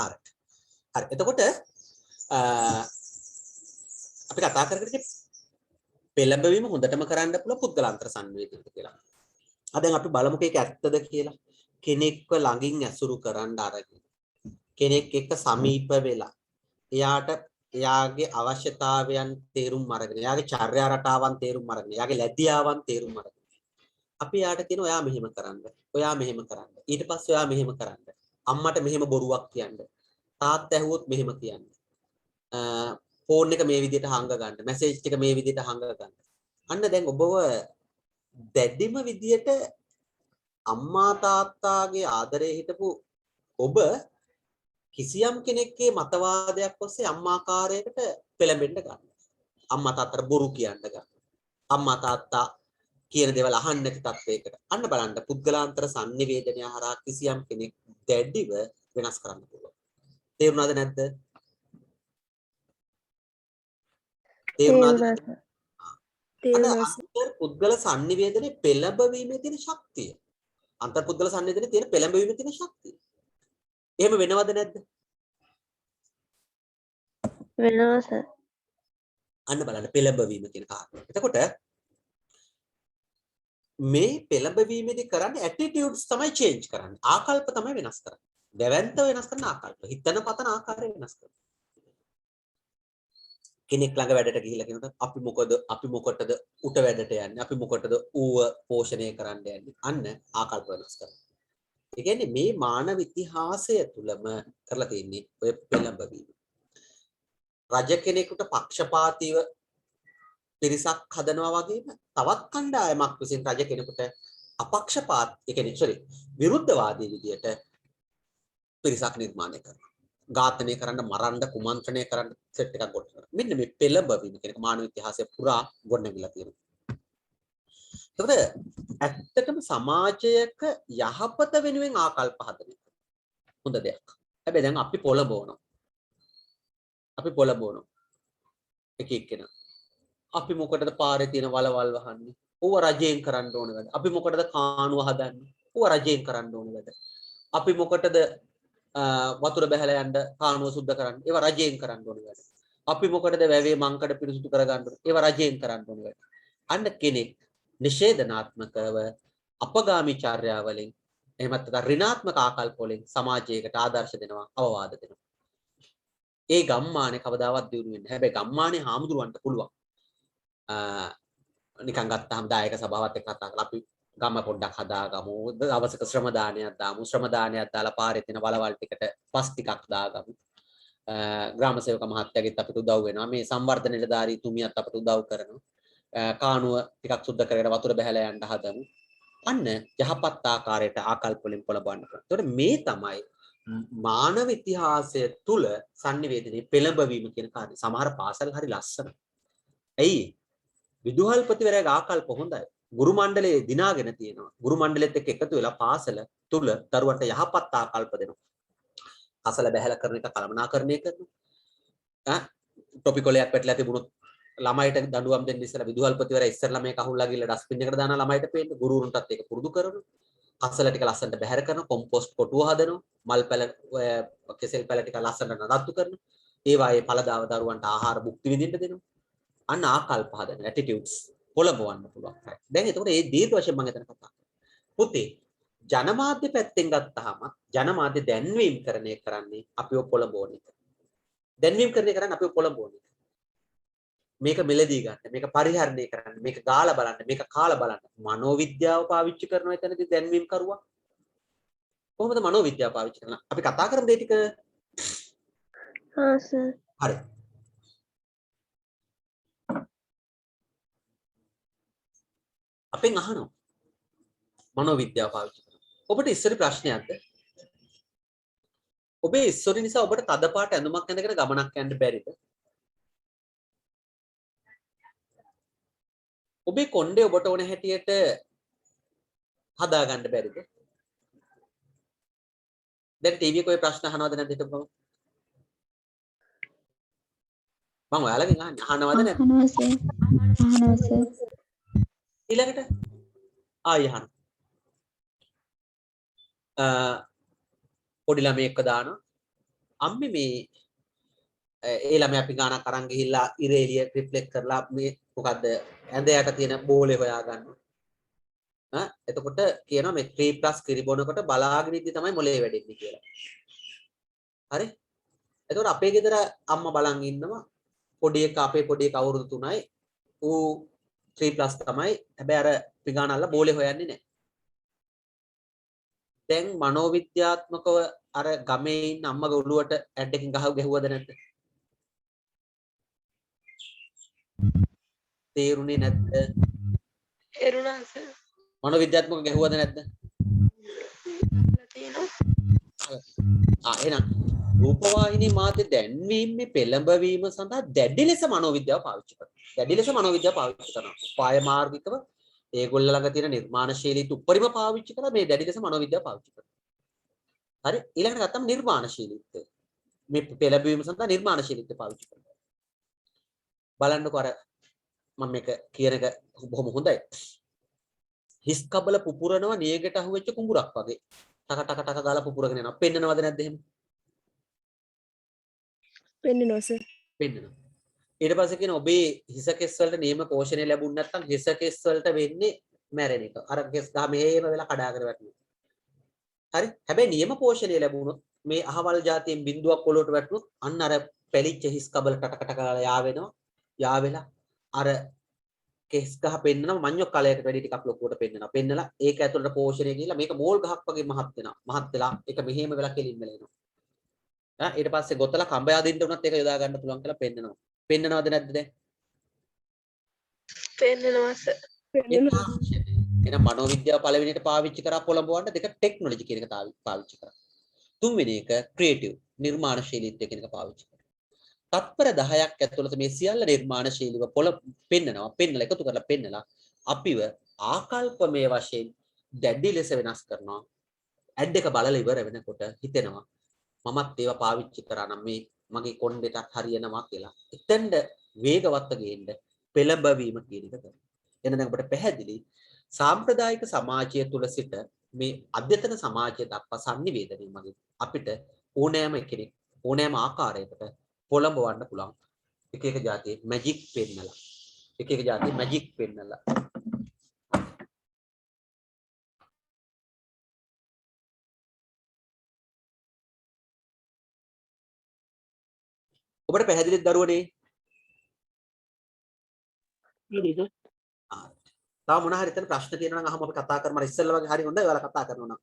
හරි. හරි. එතකොට අපි කතා කරගෙන පෙළඹවීම හොඳටම කරන්න පුළුවන් පුද්ගලාන්තර සංවේදනය කියලා. දැන් අපි බලමු මේක ඇත්තද කියලා. කෙනෙක්ව ළඟින් ඇසුරු කරන්න අරගෙන කෙනෙක් එක්ක සමීප වෙලා එයාගේ අවශ්‍යතාවයන් තේරුම් අරගෙන එයාගේ චර්යා රටාවන් තේරුම් අරගෙන එයාගේ ලැබියාවන් තේරුම් අරගෙන අපි එයාට කියන ඔයා මෙහෙම කරන්න. ඔයා මෙහෙම කරන්න. ඊට පස්සේ ඔයා මෙහෙම කරන්න. අම්මට මෙහෙම බොරුවක් කියන්න. තාත්තා ඇහුවොත් මෙහෙම කියන්න. ෆෝන් එක මේ විදිහට හංග ගන්න. මැසේජ් එක මේ විදිහට හංග ගන්න. අන්න දැන් ඔබව දැඩිම විදිහට අම්මා තාත්තාගේ ආදරේ හිටපු ඔබ කිසියම් කෙනෙක්ගේ මතවාදයක් ඔස්සේ අම්මාකාරයකට පෙළඹෙන්න ගන්න. අම්මා තාත්තට බොරු කියන්න ගන්න. අම්මා තාත්තා කියන දේවල් අහන්න නැති තත්වයකට. අන්න බලන්න පුද්ගලාන්තර sannivedana හරහා කිසියම් කෙනෙක් දැඩිව වෙනස් කරන්න පුළුවන්. තේරුණාද නැද්ද? තේරුණාද? අන්තර් පුද්ගල sannivedane පෙළඹවීමේ තියෙන ශක්තිය. අන්තර් පුද්ගල sannivedane තියෙන පෙළඹවීමේ තියෙන ශක්තිය. එහෙම වෙනවද නැද්ද?
වෙනවා සර්.
අන්න බලන්න පෙළඹවීම කියන කාරණා. එතකොට මේ පෙළඹවීමේදී කරන්නේ ඇටිටියුඩ්ස් තමයි චේන්ජ් කරන්නේ. ආකල්ප තමයි වෙනස් කරන්නේ. දැවැන්ත වෙනස් කරන ආකල්ප. හිතන පතන ආකාරය වෙනස් කරනවා. කෙනෙක් ළඟ වැඩට ගිහිල්ලා කියනකොට අපි මොකටද උට වැඩට යන්නේ? අපි මොකටද ඌව පෝෂණය කරන්න යන්නේ? අන්න ආකල්ප වෙනස් කරනවා. ඒ කියන්නේ මේ මානව ඉතිහාසය තුලම කරලා තියෙන්නේ ඔය පෙළඹවීම. රජ කෙනෙකුට පක්ෂපාතීව පිරිසක් හදනවා වගේම තවත් කණ්ඩායමක් විසින් රජ කෙනෙකුට අපක්ෂපාත ඒ කියන්නේ විරුද්ධවාදී විදියට පිරිසක් නිර්මාණය කරනවා. ඝාතනය කරන්න, මරන්න, කුමන්ත්‍රණය කරන්න සෙට් එකක් ගොඩ කරනවා. මෙන්න මේ පෙළඹවීම කියන එක මානව ඉතිහාසය පුරා ගොඩනැගිලා තියෙනවා. එතකොට ඇත්තටම සමාජයක යහපත වෙනුවෙන් ආකල්ප හදන එක හොඳ දෙයක්. හැබැයි දැන් අපි පොළඹවනවා. එක එක්කෙනා. අපි මොකටද පාරේ තියෙන වලවල් වහන්නේ? ඌව රජයෙන් කරන්න ඕන වැඩ. අපි මොකටද කානුව හදන්නේ? ඌව රජයෙන් කරන්න ඕන වැඩ. අපි මොකටද වතුර බැහැලා යන්න කානුව සුද්ධ කරන්නේ? ඒව රජයෙන් කරන්න ඕන වැඩ. අපි මොකටද වැවේ මංකඩ පිරිසුදු කරගන්න ඕන? ඒව රජයෙන් කරන්න ඕන වැඩ. අන්න කෙනෙක් නිෂේධනාත්මකව අපගාමී චර්යාවලින් එහෙමත් නැත්නම් ඍණාත්මක ආකල්ප වලින් සමාජයකට ආදර්ශ දෙනවා, අවවාද දෙනවා. ඒ ගම්මානේ කවදාවත් දියුණු වෙන්නේ නැහැ. හැබැයි ගම්මානේ හාමුදුරුවන්ට පුළුවන්. නිකන් ගත්තාම දායක සභාවත් එක්ක කතා කරලා අපි ගම පොඩ්ඩක් හදාගමු. අවශ්‍යක ශ්‍රම දානයක් දාමු. ශ්‍රම දානයක් දාලා පාරේ තියෙන වලවල් ටිකට පස් ටිකක් දාගමු. ග්‍රාම සේවක මහත්තයාගෙත් අපිට උදව් වෙනවා. මේ සංවර්ධන නිලධාරී තුමියත් අපිට උදව් කරනවා. කානුව ටිකක් සුද්ධ කරගෙන වතුර බහැලා යන්න හදමු. අන්න යහපත් ආකාරයට ආකල්ප වලින් පොළඹවන්න පුළුවන්. ඒතකොට මේ තමයි මානව ඉතිහාසය තුල sannivedanaye පෙළඹවීම කියන කාර්යය. සමහර පාසල් හරි ලස්සනයි. ඇයි? විදුහල්පතිවරයාගේ ආකල්ප හොඳයි. ගුරු මණ්ඩලයේ දිනාගෙන තියෙනවා. ගුරු මණ්ඩලෙත් එක්ක එකතු වෙලා පාසල තුල දරුවන්ට යහපත් ආකල්ප දෙනවා. අසල බැහැලා කරන එක කළමනාකරණය කරනවා. ටොපිකොලයක් පැටලලා තිබුණොත් ළමයිට දඬුවම් දෙන්න ඉස්සලා විදුහල්පතිවරයා ඉස්සරලා මේක අහුල්ලා ගිහලා ඩස්බින් එකට දානවා ළමයිට පේන්න. ගුරුවරුන්ටත් ඒක පුරුදු කරනවා. අසල ටික ලස්සනට බැහැර කරනවා. කොම්පෝස්ට් කොටුව හදනවා. මල් පැල කෙසෙල් පැල ටික ලස්සනට නඩත්තු කරනවා. ඒවායේ ඵලදාව දරුවන්ට ආහාර භුක්ති විඳින්න දෙනවා. අන්න ආකල්ප හදන ඇටිටියුඩ්ස් පොළඹවන්න පුළුවන්. දැන් එතකොට මේ දීර්ඝ වශයෙන් මම එතන කතා කරා. පුතේ ජනමාධ්‍ය පැත්තෙන් ගත්තාම ජනමාධ්‍ය දැන්වීම් කරන්නේ අපිව පොළඹවන එක. දැන්වීම් කරන්නේ කරන්නේ අපිව පොළඹවන එක. මේක මෙලදී ගන්න, මේක පරිහරණය කරන්න, මේක ගාලා බලන්න, මේක කාලා බලන්න. මනෝවිද්‍යාව පාවිච්චි කරනවා එතනදී දැන්වීම් කරුවා. කොහොමද මනෝවිද්‍යාව පාවිච්චි කරන්නේ? අපි කතා කරමු මේ ටික.
හා සර්.
හරි. අපෙන් අහනවා මනෝවිද්‍යාව පාවිච්චි කරනවා. ඔබට ඉස්සර ප්‍රශ්නයක්ද? ඔබේ ඉස්සර නිසා ඔබට තදපාට ඇඳුමක් ඇඳගෙන ගමනක් යන්න බැරිද? ඔබේ කොණ්ඩේ ඔබට ඕන හැටියට හදා ගන්න බැරිද? දැන් ටීවී එකේ ප්‍රශ්න අහනවද නැද්ද හිතපුවම? මම ඔයාලගෙන් අහනවද නැද්ද?
අහනවා සර්.
ඊළඟට ආයෙ අහන්න. පොඩි ළමයෙක්ව දානවා. අම්මේ මේ ඒ ළමයා අපි ගානක් අරන් ගිහිල්ලා ඉර එළිය රිෆ්ලෙක්ට් කරලා මේ මොකද්ද ඇඳ යට තියෙන බෝලේ හොයා ගන්නවා. එතකොට කියනවා මේ 3+ කිරි බොනකොට බලාගෙන ඉද්දි තමයි මොලේ වැඩෙන්නේ කියලා. හරි? එතකොට අපේ ගෙදර අම්මා බලන් ඉන්නවා පොඩි එක අපේ පොඩි එක අවුරුදු 3යි. ඌ 3+ තමයි. හැබැයි අර පිගානල්ලා බෝලේ හොයන්නේ නැහැ. දැන් මනෝවිද්‍යාත්මකව අර ගමේ ඉන්න අම්මගේ ඔළුවට ඇඩ් එකකින් ගැහුවද නැද්ද? තේරුනේ නැද්ද?
එරුණා සර්.
මනෝවිද්‍යාත්මකව ගැහුවද නැද්ද? එහෙනම් රූපවාහිනී මාධ්‍ය දැන්වීමේ පෙළඹවීම සඳහා දැඩි ලෙස මනෝවිද්‍යාව පාවිච්චි කරනවා. දැඩි ලෙස මනෝවිද්‍යාව පාවිච්චි කරනවා. පාය මාර්ගිකව ඒගොල්ලෝ ළඟ තියෙන නිර්මාණශීලීත්ව උපරිම පාවිච්චි කරලා මේ දැඩි ලෙස මනෝවිද්‍යාව පාවිච්චි කරනවා. හරි? ඊළඟට ගත්තම නිර්මාණශීලීත්වය. මේ පෙළඹවීම සඳහා නිර්මාණශීලීත්වය පාවිච්චි කරනවා. බලන්නකෝ අර මම මේක කියන එක බොහොම හොඳයි. හිස් කබල පුපුරනවා නියගට අහුවෙච්ච කුඹුරක් වගේ. ටක ටක ටක ගාලා පුපුරගෙන යනවා. පෙන්නනවද නැද්ද එහෙම?
පෙන්නනවා සර්.
පෙන්නනවා. ඊට පස්සේ කියන ඔබේ හිස කෙස් වලට නියම පෝෂණය ලැබුණ නැත්නම් හිස කෙස් වලට වෙන්නේ මැරෙන එක. අර කෙස් ගහ මෙහෙම වෙලා කඩාගෙන වැටෙනවා. හරි? හැබැයි නියම පෝෂණය ලැබුණොත් මේ අහවල් જાතියෙන් බිඳුවක් පොළොවට වැටුනොත් අන්න අර පැලිච්ච හිස් කබල ටක ටක ගාලා යා වෙනවා. යා වෙලා අර කෙස් ගහ පෙන්නනවා මඤ්ඤොක් කලයකට වැඩි ටිකක් ලොකුවට පෙන්නනවා. පෙන්නලා ඒක ඇතුළට පෝෂණය ගිහිල්ලා මේක මෝල් ගහක් වගේ මහත් වෙනවා. මහත් වෙලා ඒක මෙහෙම වෙලා කෙලින්ම එනවා. ඊට පස්සේ ගොතලා කඹ යදින්න උනත් ඒක යොදා ගන්න පුළුවන් කියලා පෙන්නනවා. පෙන්නනවද නැද්ද දැන්?
පෙන්නනවා සර්.
එහෙනම් මනෝවිද්‍යාව පළවෙනියට පාවිච්චි කරා පොළඹවන්න දෙක ටෙක්නොලොජි කියන එක පාවිච්චි කරා. තුන්වෙනි එක ක්‍රියේටිව් නිර්මාණශීලීත්වය කියන එක පාවිච්චි කරා. තත්පර 10ක් ඇතුළත මේ සියල්ල නිර්මාණශීලීව පෙන්නලා එකතු කරලා පෙන්නලා අපිව ආකල්පමය වශයෙන් දැඩි ලෙස වෙනස් කරනවා. ඇඩ් එක බලලා ඉවර වෙනකොට හිතෙනවා මමත් ඒවා පාවිච්චි කරා නම් මේ මගේ කොණ්ඩේටත් හරියනවා කියලා. එතෙන්ද වේගවත් ගේන්න පෙළඹවීම කියන එක කරනවා. එන දැන් අපිට පැහැදිලි සාම්ප්‍රදායික සමාජය තුල සිට මේ අධ්‍යතන සමාජය දක්වා sannivedanaye මගින් අපිට ඕනෑම කෙනෙක් ඕනෑම ආකාරයකට පොළඹවන්න පුළුවන්. එක එක જાතියේ මැජික් පෙන්නලා. එක එක જાතියේ මැජික් පෙන්නලා. ඔබට පැහැදිලිද දරුවනේ? තව මොන හරි එතන ප්‍රශ්න තියෙනවා නම් අහමු අපි කතා කරමු. අර ඉස්සෙල්ලා වගේ හරි හොඳයි. ඔයාලා කතා කරනවා නම්.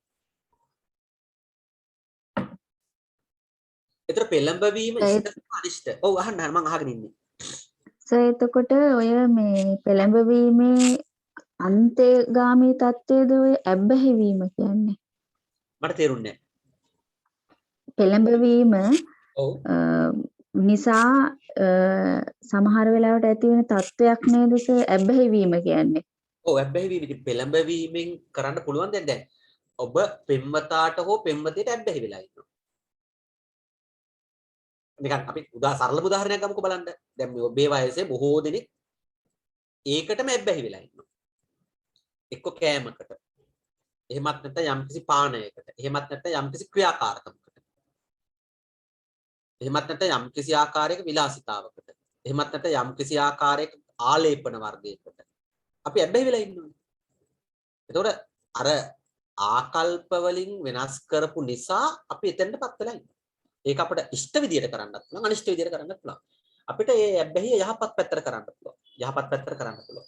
ඒතර පෙළඹවීම
ඒ-
ඉෂ්ට අනිෂ්ට. ඔව් අහන්න මම අහගෙන ඉන්නේ.
සර් එතකොට ඔය මේ පෙළඹවීමේ අන්තේගාමී தත්ත්වයේද ඔය ඇබ්බැහි වීම කියන්නේ?
මට තේරුන්නේ නැහැ.
පෙළඹවීම
ඔව්.
නිසා සමහර වෙලාවට ඇති වෙන තත්ත්වයක් නේද සර් ඇබ්බැහි වීම කියන්නේ?
ඔව් ඇබ්බැහි වීම ඉතින් පෙළඹවීමෙන් කරන්න පුළුවන් දැන් ඔබ පෙම්වතාට හෝ පෙම්වතියට ඇබ්බැහි වෙලා ඉන්නවා. නිකන් අපි සරල උදාහරණයක් ගමුකෝ බලන්න. දැන් මේ ඔබේ වයසේ බොහෝ දෙනෙක් ඒකටම ඇබ්බැහි වෙලා ඉන්නවා. එක්ක කෑමකට. එහෙමත් නැත්නම් යම්කිසි පානයකට. එහෙමත් නැත්නම් යම්කිසි ක්‍රියාකාරකමකට. එහෙමත් නැත්නම් යම්කිසි ආකාරයක විලාසිතාවකට. එහෙමත් නැත්නම් යම්කිසි ආකාරයක ආලේපන වර්ගයකට. අපි ඇබ්බැහි වෙලා ඉන්නවා. එතකොට අර ආකල්ප වලින් වෙනස් කරපු නිසා අපි එතෙන්ටපත් වෙලා ඉන්නවා. ඒක අපිට ඉෂ්ට විදියට කරන්නත් පුළුවන් අනිෂ්ට විදියට කරන්නත් පුළුවන්. අපිට මේ ඇබ්බැහිය යහපත් පැත්තට කරන්න පුළුවන්. යහපත් පැත්තට කරන්න පුළුවන්.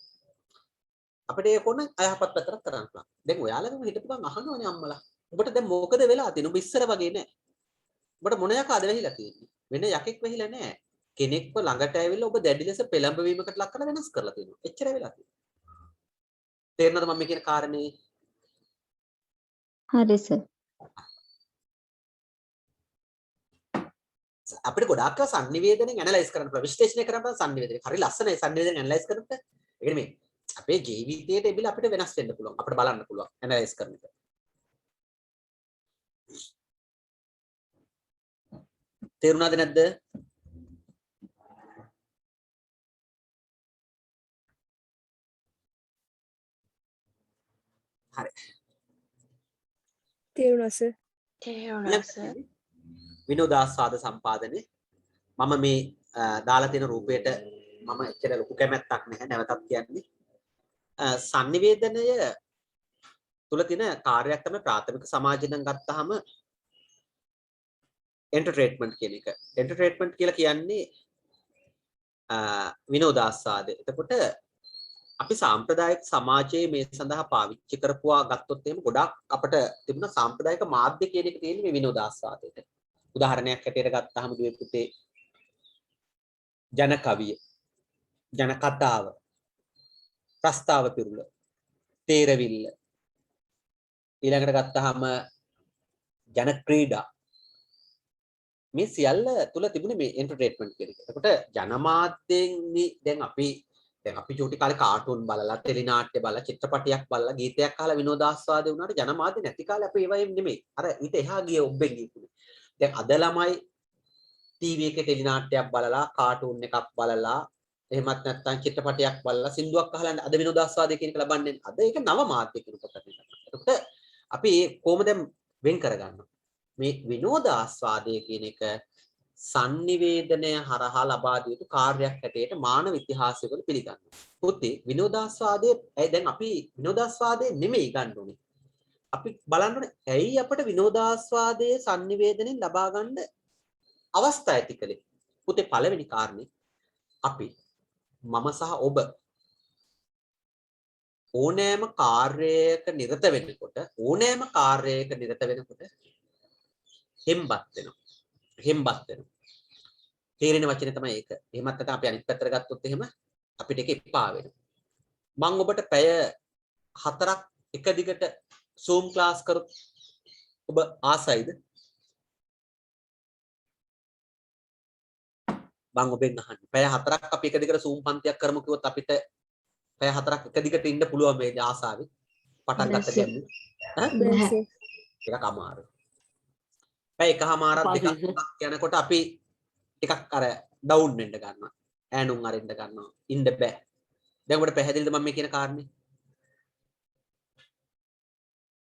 අපිට ඒක ඕන අයහපත් පැත්තට කරන්න පුළුවන්. දැන් ඔයාලගම හිටපු ගමන් අහනවනේ අම්මලා. ඔබට දැන් මොකද වෙලා තියෙන්නේ? ඔබ ඉස්සර වගේ නෑ. ඔබට මොන යකාද වෙහිලා තියෙන්නේ? වෙන යකෙක් වෙහිලා නෑ. කෙනෙක්ව ළඟට ඇවිල්ලා ඔබ දැඩි ලෙස පෙළඹවීමකට ලක් කරලා වෙනස් කරලා තියෙනවා. එච්චර වෙලා තියෙනවා. තේරෙනවද මම කියන කාරණේ?
හරි සර්.
අපිට ගොඩාක් සංනිවේදනයෙන් ඇනලයිස් කරන්න පුළුවන් විශ්ලේෂණය කරන්න පුළුවන් සංනිවේදනය. හරි ලස්සනයි සංනිවේදනය ඇනලයිස් කරනකොට. ඒ කියන්නේ මේ අපේ ජීවිතයට එබිලා අපිට වෙනස් වෙන්න පුළුවන්. අපිට බලන්න පුළුවන් ඇනලයිස් කරන එක. තේරුණාද නැද්ද? හරි.
තේරුණා සර්.
තේරුණා සර්.
විනෝදාස්වාද සම්පාදනයේ මම මේ දාලා තියෙන රූපයට මම එච්චර ලොකු කැමැත්තක් නැහැ නැවතත් කියන්නේ. සංනිවේදනය තුල තියෙන කාර්යයක් තමයි ප්‍රාථමික සමාජයෙන් ගත්තාම එන්ටර්ටේන්මන්ට් කියන එක. එන්ටර්ටේන්මන්ට් කියලා කියන්නේ විනෝදාස්වාදය. එතකොට අපි සාම්ප්‍රදායික සමාජයේ මේ සඳහා පාවිච්චි කරපුවා ගත්තොත් එහෙම ගොඩක් අපිට තිබුණ සාම්ප්‍රදායික මාධ්‍ය කියන එක තියෙන්නේ මේ විනෝදාස්වාදයට. උදාහරණයක් හැටියට ගත්තාම දුවේ පුතේ ජන කවිය, ජන කතාව, ප්‍රස්තාව පිරුල, තේරවිල්ල ඊළඟට ගත්තාම ජන ක්‍රීඩා මේ සියල්ල තුල තිබුණේ මේ එන්ටර්ටේන්මන්ට් කියන එක. එතකොට ජනමාධ්‍යෙන් දැන් අපි චූටි කාලේ කාටුන් බලලා, ටෙලි නාට්‍ය බලලා, චිත්‍රපටයක් බලලා, ගීතයක් අහලා විනෝදාස්වාදේ වුණාට ජනමාධ්‍ය නැති කාලේ අපි ඒවයින් නෙමෙයි. අර ඊට එහා ගිය ඔබෙන් ගියුනේ. දැන් අද ළමයි ටීවී එකේ ටෙලි නාට්‍යයක් බලලා, කාටුන් එකක් බලලා, එහෙමත් නැත්නම් චිත්‍රපටයක් බලලා, සින්දුවක් අහලා අද විනෝදාස්වාදේ කියන එක ලබන්නේ. අද ඒක නව මාධ්‍ය කියන කොට කරනවා. එතකොට අපි කොහොමද වෙන් කරගන්නවා? මේ විනෝදාස්වාදය කියන එක සංනිවේදනය හරහා ලබා දිය යුතු කාර්යයක් හැටියට මානව ඉතිහාසය වල පිළිගන්නවා. පුතේ විනෝදාස්වාදයේ දැන් අපි විනෝදාස්වාදයේ නෙමෙයි ගන්න ඕනේ. අපි බලන්න ඕනේ ඇයි අපිට විනෝදාස්වාදයේ සංනිවේදනයෙන් ලබා ගන්න අවස්ථා ඇති කලේ. පුතේ පළවෙනි කාරණේ අපි මම සහ ඔබ ඕනෑම කාර්යයක නිරත වෙනකොට හෙම්බත් වෙනවා. තේරෙන වචනේ තමයි ඒක. එහෙමත් නැත්නම් අපි අනිත් පැත්තට ගත්තොත් එහෙම අපිට ඒක එපා වෙනවා. මම ඔබට පැය 4ක් එක දිගට Zoom ක්ලාස් කරොත් ඔබ ආසයිද? මම ඔබෙන් අහන්නේ. පැය 4ක් අපි එක දිගට Zoom පන්තියක් කරමු කිව්වොත් අපිට පැය 4ක් එක දිගට ඉන්න පුළුවන් මේ ආසාවෙන්. පටන් ගත්ත ගැන්නේ.
බෑ සර්.
ටිකක් අමාරුයි. පැය එකමාරක් දෙකක් යනකොට අපි ටිකක් අර ඩවුන් වෙන්න ගන්නවා. ඈනුම් අරින්න ගන්නවා. ඉන්න බෑ. දැන් ඔබට පැහැදිලිද මම මේ කියන කාරණේ?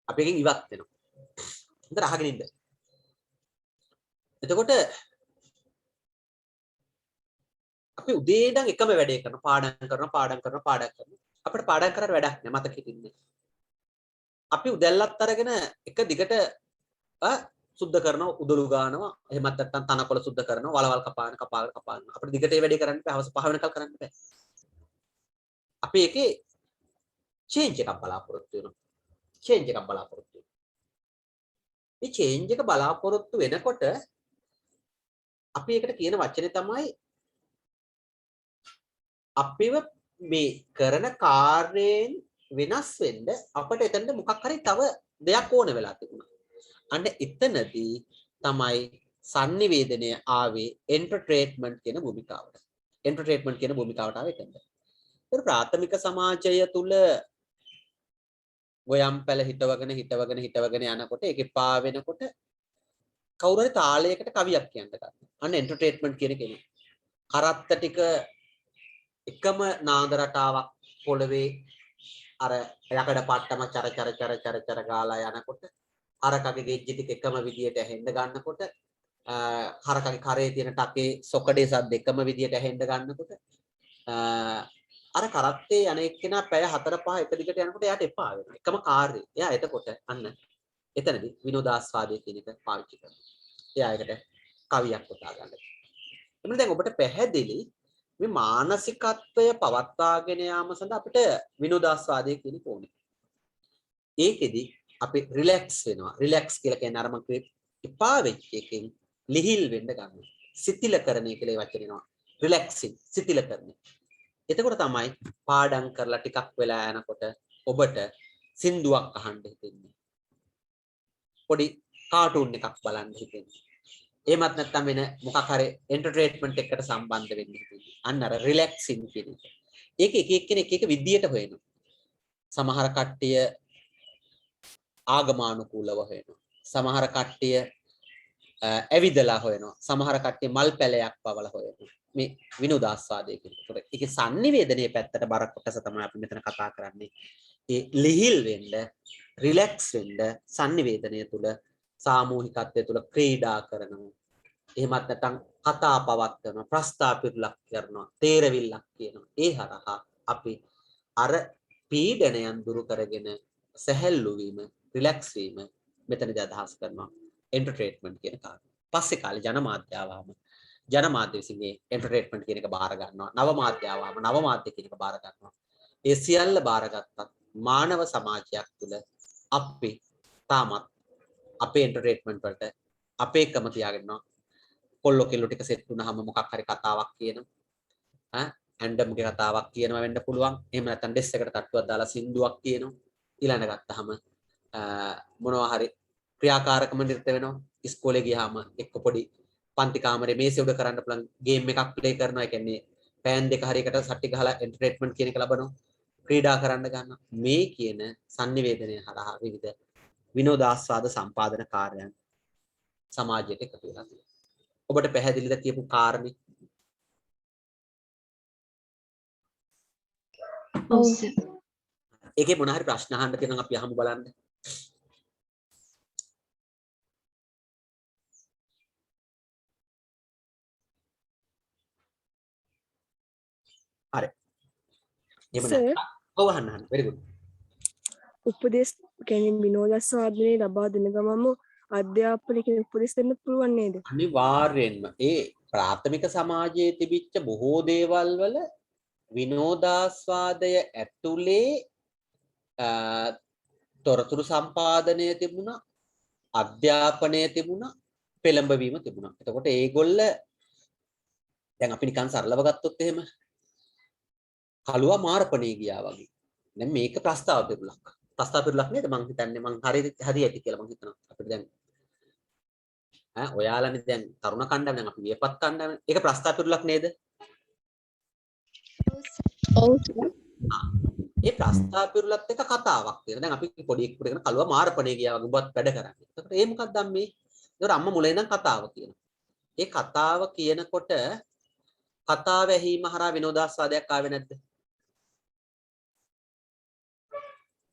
අපි එකෙන් ඉවත් වෙනවා. හොඳට අහගෙන ඉන්න. එතකොට අපි උදේ ඉඳන් එකම වැඩේ කරනවා. පාඩම් කරනවා. අපිට පාඩම් කරලා වැඩක් නෑ මතක හිටින්නේ. අපි උදැල්ලත් අරගෙන එක දිගට සුද්ධ කරනවා උදළු ගන්නවා එහෙමත් නැත්නම් තනකොළ සුද්ධ කරනවා වලවල් කපාන අපිට දිගට ඒ වැඩේ කරන්න බෑ හවස 5 වෙනකල් කරන්න බෑ අපි ඒකේ චේන්ජ් එකක් බලාපොරොත්තු වෙනවා මේ චේන්ජ් එක බලාපොරොත්තු වෙනකොට අපි ඒකට කියන වචනේ තමයි අපිව මේ කරන කාර්යයෙන් වෙනස් වෙන්න අපිට එතනද මොකක් හරි තව දෙයක් ඕන වෙලා තිබුණා. අන්න එතනදී තමයි sannivedanaya ආවේ entertainment කියන භූමිකාවට. entertainment කියන භූමිකාවට ආවේ එතනද. ඒක ප්‍රාථමික සමාජය තුල ගොයම් පැල හිටවගෙන යනකොට ඒක එපා වෙනකොට කවුරු හරි තාලයකට කවියක් කියන්න ගන්නවා. අන්න entertainment කියන කෙනෙක්. කරත්ත ටික එකම නාද රටාවක් පොළවේ අර යකඩ පට්ටම චර ගාලා යනකොට හරකගේ ගෙජ්ජි ටික එකම විදියට ඇහෙන්න ගන්නකොට හරකගේ කරේ තියෙන ටකේ සොකඩේ සද්ද එකම විදියට ඇහෙන්න ගන්නකොට අර කරත්තේ යන එක්කෙනා පැය 4-5 එක දිගට යනකොට එයාට එපා වෙනවා. එකම කාර්යය. එයා එතකොට අන්න එතනදී විනෝදාස්වාදයේ කියන එක පාවිච්චි කරනවා. එයා ඒකට කවියක් උතා ගන්නවා. එමුන දැන් ඔබට පැහැදිලි මේ මානසිකත්වය පවත්වාගෙන යාම සඳහා අපිට විනෝදාස්වාදයේ කියන ඕනේ. ඒකෙදි අපි රිලැක්ස් වෙනවා. රිලැක්ස් කියලා කියන්නේ අර මම එපා වෙච්ච එකෙන් ලිහිල් වෙන්න ගන්නවා. සිතිලකරණය කියලා ඒ වචනේ එනවා. රිලැක්සින් සිතිලකරණය. එතකොට තමයි පාඩම් කරලා ටිකක් වෙලා යනකොට ඔබට සින්දුවක් අහන්න හිතෙන්නේ. පොඩි කාටුන් එකක් බලන්න හිතෙන්නේ. එහෙමත් නැත්නම් වෙන මොකක් හරි එන්ටර්ටේන්මන්ට් එකකට සම්බන්ධ වෙන්න හිතෙන්නේ. අන්න අර රිලැක්සින් කියන එක. ඒක එක එක්කෙනෙක් එක විදියට හොයනවා. සමහර කට්ටිය ආගමානුකූලව හොයනවා. සමහර කට්ටිය ඇවිදලා හොයනවා. සමහර කට්ටිය මල් පැලයක් පවලා හොයනවා. මේ විනෝදාස්වාදයේ කියන එක. ඒකේ sannivedanaya පැත්තට බර කොටස තමයි අපි මෙතන කතා කරන්නේ. ඒ ලිහිල් වෙන්න, රිලැක්ස් වෙන්න sannivedanaya තුල සාමූහිකත්වය තුල ක්‍රීඩා කරනවා. එහෙමත් නැත්නම් කතා පවත්වනවා, ප්‍රස්තාපිරුලක් කරනවා, තේරවිල්ලක් කියනවා. ඒ හරහා අපි අර පීඩනයන් දුරු කරගෙන සැහැල්ලු වීම, රිලැක්ස් වීම මෙතනදී අදහස් කරනවා එන්ටර්ටේන්මන්ට් කියන කාරණා. පස්සේ කාලේ ජනමාධ්‍ය ආවම ජනමාධ්‍ය විසින් මේ එන්ටර්ටේන්මන්ට් කියන එක බාර ගන්නවා. නව මාධ්‍ය ආවම නව මාධ්‍ය කියන එක බාර ගන්නවා. ඒ සියල්ල බාරගත්තත් මානව සමාජයක් තුළ අපි තාමත් අපේ එන්ටර්ටේන්මන්ට් වලට අපේකම තියාගෙනවා. කොල්ලෝ කෙල්ලෝ ටික සෙට් වුණාම මොකක් හරි කතාවක් කියනවා. ඇන්ඩම්ගේ කතාවක් කියනවා වෙන්න පුළුවන්. එහෙම නැත්නම් ඩෙස් එකට තට්ටුවක් දාලා සින්දුවක් කියනවා. ඊළඟ ගත්තාම මොනවා හරි ක්‍රියාකාරකම නිරත වෙනවා. ඉස්කෝලේ ගියාම එක්ක පොඩි පන්ති කාමරේ මේසෙ උඩ කරන්න පුළුවන් ගේම් එකක් ප්ලේ කරනවා. ඒ කියන්නේ පෑන් දෙක හරියකට සට්ටි ගහලා එන්ටර්ටේන්මන්ට් කියන එක ලබනවා. ක්‍රීඩා කරන්න ගන්නවා. මේ කියන sannivedanaya හරහා විවිධ විනෝදාස්වාද සම්පාදන කාර්යයන් සමාජයට එකතු වෙලා තියෙනවා. ඔබට පැහැදිලිද කියපු කාරණේ?
ඔව්.
ඒකේ මොන හරි ප්‍රශ්න අහන්න තියෙනවා අපි අහමු බලන්න. හරි.
Sir.
ඔව් අහන්න. very good.
උපදේශ කියන්නේ විනෝදාස්වාදනයේ ලබා දෙන ගමම අධ්‍යාපනික උපදෙස් දෙන්න පුළුවන් නේද?
අනිවාර්යෙන්ම ඒ ප්‍රාථමික සමාජයේ තිබිච්ච බොහෝ දේවල් වල විනෝදාස්වාදය ඇතුලේ තොරතුරු සම්පාදනය තිබුණා, අධ්‍යාපනය තිබුණා, පෙළඹවීම තිබුණා. එතකොට ඒගොල්ල දැන් අපි නිකන් සරලව ගත්තොත් එහෙම කලුවා මාරපණේ ගියා වගේ. දැන් මේක ප්‍රස්තාව පිරුලක්. ප්‍රස්තාව පිරුලක් නේද? මං හිතන්නේ මං හරි ඇති කියලා මං හිතනවා. අපිට දැන් ඔයාලනේ දැන් තරුණ කණ්ඩායම දැන් අපි වියපත් කණ්ඩායම. ඒක ප්‍රස්තාව පිරුලක් නේද?
ඔව්.
ඒ ප්‍රස්තාව පිරුලත් එක කතාවක් තියෙනවා. දැන් අපි පොඩි එක්කෙකුට කියන කලුවා මාරපණේ ගියා වගේ උඹත් වැඩ කරන්නේ. එතකොට ඒ මොකක්ද මේ? ඒතර අම්මා මුලින් ඉඳන් කතාව කියනවා. ඒ කතාව කියනකොට කතාව ඇහිම හරහා විනෝදාස්වාදයක් ආවේ නැද්ද?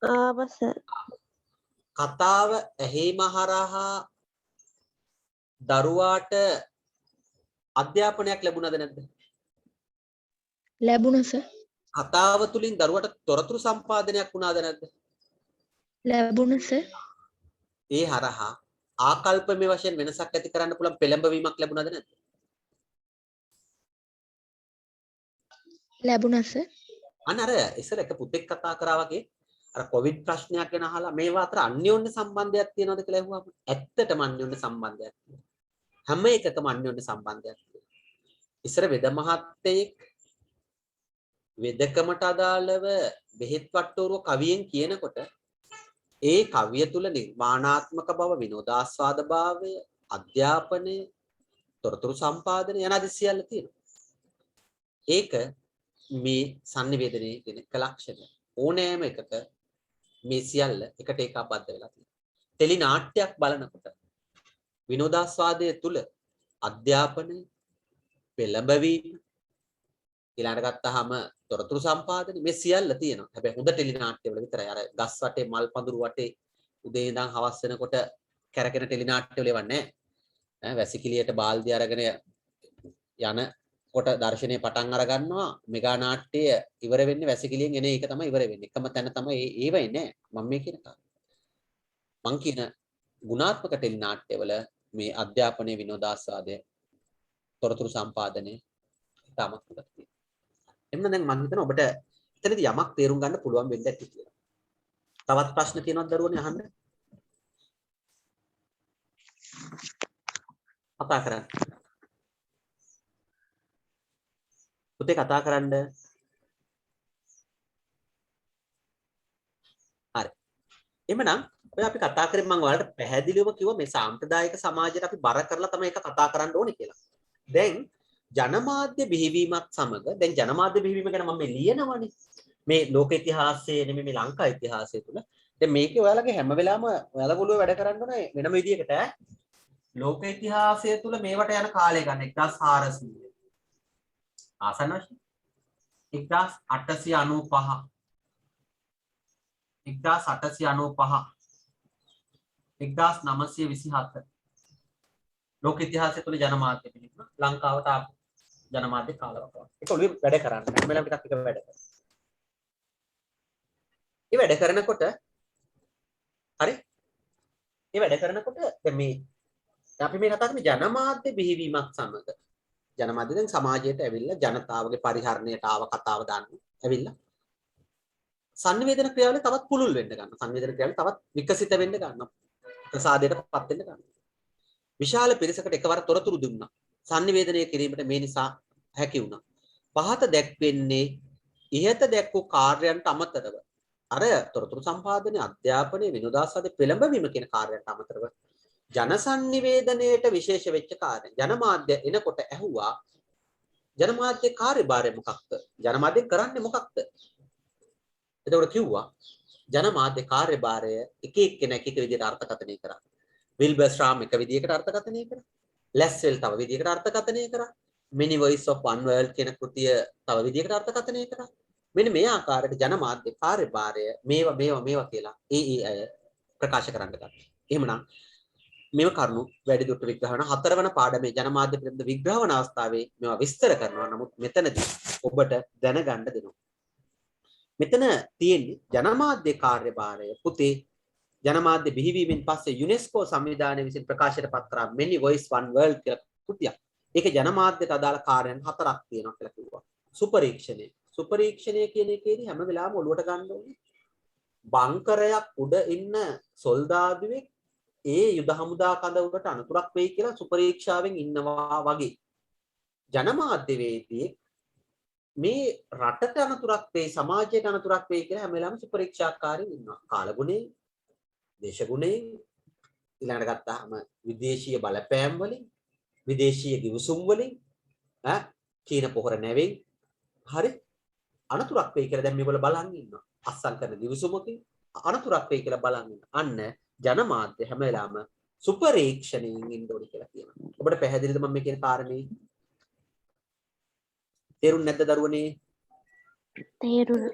ආවස.
කතාව ඇහිම හරහා දරුවාට අධ්‍යාපනයක් ලැබුණාද නැද්ද?
ලැබුණා සර්.
කතාව තුලින් දරුවට තොරතුරු සම්පාදනයක් වුණාද නැද්ද?
ලැබුණා සර්.
ඒ හරහා ආකල්පමය වශයෙන් වෙනසක් ඇති කරන්න පුළුවන් පෙළඹවීමක් ලැබුණාද නැද්ද?
ලැබුණා සර්.
අන්න අර ඉස්සර එක පුතෙක් කතා කරා වගේ අර කොවිඩ් ප්‍රශ්නයක් ගැන අහලා මේවා අතර අන්‍යෝන්‍ය සම්බන්ධයක් තියෙනවද කියලා අහුවාම ඇත්තටම අන්‍යෝන්‍ය සම්බන්ධයක් තියෙනවා. හැම එකකම අන්‍යෝන්‍ය සම්බන්ධයක් තියෙනවා. ඉස්සර වෙද මහත්තයෙක් වෙදකමට අදාළව බෙහෙත් වට්ටෝරුව කවියෙන් කියනකොට ඒ කවිය තුල නිර්මාණාත්මක බව, විනෝදාස්වාද භාවය, අධ්‍යාපනය, තොරතුරු සම්පාදනය යන ආදී සියල්ල තියෙනවා. ඒක මේ sannivedanaye කියන එක ලක්ෂණ. ඕනෑම එකක මේ සියල්ල එකට ඒකාබද්ධ වෙලා තියෙනවා. ටෙලි නාට්‍යයක් බලනකොට විනෝදාස්වාදයේ තුල අධ්‍යාපනය, පෙළඹවීම, ඊළඟට ගත්තාම තොරතුරු සම්පාදනය මේ සියල්ල තියෙනවා. හැබැයි හොඳ ටෙලි නාට්‍යවල විතරයි. අර ගස් වටේ මල් පඳුරු වටේ උදේ ඉඳන් හවස වෙනකොට කැරකෙන ටෙලි නාට්‍යවල ඒවා නැහැ. වැසිකිළියට බාල්දිය අරගෙන යන කොට දර්ශනය පටන් අර ගන්නවා. මෙගා නාට්‍ය ඉවර වෙන්නේ වැසිකිළියෙන් එන එක තමයි ඉවර වෙන්නේ. එකම තැන තමයි ඒවයි නෑ. මම මේ කියන කාරණා. මං කියන ගුණාත්මක ටෙලි නාට්‍යවල මේ අධ්‍යාපනයේ විනෝදාස්වාදය, තොරතුරු සම්පාදනය ඉතාමත් හොඳට තියෙනවා. එන්න දැන් මම හිතනවා ඔබට එතනදී යමක් තේරුම් ගන්න පුළුවන් වෙන්න ඇති කියලා. තවත් ප්‍රශ්න තියෙනවද දරුවනේ අහන්න? කතා කරන්න. පුතේ කතා කරන්න. හරි. එහෙනම් ඔය අපි කතා කරේ මම ඔයාලට පැහැදිලිවම කිව්වා මේ සාම්ප්‍රදායික සමාජයට අපි බර කරලා තමයි ඒක කතා කරන්න ඕනේ කියලා. දැන් ජනමාධ්‍ය බිහිවීමත් සමග දැන් ජනමාධ්‍ය බිහිවීම ගැන මම මේ ලියනවනේ. මේ ලෝක ඉතිහාසයේ නෙමෙයි මේ ලංකා ඉතිහාසය තුල. දැන් මේකේ ඔයාලගේ හැම වෙලාවම ඔයාලා ගොළුව වැඩ කරන්න ඕනේ වෙනම විදියකට ඈ. ලෝක ඉතිහාසය තුල මේවට යන කාලය ගන්න 1400. ආසන්න වශයෙන් 1895 1927 ලෝක ඉතිහාසය තුළ ජනමාධ්‍ය පිළිබඳ ලංකාවට ආපු ජනමාධ්‍ය කාලවකවානුව. ඒක ඔළුවේ වැඩ කරන්න. හැම වෙලාවෙම ටිකක් ටික වැඩ කරන්න. මේ වැඩ කරනකොට හරි? මේ වැඩ කරනකොට දැන් මේ අපි මේ කතා කරන්නේ ජනමාධ්‍ය බිහිවීමත් සමග ජනමාධ්‍ය දැන් සමාජයට ඇවිල්ලා ජනතාවගේ පරිහරණයට ආව කතාව දාන්න ඇවිල්ලා සංනිවේදන ක්‍රියාවලිය තවත් පුළුල් වෙන්න ගන්නවා. සංනිවේදන ක්‍රියාවලිය තවත් විකසිත වෙන්න ගන්නවා. ප්‍රසාදයටපත් වෙන්න ගන්නවා. විශාල පිරිසකට එකවර තොරතුරු දුන්නා. සංනිවේදනය කිරීමට මේ නිසා හැකි වුණා. පහත දැක්වෙන්නේ ඉහත දැක් වූ කාර්යයන්ට අමතරව අර තොරතුරු සම්පාදනය, අධ්‍යාපනය, විනෝදාස්වාද පෙළඹවීම කියන කාර්යයන්ට අමතරව ජනසන්නිවේදනයේට විශේෂ වෙච්ච කාර්ය. ජනමාධ්‍ය එනකොට ඇහුවා ජනමාධ්‍ය කාර්යභාරය මොකක්ද? ජනමාධ්‍ය කරන්නේ මොකක්ද? එතකොට කිව්වා ජනමාධ්‍ය කාර්යභාරය එක එක්කෙනෙක් එක විදිහට අර්ථකථනය කරා. විල්බර් ශ්‍රාම් එක විදිහකට අර්ථකථනය කරා. ලැස්වෙල් තව විදිහකට අර්ථකථනය කරා. මිනි වොයිස් ඔෆ් වන් වර්ල්ඩ් කියන කෘතිය තව විදිහකට අර්ථකථනය කරා. මෙන්න මේ ආකාරයට ජනමාධ්‍ය කාර්යභාරය මේවා කියලා ඒ අය ප්‍රකාශ කරන්න ගත්තා. එහෙමනම් මේව කරුණු වැඩි දුරට විග්‍රහ කරන හතරවන පාඩමේ ජනමාධ්‍ය පිළිබඳ විග්‍රහ වන අවස්ථාවේ මේවා විස්තර කරනවා. නමුත් මෙතනදී ඔබට දැනගන්න දෙනවා. මෙතන තියෙන්නේ ජනමාධ්‍ය කාර්යභාරය පුතේ ජනමාධ්‍ය බිහිවීමෙන් පස්සේ යුනෙස්කෝ සංවිධානය විසින් ප්‍රකාශයට පත් කරා මෙනි වොයිස් වන් වර්ල්ඩ් කියලා කෘතියක්. ඒකේ ජනමාධ්‍යට අදාළ කාර්යයන් හතරක් තියෙනවා කියලා කිව්වා. සුපරීක්ෂණය. සුපරීක්ෂණය කියන එකේදී හැම වෙලාවෙම ඔලුවට ගන්න ඕනේ. බංකරයක් උඩ ඉන්න සොල්දාදුවෙක් ඒ යුද හමුදා කඳවුරට අනතුරක් වෙයි කියලා සුපරීක්ෂාවෙන් ඉන්නවා වගේ. ජනමාධ්‍යවේදී මේ රටට අනතුරක් වෙයි සමාජයට අනතුරක් වෙයි කියලා හැම වෙලාවෙම සුපරීක්ෂාකාරී ඉන්නවා. කාලගුණේ, දේශගුණේ ඊළඟට ගත්තාම විදේශීය බලපෑම් වලින්, විදේශීය ගිවිසුම් වලින්, චීන පොහොර නැවෙයි හරි අනතුරක් වෙයි කියලා දැන් මේගොල්ලෝ බලන් ඉන්නවා. අස්සම් කරන ගිවිසුමකින් අනතුරක් වෙයි කියලා බලන් ඉන්නවා. අන්න ජනමාධ්‍ය හැම වෙලාවෙම සුපරීක්ෂණයෙන් ඉන්න ඕනේ කියලා කියනවා. ඔබට පැහැදිලිද මම මේ කියන කාරණේ? තේරුන්නේ නැද්ද දරුවනේ?
තේරුණා.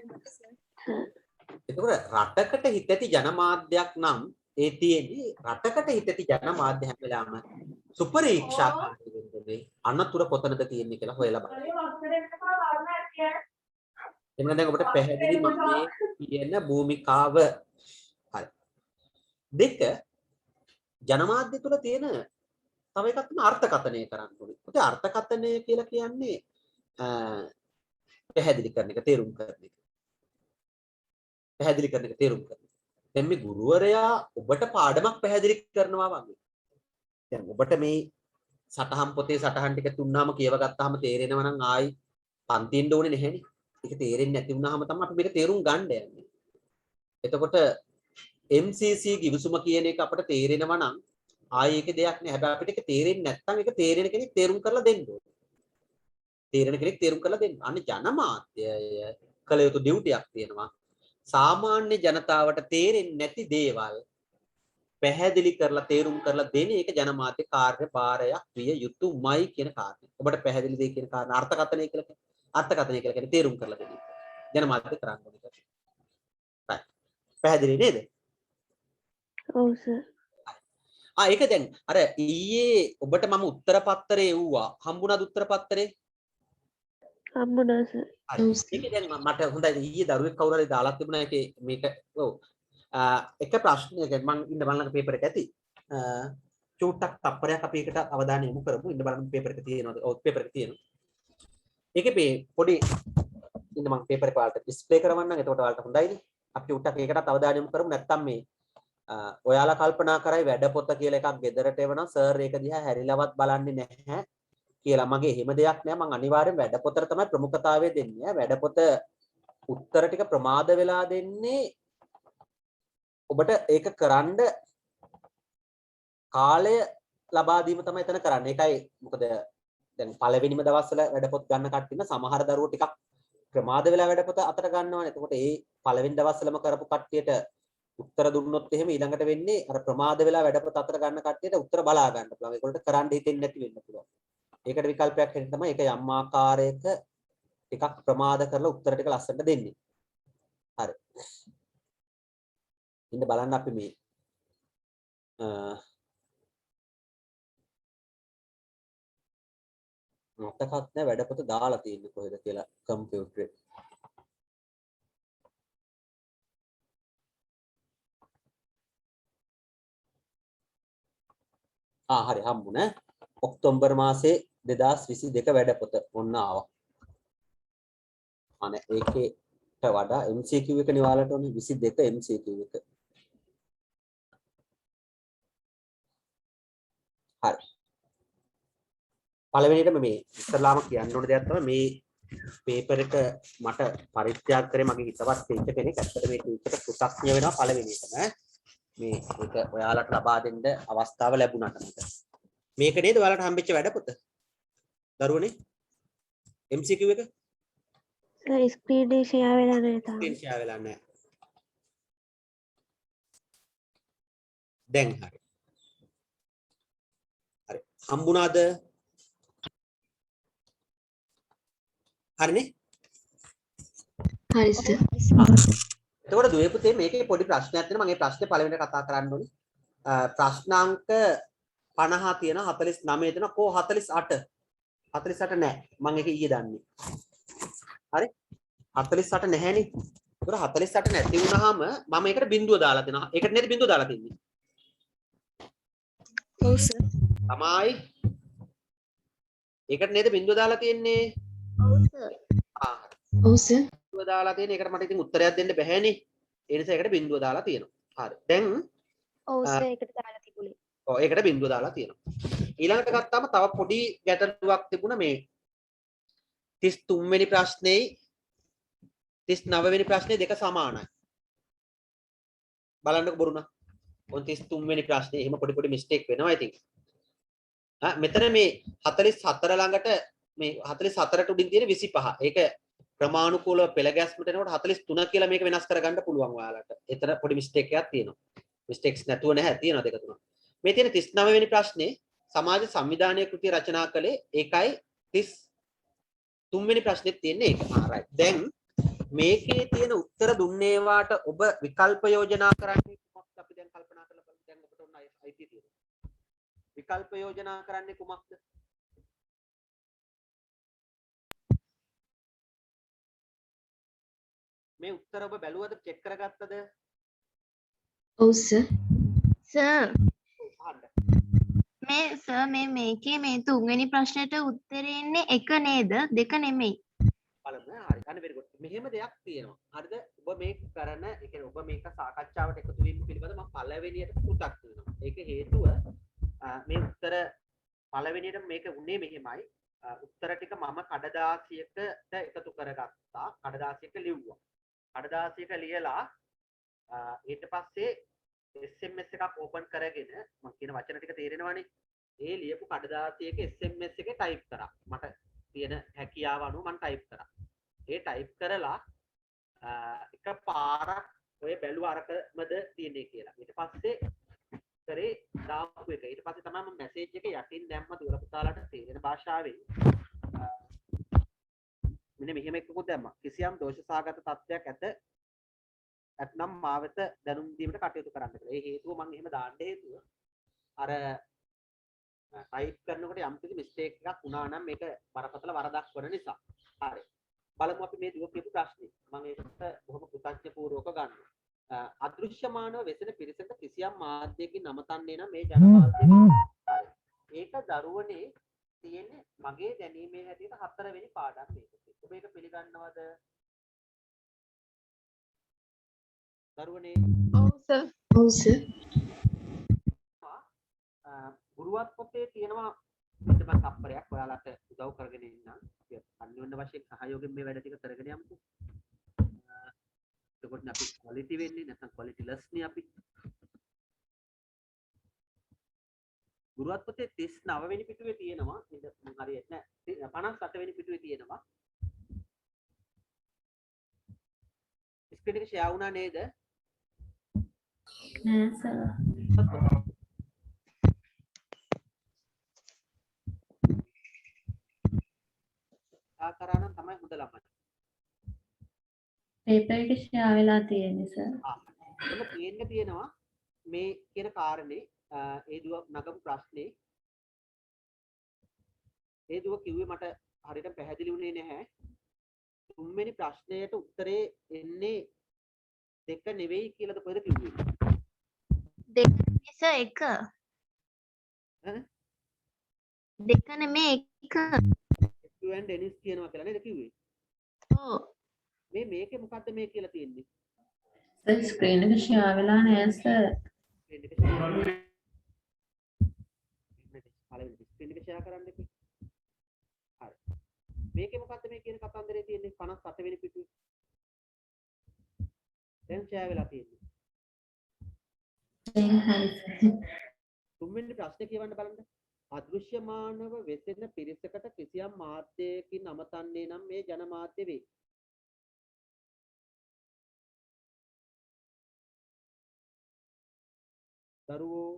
එතකොට රටකට හිතැති ජනමාධ්‍යයක් නම් ඒ තියෙන්නේ රටකට හිතැති ජනමාධ්‍ය හැම වෙලාවෙම සුපරීක්ෂාකාරී වෙන්නේ අනතුර කොතනද තියෙන්නේ කියලා හොයලා බලන්න. එන්න දැන් ඔබට පැහැදිලි මම මේ කියන භූමිකාව. හරි. දෙක ජනමාධ්‍ය තුළ තියෙන තව එකක් තමයි අර්ථකථනය කරන්න ඕනේ. ඒ අර්ථකථනය කියලා කියන්නේ පැහැදිලි කරන එක, තේරුම් කරන එක. පැහැදිලි කරන එක, තේරුම් කරන එක. දැන් මේ ගුරුවරයා ඔබට පාඩමක් පැහැදිලි කරනවා වගේ. දැන් ඔබට මේ සටහන් පොතේ සටහන් ටික තුන්නාම කියව ගත්තාම තේරෙනවා නම් ආයි පන්තිෙන්න ඕනේ නැහැනේ. ඒක තේරෙන්නේ නැති වුනහම තමයි අපි මේක තේරුම් ගන්න යන්නේ. එතකොට MCC ගිවිසුම කියන එක අපිට තේරෙනවා නම් ආයි ඒකේ දෙයක් නෑ. හැබැයි අපිට ඒක තේරෙන්නේ නැත්නම් ඒක තේරෙන කෙනෙක් තේරුම් කරලා දෙන්න ඕනේ. තේරෙන කෙනෙක් තේරුම් කරලා දෙන්න. අනේ ජනමාධ්‍යය කළ යුතු ඩියුටියක් තියෙනවා. සාමාන්‍ය ජනතාවට තේරෙන්නේ නැති දේවල් පැහැදිලි කරලා තේරුම් කරලා දෙන එක ජනමාධ්‍ය කාර්යභාරයක් විය යුතුමයි කියන කාරණය. ඔබට පැහැදිලි දෙය කියන කාරණා අර්ථකථනය කියලා කියන්නේ. අර්ථකථනය කියලා කියන්නේ තේරුම් කරලා දෙන එක. ජනමාධ්‍ය කරන්න ඕනේ. right. පැහැදිලි නේද?
ඔව් සර්.
ඒක දැන් අර ඊයේ ඔබට මම උත්තර පත්‍රේ එව්වා. හම්බුණාද උත්තර පත්‍රේ?
හම්බුණා සර්.
ඒක දැන් මට හොඳයි ඊයේ දරුවෙක් කවුරු හරි දාලා තිබුණා ඒකේ මේක ඔව් එක ප්‍රශ්නයක මම ඉන්න බලන පේපර් එක ඇති චූට්ටක් තප්පරයක් අපි ඒකට අවධානය යොමු කරමු ඉන්න බලන්න පේපර් එක තියෙනවද ඔව් පේපර් එක තියෙනවා ඒකේ මේ පොඩි ඉන්න මම පේපර් එක වලට ඩිස්ප්ලේ කරවන්නම් එතකොට ඔයාලට හොඳයිනේ අපි චූට්ටක් ඒකටත් අවධානය යොමු කරමු නැත්තම් මේ ඔයාලා කල්පනා කරයි වැඩ පොත කියලා එකක් ගෙදරට එවනම් සර් ඒක දිහා හැරිලවත් බලන්නේ නැහැ කියලා මගේ එහෙම දෙයක් නෑ මම අනිවාර්යෙන් වැඩ පොතට තමයි ප්‍රමුඛතාවය දෙන්නේ වැඩ පොත උත්තර ටික ප්‍රමාද වෙලා දෙන්නේ ඔබට ඒක කරන්න කාලය ලබා දීම තමයි එතන කරන්නේ. ඒකයි මොකද දැන් පළවෙනිම දවස්වල වැඩපොත් ගන්න කට්ටියන සමහර දරුවෝ ටිකක් ප්‍රමාද වෙලා වැඩපොත අතට ගන්නවානේ. එතකොට ඒ පළවෙනි දවස්වලම කරපු කට්ටියට උත්තර දුන්නොත් එහෙම ඊළඟට වෙන්නේ අර ප්‍රමාද වෙලා වැඩපොත අතට ගන්න කට්ටියට උත්තර බලා ගන්න පුළුවන්. ඒගොල්ලන්ට කරන්න හිතෙන්නේ නැති වෙන්න පුළුවන්. ඒකට විකල්පයක් හැටියට තමයි ඒක යම් ආකාරයක ටිකක් ප්‍රමාද කරලා උත්තර ටික ලස්සනට දෙන්නේ. හරි. ඉන්න බලන්න අපි මේ මතකත් නැහැ වැඩපොත දාලා තියෙන්නේ කොහෙද කියලා කම්පියුටරේ. හරි හම්බුනේ. ඔක්තෝබර් මාසේ 2022 වැඩපොත ඔන්න ආවා. අනේ ඒකේට වඩා MCQ එක නිවාලට ඕනේ 22 MCQ එක. හරි. පළවෙනියටම මේ ඉස්සරලාම කියන්න ඕන දෙයක් තමයි මේ පේපර් එක මට පරිත්‍යාග කරේ මගේ හිතවත් ටීචර් කෙනෙක්. ඇත්තට මේ ටීචර්ට කෘතඥ වෙනවා පළවෙනියටම. මේ ඒක ඔයාලට ලබා දෙන්න අවස්ථාව ලැබුණාට මට. මේක නේද ඔයාලට හම්බෙච්ච වැඩපොත? දරුවනේ MCQ එක?
සර් ස්ක්‍රීන් එක ෂෙයා වෙලා නැහැ තාම.
ස්ක්‍රීන් ෂෙයා වෙලා නැහැ. දැන් හරි. හරි. හම්බුණාද? හරිනේ?
හරි සර්.
එතකොට දුවේ පුතේ මේකේ පොඩි ප්‍රශ්නයක් තියෙනවා මම ඒ ප්‍රශ්නේ පළවෙනිට කතා කරන්න ඕනේ. ප්‍රශ්නාංක 50 තියෙනවා 49 තියෙනවා කෝ 48 48 නැහැ. මම ඒක ඊයේ දන්නේ. හරි? 48 නැහැනේ. ඒතර 48 නැති වුනහම මම ඒකට බිඳුව දාලා දෙනවා. ඒකට නේද බිඳුව දාලා තින්නේ?
ඔව් සර්.
තමයි. ඒකට නේද බිඳුව දාලා තියෙන්නේ?
ඔව් සර්.
ඔව් සර්.
බිඳුව දාලා තියෙන එකට මට ඉතින් උත්තරයක් දෙන්න බැහැනේ. ඒ නිසා ඒකට බිඳුව දාලා තියෙනවා. හරි. දැන්
ඔව් සර් ඒකට දාලා තිබුණේ.
ඔව් ඒකට බිඳුව දාලා තියෙනවා. ඊළඟට ගත්තාම තව පොඩි ගැටලුවක් තිබුණා මේ 33 වෙනි ප්‍රශ්නේයි 39 වෙනි ප්‍රශ්නේ දෙක සමානයි. බලන්නකො බොරුණා. ඔය 33 වෙනි ප්‍රශ්නේ එහෙම පොඩි පොඩි මිස්ටේක් වෙනවා ඉතින්. මෙතන මේ 44 ළඟට මේ 44ට උඩින් තියෙන 25. ඒක ක්‍රමානුකූලව පෙළ ගැස්මට එනකොට 43 කියලා මේක වෙනස් කරගන්න පුළුවන් ඔයාලට. එතන පොඩි මිස්ටේක් එකක් තියෙනවා. මිස්ටේක්ස් නැතුව නැහැ තියෙනවා දෙක තුනක්. මේ තියෙන 39 වෙනි ප්‍රශ්නේ සමාජ සංවිධානයේ කෘතිය රචනා කළේ ඒකයි 33 වෙනි ප්‍රශ්නේත් තියෙන්නේ ඒක. right. දැන් මේකේ තියෙන උත්තර දුන්නේ වාට ඔබ විකල්ප යෝජනා කරන්නේ කුමක්ද? අපි දැන් කල්පනා කරලා බලමු. දැන් ඔබට ඔන්න අයිතිය තියෙනවා. විකල්ප යෝජනා කරන්නේ කුමක්ද? මේ උත්තර ඔබ බැලුවද චෙක් කරගත්තද?
ඔව් සර්.
සර්
අහන්න.
මේ මේකේ මේ තුන්වෙනි ප්‍රශ්නෙට උත්තරේ ඉන්නේ එක නේද? දෙක නෙමෙයි.
බලමු. හරි. අන්න very good. මෙහෙම දෙයක් තියෙනවා. හරිද? ඔබ මේ කරන ඒ කියන්නේ ඔබ මේක සාකච්ඡාවට එකතු වීම පිළිබඳව මම පළවෙනියට පුතක් වෙනවා. ඒක හේතුව මේ උත්තර පළවෙනියට මේක උනේ මෙහෙමයි. උත්තර ටික මම කඩදාසියකට එකතු කරගත්තා. කඩදාසියක ලිව්වා. කඩදාසියක ලියලා ඊට පස්සේ SMS එකක් ඕපන් කරගෙන මම කියන වචන ටික තේරෙනවනේ. ඒ ලියපු කඩදාසියක SMS එකේ ටයිප් කරා. මට තියෙන හැකියාව අනුව මම ටයිප් කරා. ඒ ටයිප් කරලා එක පාරක් ඔය බැලුවා අරකමද තියෙන්නේ කියලා. ඊට පස්සේ කරේ දාපු එක. ඊට පස්සේ තමයි මම මැසේජ් එක යටින් දැම්ම දුර පුතාලට තේරෙන භාෂාවෙන්. මෙන්න මෙහෙම එකකුත් දැම්මා. කිසියම් දෝෂසහගත තත්ත්වයක් ඇතනම් මා වෙත දැනුම් දීමට කටයුතු කරන්න කියලා. ඒ හේතුව මම එහෙම දාන්න හේතුව අර ටයිප් කරනකොට යම් කිසි මිස්ටේක් එකක් වුණා නම් මේක බරපතල වරදක් වන නිසා. හරි. බලමු අපි මේ දුව කියපු ප්‍රශ්නේ. මම ඒකට බොහොම කෘතඥ පූර්වක ගන්නවා. අදෘශ්‍යමානව වෙසෙන පිරිසක කිසියම් මාධ්‍යයකින් නමතන්නේ නම් මේ ජනමාධ්‍ය. හරි. ඒක දරුවනේ තියෙන්නේ මගේ දැනීමේ හැටියට 4 වෙනි පාඩම් මේක. ඔබ මේක පිළිගන්නවද? දරුවනේ
ඔව් සර්.
ගුරුවත් පොතේ තියෙනවා ඉතින් තප්පරයක් ඔයාලට උදව් කරගෙන ඉන්න. අපි අන්‍යෝන්‍ය වශයෙන් සහයෝගයෙන් මේ වැඩ ටික කරගෙන යමුකෝ. එතකොට අපි ක්වොලිටි වෙන්නේ නැත්නම් ක්වොලිටි ලෙස් නේ අපි. ගුරුවත් පොතේ 39 වෙනි පිටුවේ තියෙනවා. ඉතින් මම හරියට නෑ 58 වෙනි පිටුවේ තියෙනවා. ස්ක්‍රීන් එක ෂෙයා වුණා නේද?
නෑ සර්.
කරා නම් තමයි හොඳ ළමයි.
පේපර් එක ෂෙයා වෙලා තියෙන්නේ සර්.
එතන තියෙනවා මේ කියන කාරණේ ඒ දුව නගපු ප්‍රශ්නේ ඒ දුව කිව්වේ මට හරියට පැහැදිලි වුණේ නැහැ. තුන්වෙනි ප්‍රශ්නයට උත්තරේ එන්නේ දෙක නෙවෙයි කියලාද කොහෙද කිව්වේ?
දෙක මිස එක. දෙක නෙමෙයි එක.
and Dennis කියනවා කියලා නේද කිව්වේ?
ඔව්.
මේකේ මොකද්ද මේ කියලා තියෙන්නේ?
සර් ස්ක්‍රීන් එක ෂෙයා වෙලා නෑ සර්.
ස්ක්‍රීන් එක ෂෙයා කරන්න එපා. හරි. මේකේ මොකද්ද මේ කියන කතන්දරේ තියෙන්නේ 58 වෙනි පිටුවේ. දැන් ෂෙයා වෙලා තියෙන්නේ.
දැන් හරි සර්.
තුන්වෙනි ප්‍රශ්නේ කියවන්න බලන්න. අදෘශ්‍යමානව වෙසෙන පිරිසකට කිසියම් මාධ්‍යයකින් නමතන්නේ නම් මේ ජනමාධ්‍ය වේ. දරුවෝ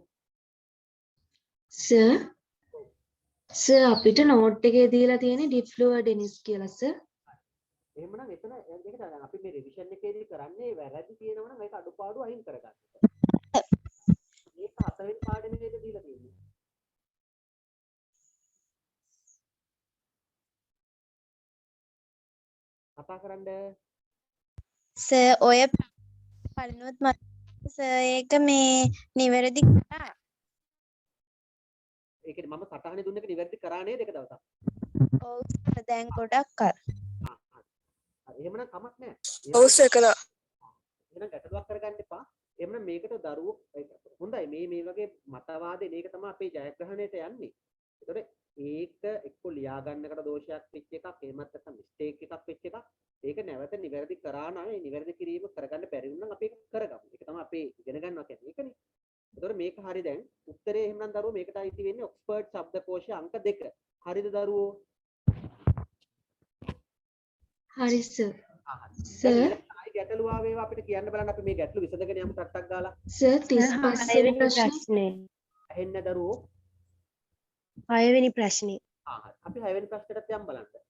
සර් අපිට නෝට් එකේ දීලා තියෙන්නේ ඩිෆ්ලුවර් ඩෙනිස් කියලා සර්.
එහෙමනම් එතන මේක දැන් අපි මේ රිවිෂන් එකේදී කරන්නේ වැරදි තියෙනවනම් මේක අඩුපාඩු අයින් කරගන්න. මේක 4 වෙනි පාඩමේදී දීලා තියෙන්නේ. කතා කරන්න
සර් ඔය පළනුවත් මම සර් ඒක මේ නිවැරදි කරා.
ඒ කියන්නේ මම සටහනේ දුන්න එක නිවැරදි කරා නේද එක දවසක්?
ඔව් සර් දැන් ගොඩක් කල්.
හරි එහෙමනම් කමක් නැහැ.
ඔව් සර් කළා.
එහෙනම් ගැටලුවක් කරගන්න එපා. එහෙමනම් මේකට දරුවෝ හොඳයි මේ වගේ මතවාදේ මේක තමයි අපේ ජයග්‍රහණයට යන්නේ. ඒතකොට ඒක එක්ක ලියා ගන්නකට දෝෂයක් වෙච්ච එකක් එහෙමත් නැත්නම් මිස්ටේක් එකක් වෙච්ච එකක් ඒක නැවත නිවැරදි කරා නම් ඒ නිවැරදි කිරීම කරගන්න බැරි වුණා නම් අපි ඒක කරගමු. ඒක තමයි අපේ ඉගෙන ගන්නවා කියන්නේ ඒකනේ. ඒතකොට මේක හරි දැන් උත්තරේ එහෙනම් දරුවෝ මේකට අයිති වෙන්නේ ඔක්ස්ෆර්ඩ් ශබ්දකෝෂය අංක 2. හරිද දරුවෝ?
හරි සර්.
සර් ගැටලුව ආවේව අපිට කියන්න බලන්න අපි මේ ගැටලු විසඳගෙන යමු ටට්ටක් ගාලා.
සර් 35 වෙනි ප්‍රශ්නේ.
ඇහෙන්න දරුවෝ.
6 වෙනි ප්‍රශ්නේ.
හරි. අපි 6 වෙනි ප්‍රශ්නෙට යමු බලන්න.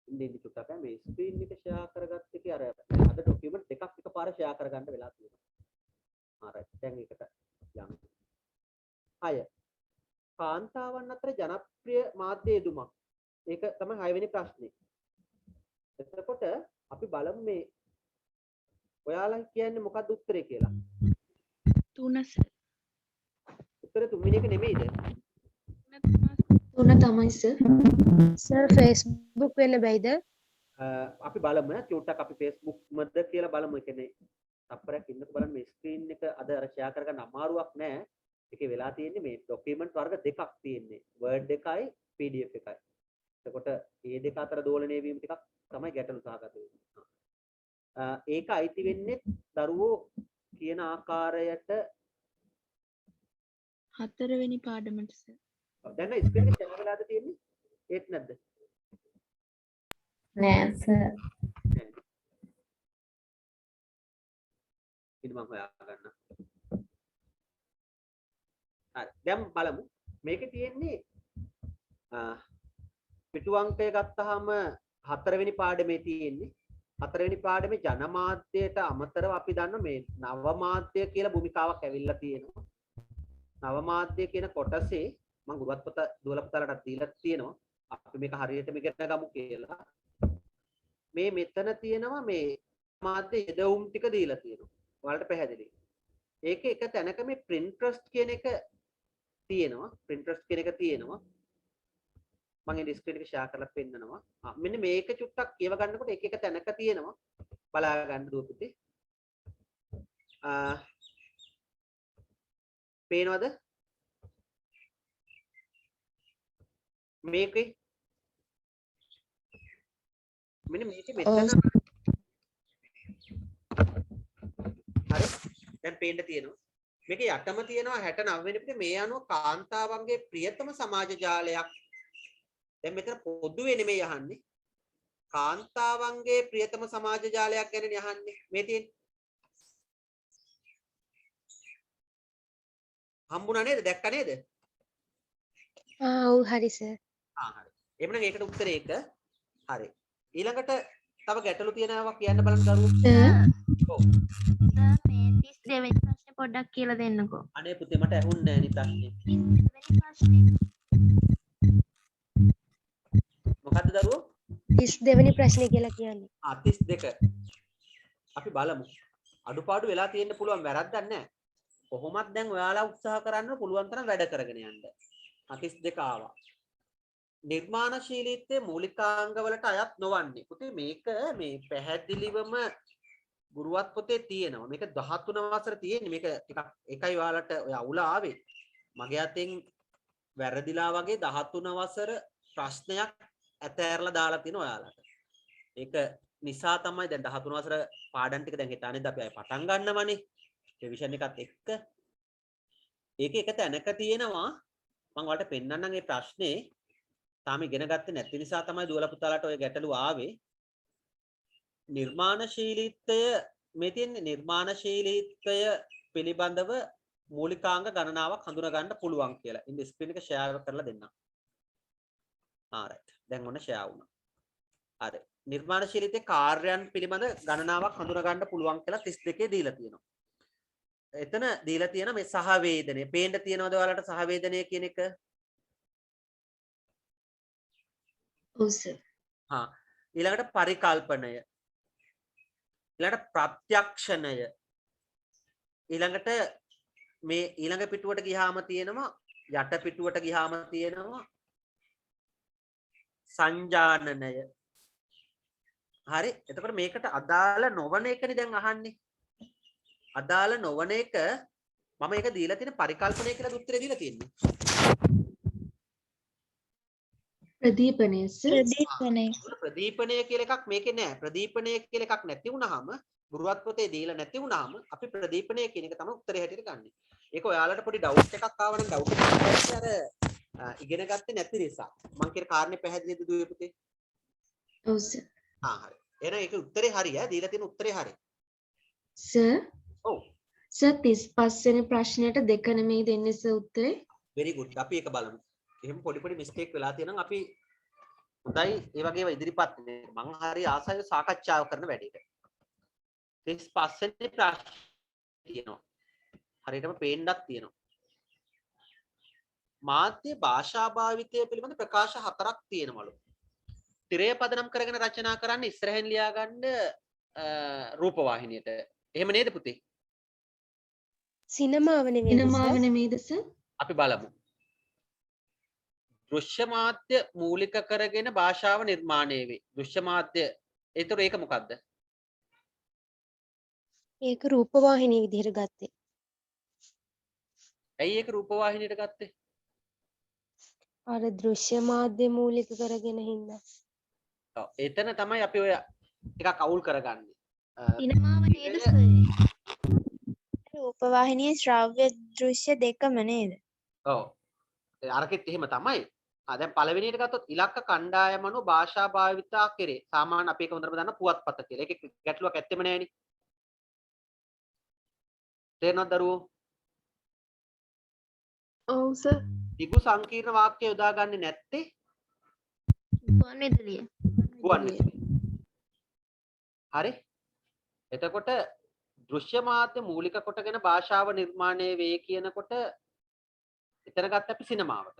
ඉන්නේ චුට්ටක් මේ ස්ක්‍රීන් එක ෂෙයා කරගත්ත එකේ අර අද ડોකියුමන්ට් දෙකක් එකපාර ෂෙයා කරගන්න වෙලා තියෙනවා. හරි. දැන් ඒකට යමු. 6. කාන්තාවන් අතර ජනප්‍රිය මාධ්‍ය යෙදුමක්. ඒක තමයි 6 වෙනි ප්‍රශ්නේ. එතකොට අපි බලමු මේ ඔයාලා කියන්නේ මොකක්ද උත්තරේ කියලා.
3 සර්.
උත්තරේ 3 වෙනි එක නෙමෙයිද?
3 තමයි සර්.
සර් Facebook වෙන්න බැයිද?
අපි බලමු චුට්ටක් අපි Facebook මැද කියලා බලමු. ඒ කියන්නේ තප්පරයක් ඉන්නක බලන්න මේ ස්ක්‍රීන් එක අද අර ෂෙයා කරගන්න අමාරුවක් නෑ. ඒකේ වෙලා තියෙන්නේ මේ ડોකියුමන්ට් වර්ග දෙකක් තියෙන්නේ. Word එකයි PDF එකයි. එතකොට මේ දෙක අතර දෝලණය වීම ටිකක් තමයි ගැටලු සහගත වෙන්නේ. ඒක අයිති වෙන්නේ දරුවෝ කියන ආකාරයට
4 වෙනි පාඩමට සර්.
දැන් ස්ක්‍රීන් එක ෂෙයා වෙලාද තියෙන්නේ? ඒත් නැද්ද?
නෑ සර්.
ඉතින් මම හොයා ගන්න. හරි. දැන් බලමු. මේකේ තියෙන්නේ පිටු අංකය ගත්තාම 4 වෙනි පාඩමේ තියෙන්නේ 4 වෙනි පාඩමේ ජනමාධ්‍යයට අමතරව අපි දන්න මේ නව මාධ්‍ය කියලා භූමිකාවක් ඇවිල්ලා තියෙනවා. නව මාධ්‍ය කියන කොටසේ මම ගුරුවත් පොත දුවල පුතාලට දීලා තියෙනවා. අපි මේක හරියටම ඉගෙන ගමු කියලා. මේ මෙතන තියෙනවා මේ මාධ්‍ය යෙදවුම් ටික දීලා තියෙනවා. ඔයාලට පැහැදිලි. ඒකේ එක තැනක මේ Pinterest කියන එක තියෙනවා. Pinterest කියන එක තියෙනවා. මම ඒ ස්ක්‍රීන් එක ෂෙයා කරලා පෙන්නනවා. මෙන්න මේක චුට්ටක් කියව ගන්නකොට එක එක තැනක තියෙනවා. බලා ගන්න දුව පුතේ. පේනවද? මේකේ මෙන්න මේකේ මෙතන හරි දැන් පේන්න තියෙනවා. මේකේ යටම තියෙනවා 69 වෙනි පිටේ මේ අනුව කාන්තාවන්ගේ ප්‍රියතම සමාජ ජාලයක්. දැන් මෙතන පොදුවේ නෙමෙයි අහන්නේ. කාන්තාවන්ගේ ප්‍රියතම සමාජ ජාලයක් ගැනනේ අහන්නේ. මේ තියෙන්නේ. හම්බුණා නේද? දැක්කා නේද?
ඔව් හරි සර්.
හරි. එහෙනම් ඒකට උත්තරේ එක. හරි. ඊළඟට තව ගැටලු තියෙනවා කියන්න බලන්න දරුවෝ. ඔව්.
මේ 32 වෙනි ප්‍රශ්නේ පොඩ්ඩක් කියලා දෙන්නකෝ.
අනේ පුතේ මට ඇහුන්නේ නැහැ නේ ප්‍රශ්නේ.
32 වෙනි ප්‍රශ්නේ.
මොකද්ද දරුවෝ?
32 වෙනි ප්‍රශ්නේ කියලා කියන්නේ.
32. අපි බලමු. අඩුපාඩු වෙලා තියෙන්න පුළුවන් වැරද්දක් නැහැ. කොහොමත් දැන් ඔයාලා උත්සාහ කරන්න පුළුවන් තරම් වැඩ කරගෙන යන්න. 32 ආවා. නිර්මාණශීලීත්වයේ මූලිකාංගවලට අයත් නොවන්නේ. පුතේ මේක මේ පැහැදිලිවම ගුරුවත් පොතේ තියෙනවා. මේක 13 වසර තියෙන්නේ. මේක ටිකක් එකයි ඔයාලට ඔය අවුල ආවේ. මගේ අතෙන් වැරදිලා වගේ 13 වසර ප්‍රශ්නයක් ඇතෑරලා දාලා තියෙනවා ඔයාලට. ඒක නිසා තමයි දැන් 13 වසර පාඩම් ටික දැන් හිතානේද අපි ආයෙ පටන් ගන්නවනේ. රිවිෂන් එකත් එක්ක. ඒකේ එක තැනක තියෙනවා මම ඔයාලට පෙන්නන්නම් මේ ප්‍රශ්නේ. තාම ඉගෙන ගත්තේ නැති නිසා තමයි දුවලා පුතාලාට ඔය ගැටලුව ආවේ. නිර්මාණශීලීත්වය මේ තියෙන්නේ නිර්මාණශීලීත්වය පිළිබඳව මූලිකාංග ගණනාවක් හඳුනා ගන්න පුළුවන් කියලා. ඉතින් ස්ක්‍රීන් එක ෂෙයාර් කරලා දෙන්නම්. right. දැන් ඔන්න ෂෙයාර් වුණා. හරි. නිර්මාණශීලීත්වයේ කාර්යයන් පිළිබඳ ගණනාවක් හඳුනා ගන්න පුළුවන් කියලා 32 දීලා තියෙනවා. එතන දීලා තියෙන මේ සහවේදනය. පේන්න තියෙනවද ඔයාලට සහවේදනය කියන එක?
ඔව් සර්.
ඊළඟට පරිකල්පනය. ඊළඟට ප්‍රත්‍යක්ෂණය. ඊළඟට මේ ඊළඟ පිටුවට ගියාම තියෙනවා යට පිටුවට ගියාම තියෙනවා සංජානනය. හරි. එතකොට මේකට අදාළ නොවන එකනේ දැන් අහන්නේ. අදාළ නොවන එක මම ඒක දීලා තියෙන පරිකල්පනය කියලා උත්තරේ දීලා තියෙන්නේ.
ප්‍රදීපනය සර්.
ප්‍රදීපනය කියලා එකක් මේකේ නෑ. ප්‍රදීපනය කියලා එකක් නැති වුනහම ගුරුවත් පොතේ දීලා නැති වුනහම අපි ප්‍රදීපනය කියන එක තමයි උත්තරේ හැටියට ගන්නෙ. ඒක ඔයාලට පොඩි ඩවුට් එකක් ආවනම් ඩවුට් එක අර ඉගෙන ගත්තේ නැති නිසා. මම කියන කාරණේ පැහැදිලිද දුවේ පුතේ?
ඔව් සර්.
හරි. එහෙනම් ඒක උත්තරේ හරි ඈ. දීලා තියෙන උත්තරේ හරි.
සර්.
ඔව්.
සර් 35 වෙනි ප්‍රශ්නෙට දෙක නෙමෙයි දෙන්නේ සර් උත්තරේ.
very good. අපි ඒක බලමු. එහෙනම් පොඩි පොඩි මිස්ටේක් වෙලා තියෙනවා. අපි හොඳයි ඒ වගේම ඉදිරිපත් මම හරි ආසයි සාකච්ඡාව කරන වැඩේට. 35 වෙනි ප්‍රශ්නේ තියෙනවා. හරියටම පේන්නක් තියෙනවා. මාධ්‍ය භාෂා භාවිතය පිළිබඳ ප්‍රකාශ 4ක් තියෙනවලු. තිරය පදනම් කරගෙන රචනා කරන්න ඉස්සරහින් ලියා ගන්න රූපවාහිනියට. එහෙම නේද පුතේ?
සිනමාව
නෙමෙයිද සර්?
අපි බලමු. දෘශ්‍ය මාධ්‍ය මූලික කරගෙන භාෂාව නිර්මාණය වේ. දෘශ්‍ය මාධ්‍ය ඒතර ඒක මොකද්ද?
ඒක රූපවාහිනිය විදිහට ගත්තේ.
ඇයි ඒක රූපවාහිනියට ගත්තේ?
අර දෘශ්‍ය මාධ්‍ය මූලික කරගෙන හින්දා.
ඔව් එතන තමයි අපි ඔය ටිකක් අවුල් කරගන්නේ.
සිනමාව නේද සර්? රූපවාහිනියේ ශ්‍රව්‍ය දෘශ්‍ය දෙකම නේද?
ඔව්. අරකෙත් එහෙම තමයි. දැන් පළවෙනියට ගත්තොත් ඉලක්ක කණ්ඩායම අනුව භාෂා භාවිතා කෙරේ. සාමාන්‍ය අපි ඒක හොඳටම දන්න පුවත්පත කියලා. ඒකේ ගැටලුවක් ඇත්තෙම නෑනේ. තේරෙනවද දරුවෝ?
ඔව් සර්.
දිගු සංකීර්ණ වාක්‍ය යොදාගන්නේ නැත්තේ
ගුවන් විදුලිය.
ගුවන් විදුලිය. හරි. එතකොට දෘශ්‍ය මාධ්‍ය මූලික කොටගෙන භාෂාව නිර්මාණය වේ කියනකොට එතන ගත්ත අපි සිනමාවට.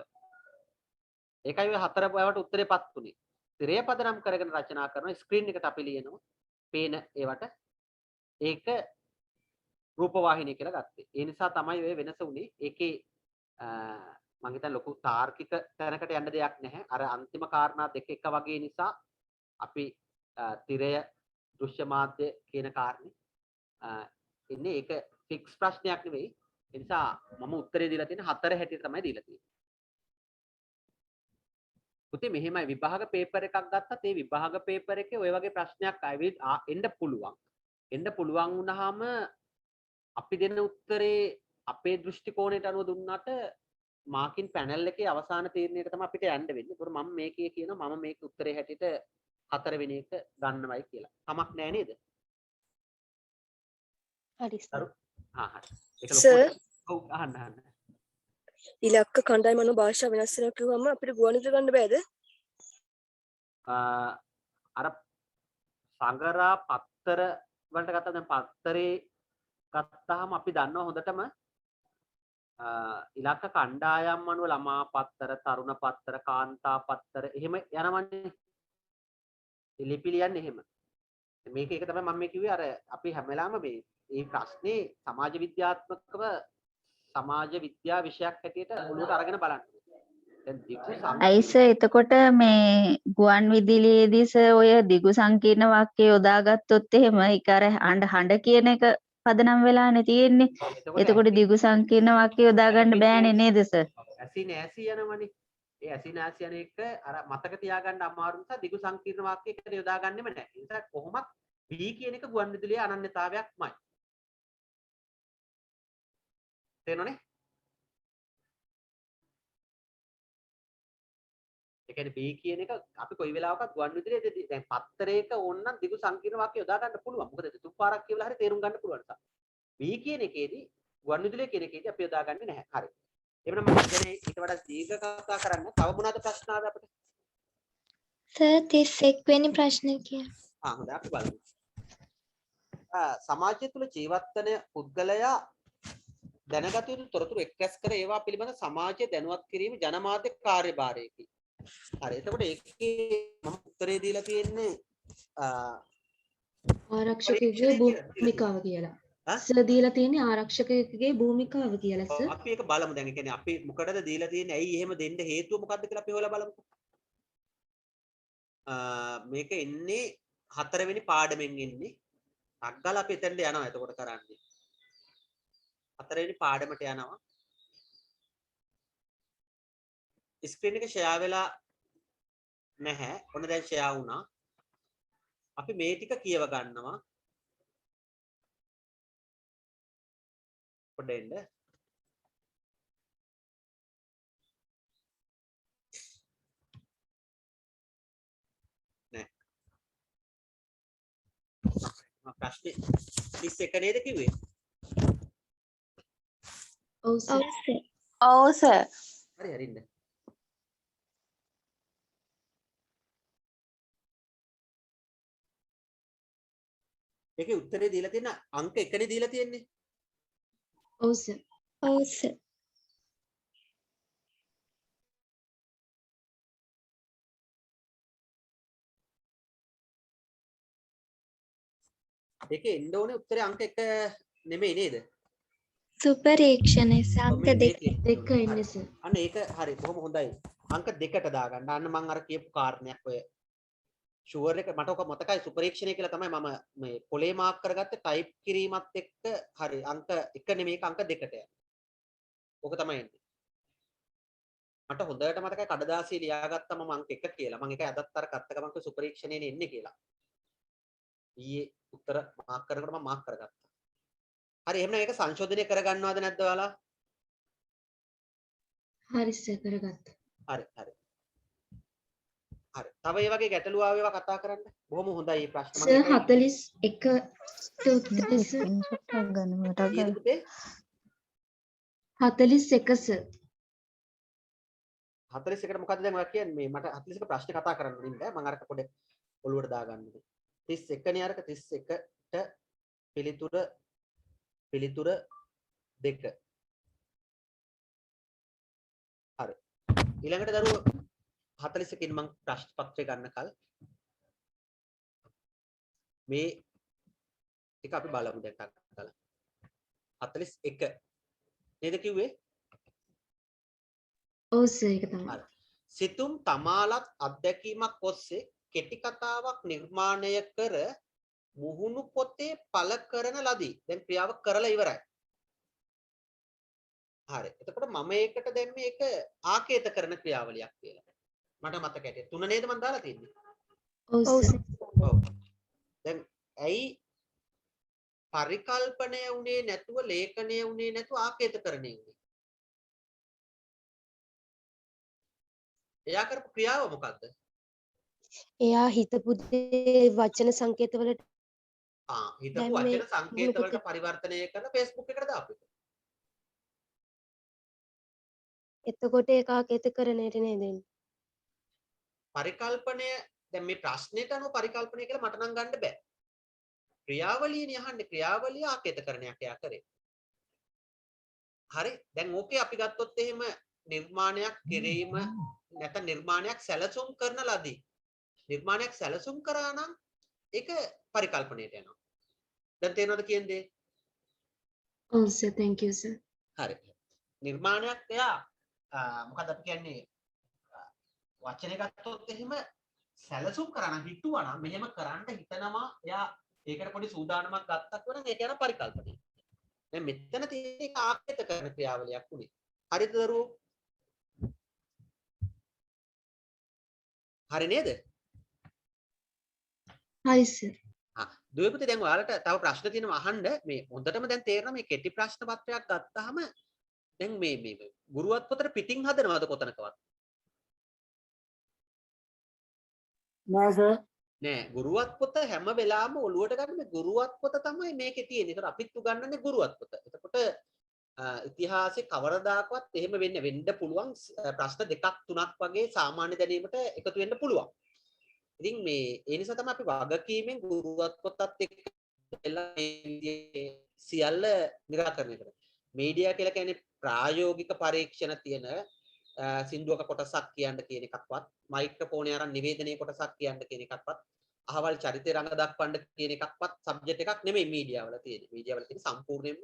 ඒකයි ඔය හතර බවට උත්තරේපත් උනේ. තිරය පදනම් කරගෙන රචනා කරන ස්ක්‍රීන් එකට අපි ලියනවා. පේන ඒවට ඒක රූපවාහිනිය කියලා ගත්තේ. ඒ නිසා තමයි ඔය වෙනස උනේ. ඒකේ මම හිතන්නේ ලොකු තාර්කික තැනකට යන්න දෙයක් නැහැ. අර අන්තිම කාරණා දෙක එක වගේ නිසා අපි තිරය දෘශ්‍ය මාධ්‍ය කියන කාරණේ ඉන්නේ. ඒක ෆික්ස් ප්‍රශ්නයක් නෙවෙයි. ඒ නිසා මම උත්තරේ දීලා තියෙන 4 හැටියට තමයි දීලා තියෙන්නේ. පුතේ මෙහෙමයි විභාග පේපර් එකක් ගත්තත් ඒ විභාග පේපර් එකේ ඔය වගේ ප්‍රශ්නයක් එන්න පුළුවන්. එන්න පුළුවන් වුණාම අපි දෙන උත්තරේ අපේ දෘෂ්ටි කෝණයට අනුව දුන්නාට මාකින් පැනල් එකේ අවසාන තීරණයට තමයි අපිට යන්න වෙන්නේ. ඒකෝර මම මේකේ කියනවා මම මේක උත්තරේ හැටියට 4 වෙනි එක ගන්නවයි කියලා. කමක් නෑ නේද?
හරි සර්.
හරි. ඒක
සර්
ඔව් අහන්න.
ඉලක්ක කණ්ඩායම අනුව භාෂා වෙනස් වෙනවා කිව්වම අපිට ගුවන් විදුලි ගන්න බෑද?
අර සංගරා පත්තර වලට ගත්තා දැන් පත්තරේ ගත්තාම අපි දන්නවා හොඳටම ඉලක්ක කණ්ඩායම් අනුව ළමා පත්තර, තරුණ පත්තර, කාන්තා පත්තර එහෙම යනවන්නේ. ලිපි ලියන්නේ එහෙම. මේක ඒක තමයි මම මේ කිව්වේ අර අපි හැම වෙලාවෙම මේ ප්‍රශ්නේ සමාජ විද්‍යාත්මකව සමාජ විද්‍යා විෂයක් හැටියට ඔළුවට අරගෙන බලන්න. දැන් දිගු
අයිස එතකොට මේ ගුවන් විදුලියේදී ඔය දිගු සංකීර්ණ වාක්‍ය යොදාගත්තොත් එහෙම ඒක අර හඬ කියන එක පදනම් වෙලානේ තියෙන්නේ. එතකොට දිගු සංකීර්ණ වාක්‍ය යොදා ගන්න බෑනේ නේද සර්?
ඇසි නෑසි යනවනේ. ඒ ඇසි නෑසි යන එක අර මතක තියාගන්න අමාරු නිසා දිගු සංකීර්ණ වාක්‍යයකට යොදා ගන්නෙම නෑ. ඒ නිසා කොහොමත් B කියන එක ගුවන් විදුලියේ අනන්‍යතාවයක්මයි. තේරෙනවනේ? ඒ කියන්නේ B කියන එක අපි කොයි වෙලාවකත් ගුවන් විදුලියේ දැන් පත්තරයක ඕනනම් දිගු සංකීර්ණ වාක්‍ය යොදා ගන්න පුළුවන්. මොකද තුන් පාරක් කියවලා හරි තේරුම් ගන්න පුළුවන් නිසා. B කියන එකේදී ගුවන් විදුලිය කියන එකේදී අපි යොදාගන්නේ නැහැ. හරි. එවනම් මම කියන්නේ ඊට වඩා දීර්ඝ කතා කරන්න. තව මොනවද ප්‍රශ්න ආවේ අපිට?
සර් 31 වෙනි ප්‍රශ්නේ කියලා.
හොඳයි අපි බලමු. සමාජය තුළ ජීවත් වන පුද්ගලයා දැනගත යුතු තොරතුරු එක්රැස් කර ඒවා පිළිබඳ සමාජය දැනුවත් කිරීම ජනමාධ්‍ය කාර්යභාරයකි. හරි. එතකොට ඒකේ මම උත්තරේ දීලා තියෙන්නේ
ආරක්ෂකයෙකුගේ භූමිකාව කියලා. සර් දීලා තියෙන්නේ ආරක්ෂකයෙකුගේ භූමිකාව කියලා සර්.
අපි ඒක බලමු දැන්. ඒ කියන්නේ අපි මොකටද දීලා තියෙන්නේ? ඇයි එහෙම දෙන්න හේතුව මොකද්ද කියලා අපි හොයලා බලමුකෝ. මේක එන්නේ 4 වෙනි පාඩමෙන් එන්නේ. අග්ගල අපි එතනට යනවා එතකොට කරන්නේ. 4 වෙනි පාඩමට යනවා. ස්ක්‍රීන් එක ෂෙයා වෙලා නැහැ. ඔන්න දැන් ෂෙයා වුණා. අපි මේ ටික කියව ගන්නවා. පොඩ්ඩෙන්ද නෑ. ප්‍රශ්නේ 31 නේද කිව්වේ?
ඔව් සර්.
ඔව් සර්.
හරි හරින්න. ඒකේ උත්තරේ දීලා තියෙන අංක 1නේ දීලා තියෙන්නේ.
ඔව් සර්.
ඔව් සර්.
ඒකේ එන්න ඕනේ උත්තරේ අංක 1 නෙමෙයි නේද?
සුපරීක්ෂණය අංක 2.
දෙක එන්නේ සර්.
අන්න ඒක හරි බොහොම හොඳයි. අංක 2ට දාගන්න. අන්න මම අර කියපු කාරණයක් ඔය ෂුවර් එක මට ඔක මතකයි සුපරීක්ෂණය කියලා තමයි මම මේ පොලේ මාක් කරගත්තේ ටයිප් කිරීමත් එක්ක හරි අංක 1 නෙමෙයි අංක 2ට යනවා. ඕක තමයි එන්නේ. මට හොඳට මතකයි කඩදාසිය ලියාගත්තම මම අංක 1 කියලා. මම ඒක අදත් අර ගත්ත ගමන් කිව්ව සුපරීක්ෂණයේ එන්නේ කියලා. ඊයේ උත්තර මාක් කරනකොට මම මාක් කරගත්තා. හරි එහෙනම් ඒක සංශෝධනය කරගන්නවද නැද්ද ඔයාලා?
හරි සර් කරගත්තා.
හරි හරි. හරි. තව ඒ වගේ ගැටලු ආව ඒවා කතා කරන්න. බොහොම හොඳයි මේ ප්‍රශ්න.
සර් 41ට උත්තරේ සර්
ස්ක්‍රීන්ෂොට් එකක් ගන්නවට
ඊයේ පුතේ
41 සර්.
41ට මොකද්ද දැන් ඔයා කියන්නේ මේ මට 41 ප්‍රශ්න කතා කරන්න දෙන්න බෑ. මම අරක පොඩ ඔළුවට දාගන්න. 31 නේ අරක 31ට පිළිතුර 2. හරි. ඊළඟට දරුවෝ 41කින් මම ප්‍රශ්න පත්‍රය ගන්න කල මේ ටික අපි බලමු දැන් ටක් 41 නේද කිව්වේ?
ඔව් සර් ඒක තමයි.
හරි. සිතුම් තමාලත් අත්දැකීමක් ඔස්සේ කෙටි කතාවක් නිර්මාණය කර මුහුණු පොතේ පළ කරන ලදී. දැන් ක්‍රියාව කරලා ඉවරයි. හරි. එතකොට මම ඒකට දැන් මේක ආකේත කරන ක්‍රියාවලියක් කියලා. මට මතක ඇටේ 3 නේද මම දාලා තින්නේ?
ඔව් සර්.
ඔව්. දැන් ඇයි පරිකල්පනය උනේ නැතුව ලේඛනය උනේ නැතුව ආකේතකරණය උනේ? එයා කරපු ක්‍රියාව මොකද්ද?
එයා හිතපු දේ වචන සංකේත වලට
හිතපු
දැන් මේ
වචන සංකේත වලට පරිවර්තනය කරලා Facebook එකට දාපු එක.
එතකොට ඒක ආකේතකරණයට නේද එන්නේ?
පරිකල්පනය දැන් මේ ප්‍රශ්නෙට අනුව පරිකල්පනය කියලා මට නම් ගන්න බෑ. ක්‍රියාවලියනේ අහන්නේ. ක්‍රියාවලිය ආකේතකරණයක් එයා කරේ. හරි. දැන් ඕකේ අපි ගත්තොත් එහෙම නිර්මාණයක් කිරීම නැත්නම් නිර්මාණයක් සැලසුම් කරන ලදී. නිර්මාණයක් සැලසුම් කරා නම් ඒක පරිකල්පනයට යනවා. දැන් තේරෙනවද කියන්නේ?
ඔව් සර් thank you සර්.
හරි. නිර්මාණයක් එයා මොකද අපි කියන්නේ වචනේ ගත්තොත් එහෙම සැලසුම් කරා නම් හිතුවා නම් මෙහෙම කරන්න හිතනවා එයා ඒකට පොඩි සූදානමක් ගත්තා කියලා නම් ඒක යන පරිකල්පනය. දැන් මෙතන තියෙන ආකේත කරන ක්‍රියාවලියක් උනේ. හරිද දරුවෝ? හරි නේද?
හරි සර්.
දුවේපුතේ දැන් ඔයාලට තව ප්‍රශ්න තියෙනවා අහන්න. මේ හොඳටම දැන් තේරෙනවා මේ කෙටි ප්‍රශ්න පත්‍රයක් ගත්තාම දැන් මේ ගුරුවත් පොතට පිටින් හදනවද කොතනකවත්?
නෑ සර්.
නෑ ගුරුවත් පොත හැම වෙලාවෙම ඔලුවට ගන්න මේ ගුරුවත් පොත තමයි මේකේ තියෙන්නේ. ඒතර අපිත් උගන්වන්නේ ගුරුවත් පොත. එතකොට ඉතිහාසයේ කවරදාකවත් එහෙම වෙන්න පුළුවන් ප්‍රශ්න දෙකක් තුනක් වගේ සාමාන්‍ය දැනීමට එකතු වෙන්න පුළුවන්. ඉතින් මේ ඒ නිසා තමයි අපි වගකීමෙන් ගුරුවත් පොතත් එක්ක සියල්ල නිරාකරණය කරන්නේ. මීඩියා කියලා කියන්නේ ප්‍රායෝගික පරීක්ෂණ තියෙන සින්දුවක කොටසක් කියන්න කියන එකක්වත් මයික්‍රොෆෝනේ අරන් නිවේදනයේ කොටසක් කියන්න කියන එකක්වත් අහවල් චරිතය රඟ දක්වන්න කියන එකක්වත් සබ්ජෙක්ට් එකක් නෙමෙයි මීඩියා වල තියෙන්නේ. මීඩියා වල තියෙන සම්පූර්ණයෙන්ම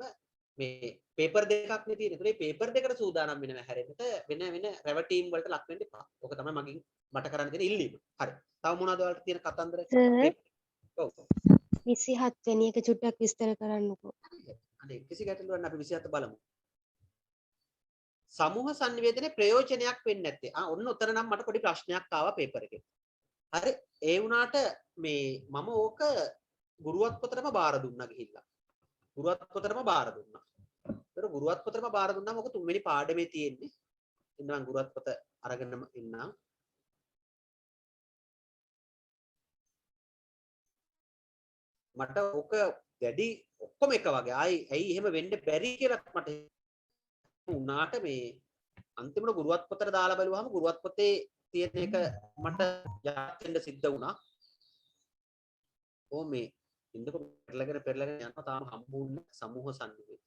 මේ පේපර් දෙකක් නේ තියෙන්නේ. ඒතකොට මේ පේපර් දෙකට සූදානම් වෙනවා හැරෙන්නට වෙන රැවටීම් වලට ලක් වෙන්න එපා. ඕක තමයි මගෙන් මට කරන්න තියෙන ඉල්ලීම. හරි. තව මොනවද ඔයාලට තියෙන කතන්දර? ඔව්.
27 වෙනි එක චුට්ටක් විස්තර කරන්නකෝ.
අනේ කිසි ගැටලුවක් නැහැ අපි 27 බලමු. සමූහ සංනිවේදනයේ ප්‍රයෝජනයක් වෙන්නේ නැත්තේ. ඔන්න උතර නම් මට පොඩි ප්‍රශ්නයක් ආවා පේපර් එකේ. හරි. ඒ වුණාට මේ මම ඕක ගුරුවත් පොතටම බාර දුන්නා ගිහිල්ලා. ගුරුවත් පොතටම බාර දුන්නා. ඒතර ගුරුවත් පොතටම බාර දුන්නාම ඔක තුන්වෙනි පාඩමේ තියෙන්නේ. ඉතින් මම ගුරුවත් පොත අරගෙනම ඉන්නම්. මට ඕක වැඩි ඔක්කොම එක වගේ. ඇයි එහෙම වෙන්න බැරි කියලා මට උනාට මේ අන්තිමට ගුරුවත් පොතට දාලා බලුවාම ගුරුවත් පොතේ තියෙන එක මට යන්න සිද්ධ වුණා. මේ ඉන්නකො පෙරලගෙන යනවා තාම හම්බුන්නේ සමූහ සංනිවේදනය.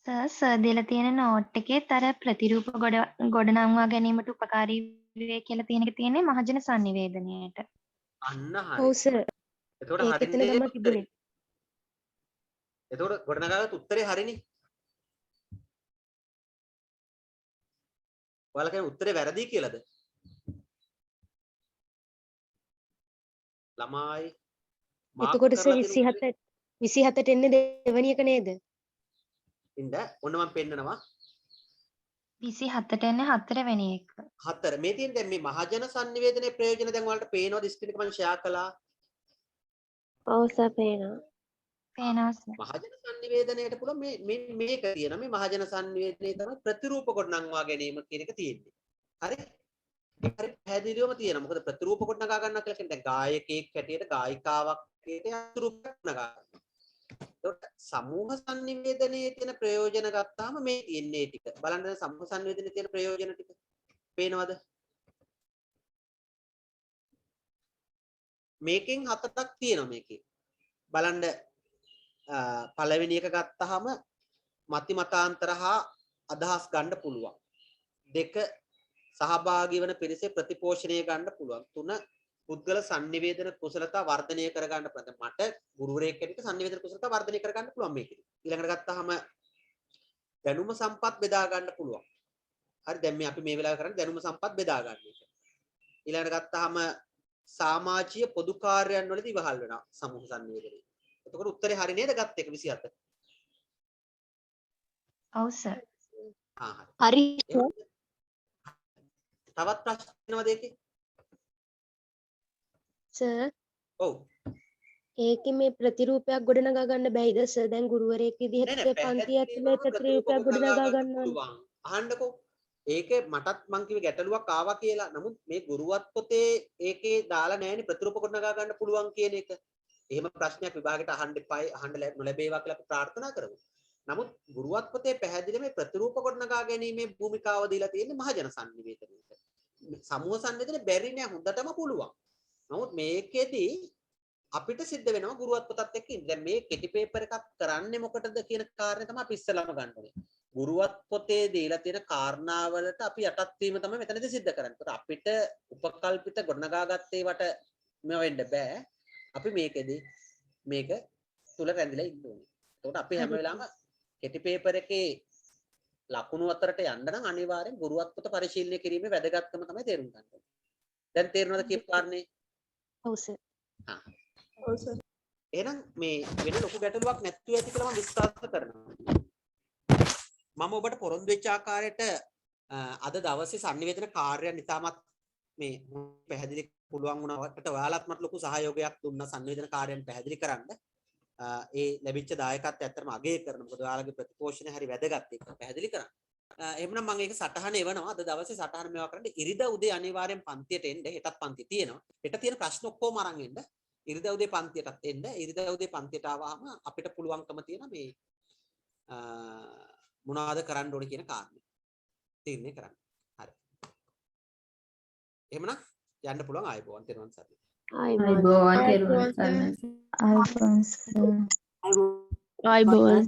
සර් දීලා තියෙන නෝට් එකේත් අර ප්‍රතිරූප ගොඩනංවා ගැනීමට උපකාරී වේ කියලා තියෙන එක තියෙන්නේ මහජන සංනිවේදනයේට.
අන්න හරි.
ඔව් සර්.
එතකොට
ඒක එතන තමයි තිබුණේ.
එතකොට ගොඩනගාගත්ත උත්තරේ හරිනේ. ඔයාලා කියන උත්තරේ වැරදි කියලාද? ළමයි මාක්
එතකොට සර්
කරලා තියෙන උත්තරේ
27ට එන්නේ දෙවෙනි එක නේද?
ඉන්න ඔන්න මම පෙන්නනවා
27ට එන්නේ 4 වෙනි එක.
4 මේ තියෙන දැන් මේ මහජන sannivedanaye ප්‍රයෝජන දැන් ඔයාලට පේනවද ස්ක්‍රීන් එක මම ෂෙයා කළා
ඔව් සර් පේනවා.
පේනවා සර්.
මහජන sannivedanayට පුළුවන් මේ මේක තියෙන මේ මහජන sannivedanaye තමයි ප්‍රතිරූප ගොඩනංවා ගැනීම කියන එක තියෙන්නේ. හරි? හරි පැහැදිලිවම තියෙනවා. මොකද ප්‍රතිරූප ගොඩනගා ගන්නවා කියලා කියන්නේ දැන් ගායකයෙක් හැටියට ගායිකාවක් හැටියට ප්‍රතිරූප ගොඩනගා ගන්නවා. ඒකට සමූහ sannivedanayේ තියෙන ප්‍රයෝජන ගත්තාම මේ තියෙන්නේ ටික. බලන්න දැන් සමූහ sannivedanayේ තියෙන ප්‍රයෝජන ටික. පේනවද? මේකෙන් 7ක් තියෙනවා මේකේ. බලන්න පළවෙනි එක ගත්තාම මති මතාන්තර හා අදහස් ගන්න පුළුවන්. 2 සහභාගී වන පිරිසේ ප්‍රතිපෝෂණය ගන්න පුළුවන්. 3 පුද්ගල sannivedana කුසලතා වර්ධනය කර ගන්න පුළුවන්. මට ගුරුවරයෙක් හැටියට sannivedana කුසලතා වර්ධනය කර ගන්න පුළුවන් මේකේ. ඊළඟට ගත්තාම දැනුම සම්පත් බෙදා ගන්න පුළුවන්. හරි දැන් මේ අපි මේ වෙලාවේ කරන්නේ දැනුම සම්පත් බෙදා ගන්න එක. ඊළඟට ගත්තාම සමාජීය පොදු කාර්යයන් වලදී ඉවහල් වෙනවා සමූහ sannivedanaye. එතකොට උත්තරේ හරි නේද ගත්ත එක 27?
ඔව් සර්.
හරි.
තවත් ප්‍රශ්න තියෙනවද ඒකේ?
සර්
ඔව්.
ඒකේ මේ ප්‍රතිරූපයක් ගොඩනගා ගන්න බැයිද සර්? දැන් ගුරුවරයෙක් විදිහට පන්ති ඇතුලේ ප්‍රතිරූපයක් ගොඩනගා ගන්නවා.
අහන්නකෝ. ඒකේ මටත් මං කිව්වේ ගැටලුවක් ආවා කියලා. නමුත් මේ ගුරුවත් පොතේ ඒකේ දාලා නැහැනේ ප්‍රතිරූප ගොඩනගා ගන්න පුළුවන් කියන එක. එහෙම ප්‍රශ්නයක් විභාගයට අහන්න එපායි අහන්න නොලැබේවා කියලා අපි ප්‍රාර්ථනා කරමු. නමුත් ගුරුවත් පොතේ පැහැදිලි මේ ප්‍රතිරූප ගොඩනගා ගැනීමේ භූමිකාව දීලා තියෙන්නේ මහජන sannivedanayේට. සමූහ sannivedanaye බැරි නෑ හොඳටම පුළුවන්. නමුත් මේකෙදී අපිට සිද්ධ වෙනවා ගුරුවත් පොතත් එක්ක ඉන්න. දැන් මේ කෙටි පේපර් එකක් කරන්නේ මොකටද කියන කාරණේ තමයි අපි ඉස්සෙල්ලාම ගන්න ඕනේ. ගුරුවත් පොතේ දීලා තියෙන කාරණාවලට අපි යටත් වීම තමයි මෙතනදී සිද්ධ කරන්නේ. ඒකට අපිට උපකල්පිත ගොඩනගාගත්තේ වට මේ වෙන්න බෑ. අපි මේකෙදී මේක තුල රැඳිලා ඉන්න ඕනේ. ඒකට අපි හැම වෙලාවෙම කෙටි පේපර් එකේ ලකුණු අතරට යන්න නම් අනිවාර්යෙන් ගුරුවත් පොත පරිශීලනය කිරීමේ වැදගත්කම තමයි තේරුම් ගන්න ඕනේ. දැන් තේරෙනවද කියපු කාරණේ?
ඔව් සර්.
ඔව් සර්.
එහෙනම් මේ වෙන ලොකු ගැටලුවක් නැතුව ඇති කියලා මම විශ්වාස කරනවා. මම ඔබට පොරොන්දු වෙච්ච ආකාරයට අද දවසේ sannivedana කාර්යයන් ඉතාමත් මේ පැහැදිලි පුළුවන් වුණාට ඔයාලත් මට ලොකු සහයෝගයක් දුන්නා sannivedana කාර්යයන් පැහැදිලි කරන්න. ඒ ලැබිච්ච දායකත්වය ඇත්තටම අගය කරනවා. මොකද ඔයාලගේ ප්‍රතිපෝෂණය හරි වැදගත් ඒක පැහැදිලි කරන්න. එහෙනම් මම ඒක සටහන එවනවා. අද දවසේ සටහන මේවා කරන්න. ඉරිදා උදේ අනිවාර්යෙන් පන්තියට එන්න. හෙටත් පන්ති තියෙනවා. හෙට තියෙන ප්‍රශ්න ඔක්කොම අරන් එන්න. ඉරිදා උදේ පන්තියටත් එන්න. ඉරිදා උදේ පන්තියට ආවම අපිට පුළුවන්කම තියෙන මේ මොනවද කරන්න ඕනේ කියන කාරණේ තීරණය කරන්න. හරි. එහෙමනම් යන්න පුළුවන් ආයුබෝවන් තෙරුවන් සරණයි.
ආයුබෝවන් තෙරුවන් සරණයි. ආයුබෝවන්.